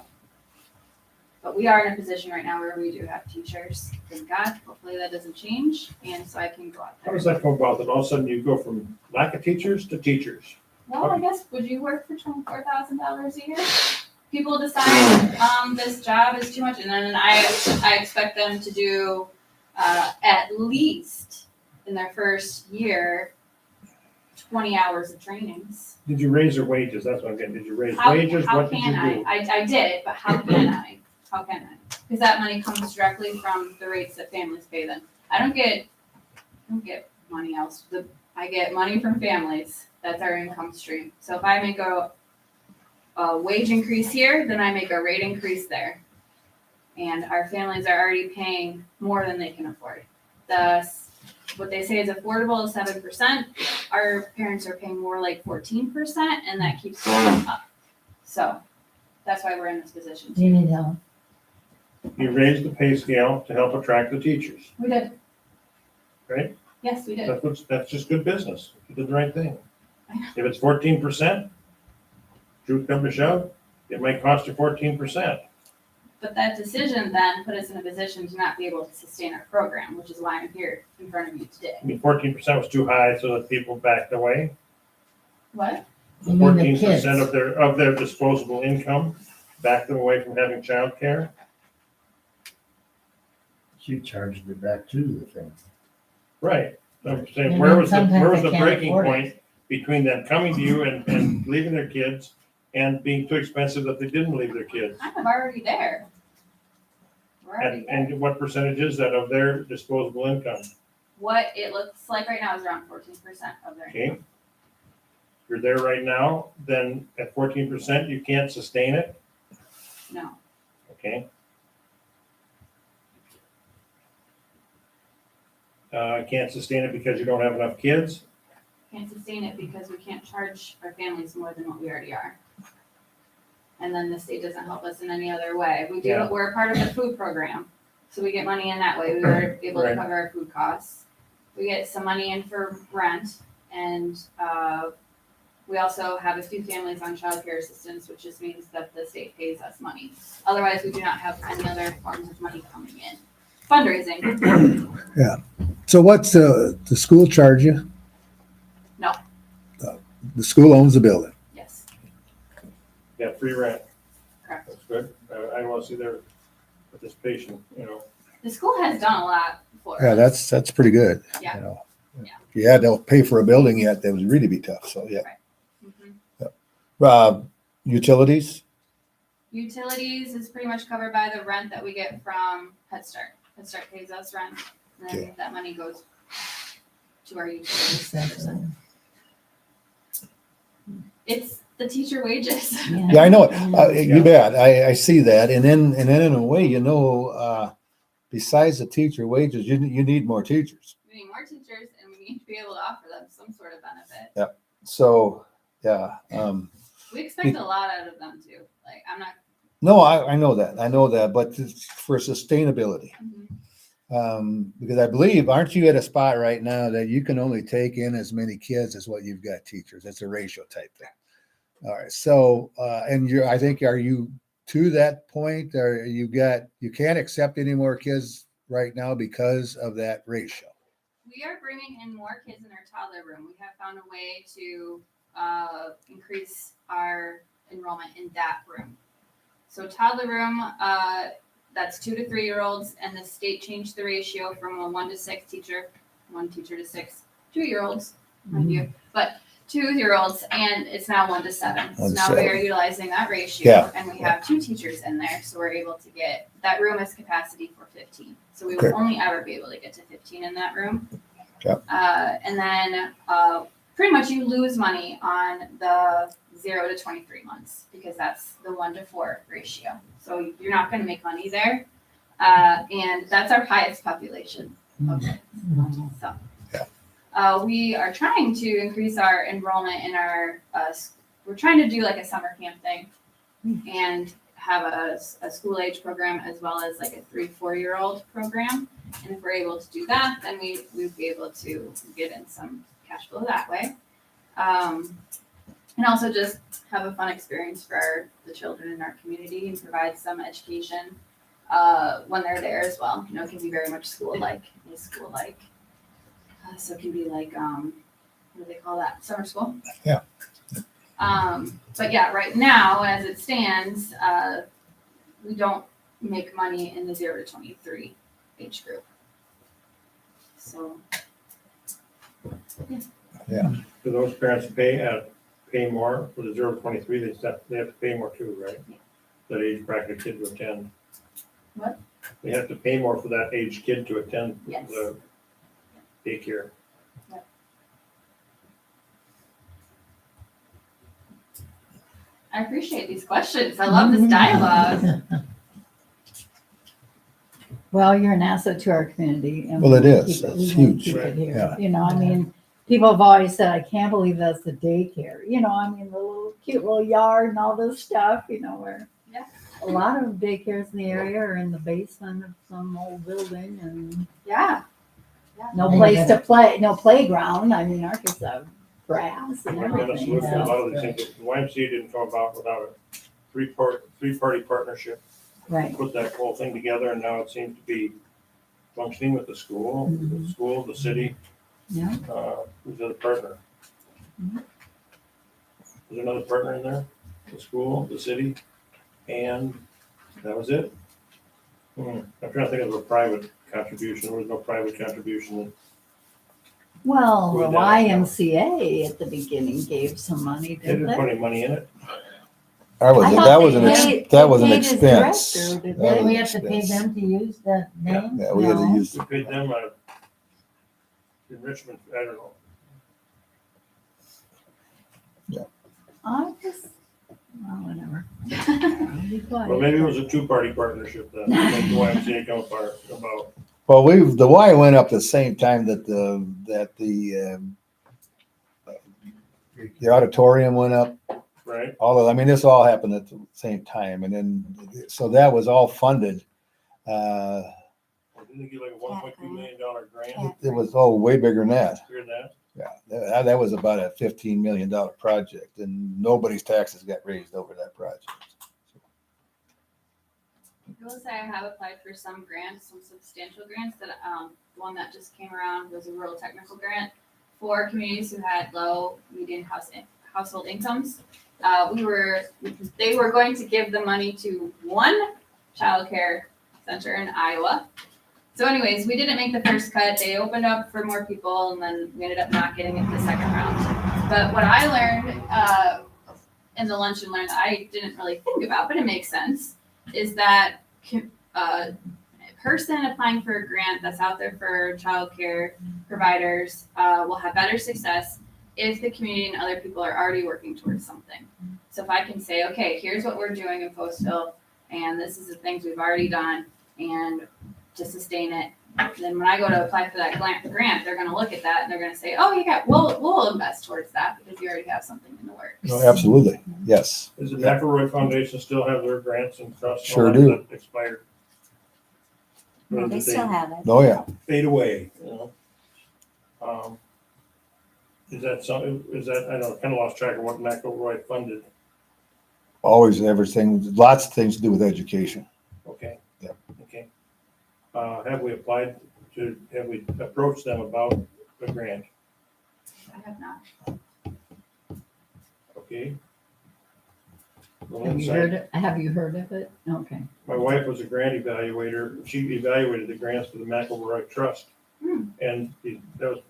But we are in a position right now where we do have teachers. Thank God. Hopefully that doesn't change. And so I can go out How there. does that come about that all of a sudden you go from lack of teachers to teachers? Well, I guess, would you work for $24,000 a year? People decide this job is too much, and then I expect them to do at least in their first year 20 hours of trainings. Did you raise their wages? That's what I'm getting. Did you raise How wages? What did you can do? I did, but how can I? How can I? Because that money comes directly from the rates that families pay them. I don't get money else. I get money from families. That's our income stream. So if I make a wage increase here, then I make a rate increase there. And our families are already paying more than they can afford. What they say is affordable is 7%. Our parents are paying more like 14%, and that keeps going up. So that's why we're in this position. You need help. You raised the pay scale to help attract the teachers, We did. right? Yes, we did. That's just good business. You did the right thing. If it's 14%, truth come to shove, it might cost you 14%. But that decision then put us in a position to not be able to sustain our program, which is why I'm here in front of you today. I mean, 14% was too high, so that people backed away. What? You mean the 14% kids. of their disposable income backed them away from having childcare. She charged it back to the thing. Right. I'm saying, And where then was the sometimes they can't breaking afford it. point between them coming to you and leaving their kids and being too expensive that they didn't leave their kids? I'm already there. We're already there. And what percentage is that of their disposable income? What it looks like right now is around 14% of their Okay. you're there right now, then at 14%, you can't sustain it, No, okay? Can't sustain it because you don't have enough kids? can't sustain it because we can't charge our families more than what we already are. And then the state doesn't help us in any other way. We do, Yeah. we're a part of the food program, so we get money in that way. We were able to Right. cover our food costs. We get some money in for rent, and we also have a few families on child care assistance, which just means that the state pays us money. Otherwise, we do not have any other forms of money coming in. Fundraising, Yeah. So what's the school charge you? no, The school owns the building. yes, Yeah, free rent, correct. that's good. I want to see their participation, you know. The school has done a lot for Yeah, us. that's pretty good. Yeah. You know, Yeah. if you had to pay for a building yet, that would really be tough. So yeah. Mhm. Utilities. Utilities is pretty much covered by the rent that we get from Head Start. Head Start pays us rent, and then Okay. that money goes to our utilities. It's the teacher wages. Yeah, I know it. You bet. I see that. And then in a way, you know, besides the teacher wages, you need more teachers. We need more teachers, and we need to be able to offer them some sort of benefit. Yeah. So, yeah. We expect a lot out of them too. Like, I'm not. No, I know that. I know that. But it's for sustainability. Mhm. Because I believe, aren't you at a spot right now that you can only take in as many kids as what you've got teachers? It's a ratio type thing. All right. So, and I think, are you to that point, or you can't accept any more kids right now because of that ratio? We are bringing in more kids in our toddler room. We have found a way to increase our enrollment in that room. So toddler room, that's 2 to 3 year olds, and the state changed the ratio from a 1 to 6 teacher, 1 teacher to 6 2-year-olds, mind you, but 2-year-olds, and it's now 1 to 7. So 1 to now we 7. are utilizing that ratio, Yeah. and we have 2 teachers in there, so we're able to get that room has capacity for 15. So we Okay. will only ever be able to get to 15 in that room. Yeah. And then pretty much you lose money on the 0 to 23 months because that's the 1 to 4 ratio. So you're not going to make money there. And that's our highest population. Okay. So we are trying to increase our enrollment in our, we're trying to do like a summer camp thing and have a school age program as well as like a 3-4-year-old program. And if we're able to do that, then we'd be able to get in some cash flow that way. And also just have a fun experience for the children in our community and provide some education when they're there as well. You know, it can be very much school-like. So it can be like, what do they call that? Summer school? Yeah. But yeah, right now, as it stands, we don't make money in the 0 to 23 age group. So, yeah. Yeah. Do those parents pay more for the 0 to 23? They have to pay more too, right? That age bracket kid to attend. What? They have to pay more for that age kid to attend Yes. the daycare. Yep. I appreciate these questions. I love this dialogue. Well, you're an asset to our community. And Well, it we is. keep It's we wanna huge. keep it here. Yeah. You know, I mean, people have always said, I can't believe that's the daycare. You know, I mean, the little cute little yard and all this stuff, you know, where Yeah. a lot of daycares in the area are in the basement of some old building and Yeah. no place to play, no playground. I mean, our kids have grass and We've got a everything. solution to a lot of these so- things. The YMCA didn't come about without a three-party partnership. Right. Put that whole thing together, and now it seems to be functioning with the school, the city. Yeah. Who's the other partner? Mhm. There's another partner in there, the school, the city, and that was it. I'm trying to think of a private contribution. There was no private contribution. Well, Who the would that have? YMCA at the beginning gave some money, They didn't didn't they? put any money in it. That was I thought that was they an paid- that was they an paid his expense. director, did That they? was We an have to pay expense. them to use that name? Yeah, we had to No. use. We paid them a enrichment, I don't know. whatever. I'll be quiet. Well, maybe it was a two-party partnership then, like the YMCA come apart about. Well, the Y went up the same time that the auditorium went up. Right. I mean, this all happened at the same time, and then, so that was all funded. Didn't they get like a $1.2 million grant? It was, way bigger than that. Hear that? Yeah, that was about a $15 million project, and nobody's taxes got raised over that project. I will say I have applied for some grants, some substantial grants that, the one that just came around was a rural technical grant for communities who had low median household incomes. They were going to give the money to one childcare center in Iowa. So anyways, we didn't make the first cut. They opened up for more people, and then we ended up not getting it the second round. But what I learned in the lunch and learn that I didn't really think about, but it makes sense, is that a person applying for a grant that's out there for childcare providers will have better success if the community and other people are already working towards something. So if I can say, okay, here's what we're doing in Postville, and this is the things we've already done, and to sustain it, then when I go to apply for that grant, they're going to look at that and they're going to say, oh, we'll invest towards that because you already have something in the works. Oh, absolutely, yes. Does the McElroy Foundation still have their grants and trusts? Sure do. That expired? No, Or they did still have it. Oh, yeah. Fade away, you know? Is that something, I know, I kind of lost track of what McElroy funded. Always everything, lots of things to do with education. Okay. Yeah. Okay. Have we approached them about the grant? I have not. Okay. Have you heard of it? Okay. My wife was a grant evaluator. She evaluated the grants for the McElroy Trust. And she was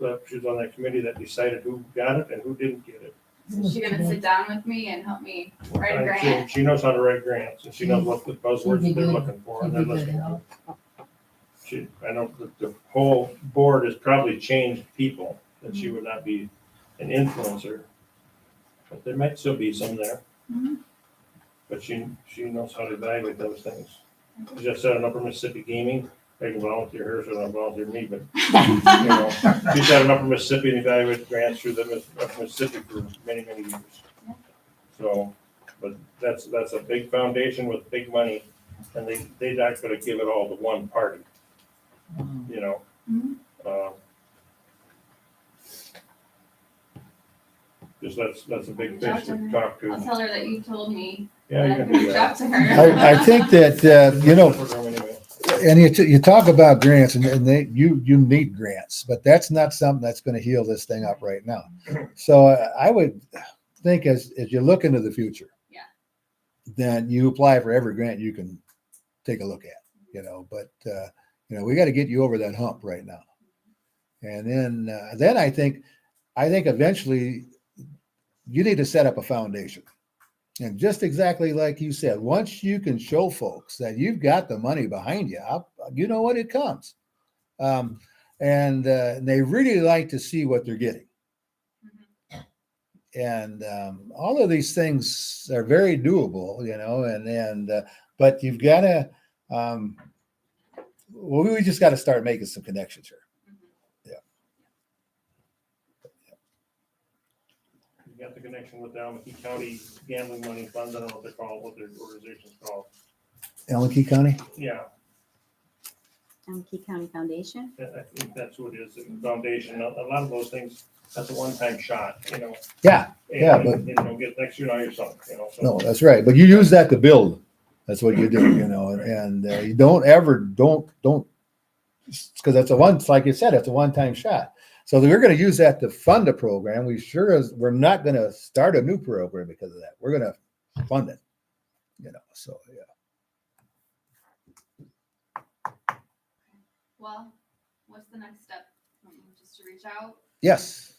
on that committee that decided who got it and who didn't get it. Is she gonna sit down with me and help me write a grant? She knows how to write grants, and she knows what the buzzwords they're looking for, and they're listening to. I know the whole board has probably changed people, that she would not be an influencer, but there might still be some there. But she knows how to evaluate those things. She just set an Upper Mississippi Gaming. They can volunteer her, so don't volunteer me, but you know, she sat in Upper Mississippi and evaluated grants through the Upper Mississippi for many, many years. So, but that's a big foundation with big money, and they're not gonna give it all to one party. You know, just that's a big fish to talk to. I'll tell her that you told me. Yeah, you that I can could do reach that. out to her. I think that, and you talk about grants, and you need grants, but that's not something that's going to heal this thing up right now. So I would think as you look into the future, then you apply for every grant you can take a look at, you know, but we got to get you over that hump right now. And then I think eventually you need to set up a foundation. And just exactly like you said, once you can show folks that you've got the money behind you, you know what, it comes. And they really like to see what they're getting. And all of these things are very doable, you know, but you've got to, we just got to start making some connections here. You got the connection with the Allen County Gambling Money Fund. I don't know what they're called, what their organization's called. Allen County? Yeah, Key County Foundation. I think that's who it is, the foundation. A lot of those things, that's a one-time shot, you know. Yeah, And, yeah, but you know, next year, now you're sunk, you know. So. no, that's right. But you use that to build. That's what you do, you know, and you don't because it's like you said, it's a one-time shot. So we're going to use that to fund a program. We're not going to start a new program because of that. We're going to fund it, you know, so yeah. Well, what's the next step? Just to reach out? Yes.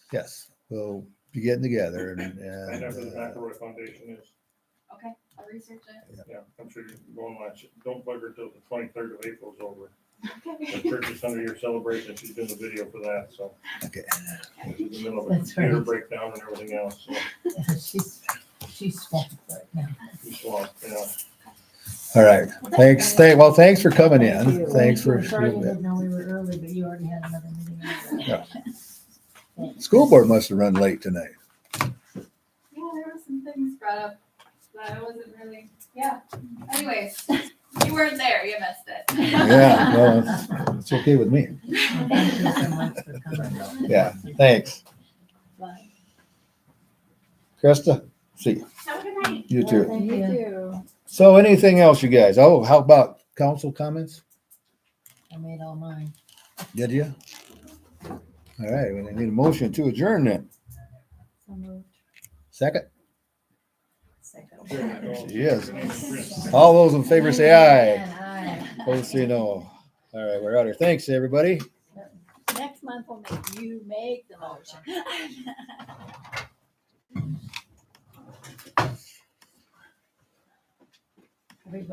We'll be getting together and Find out where the McElroy Foundation is. Okay, I'll research it. Yeah, I'm sure you're going to watch it. Don't bug her till the 23rd of April is over. Okay. The church is under your celebration. She's doing the video for that, so. Okay. She's in the middle of a That's computer right. breakdown and everything else, so. she's swamped right now. Well, yeah. All right. Thanks for coming Thank in. you. Thanks for. Sorry you didn't know we were early, but you already had another meeting. Yeah. School board must have run late tonight. Yeah, there were some things brought up that I wasn't really, yeah. Anyways, you weren't there, you missed it. Yeah, well, it's okay with me. Thank you so much for coming. Yeah, thanks. Bye. Krista, see you. Have a good night. You too. Thank You you. too. So anything else, you guys? Oh, how about council comments? I made all mine. Did you? All right, we need a motion to adjourn then. So moved. Second? Second. Yes. All those in favor say aye. Aye. Opposed say no. All right, we're out here. Thanks, everybody. Next month we'll make you make the motion.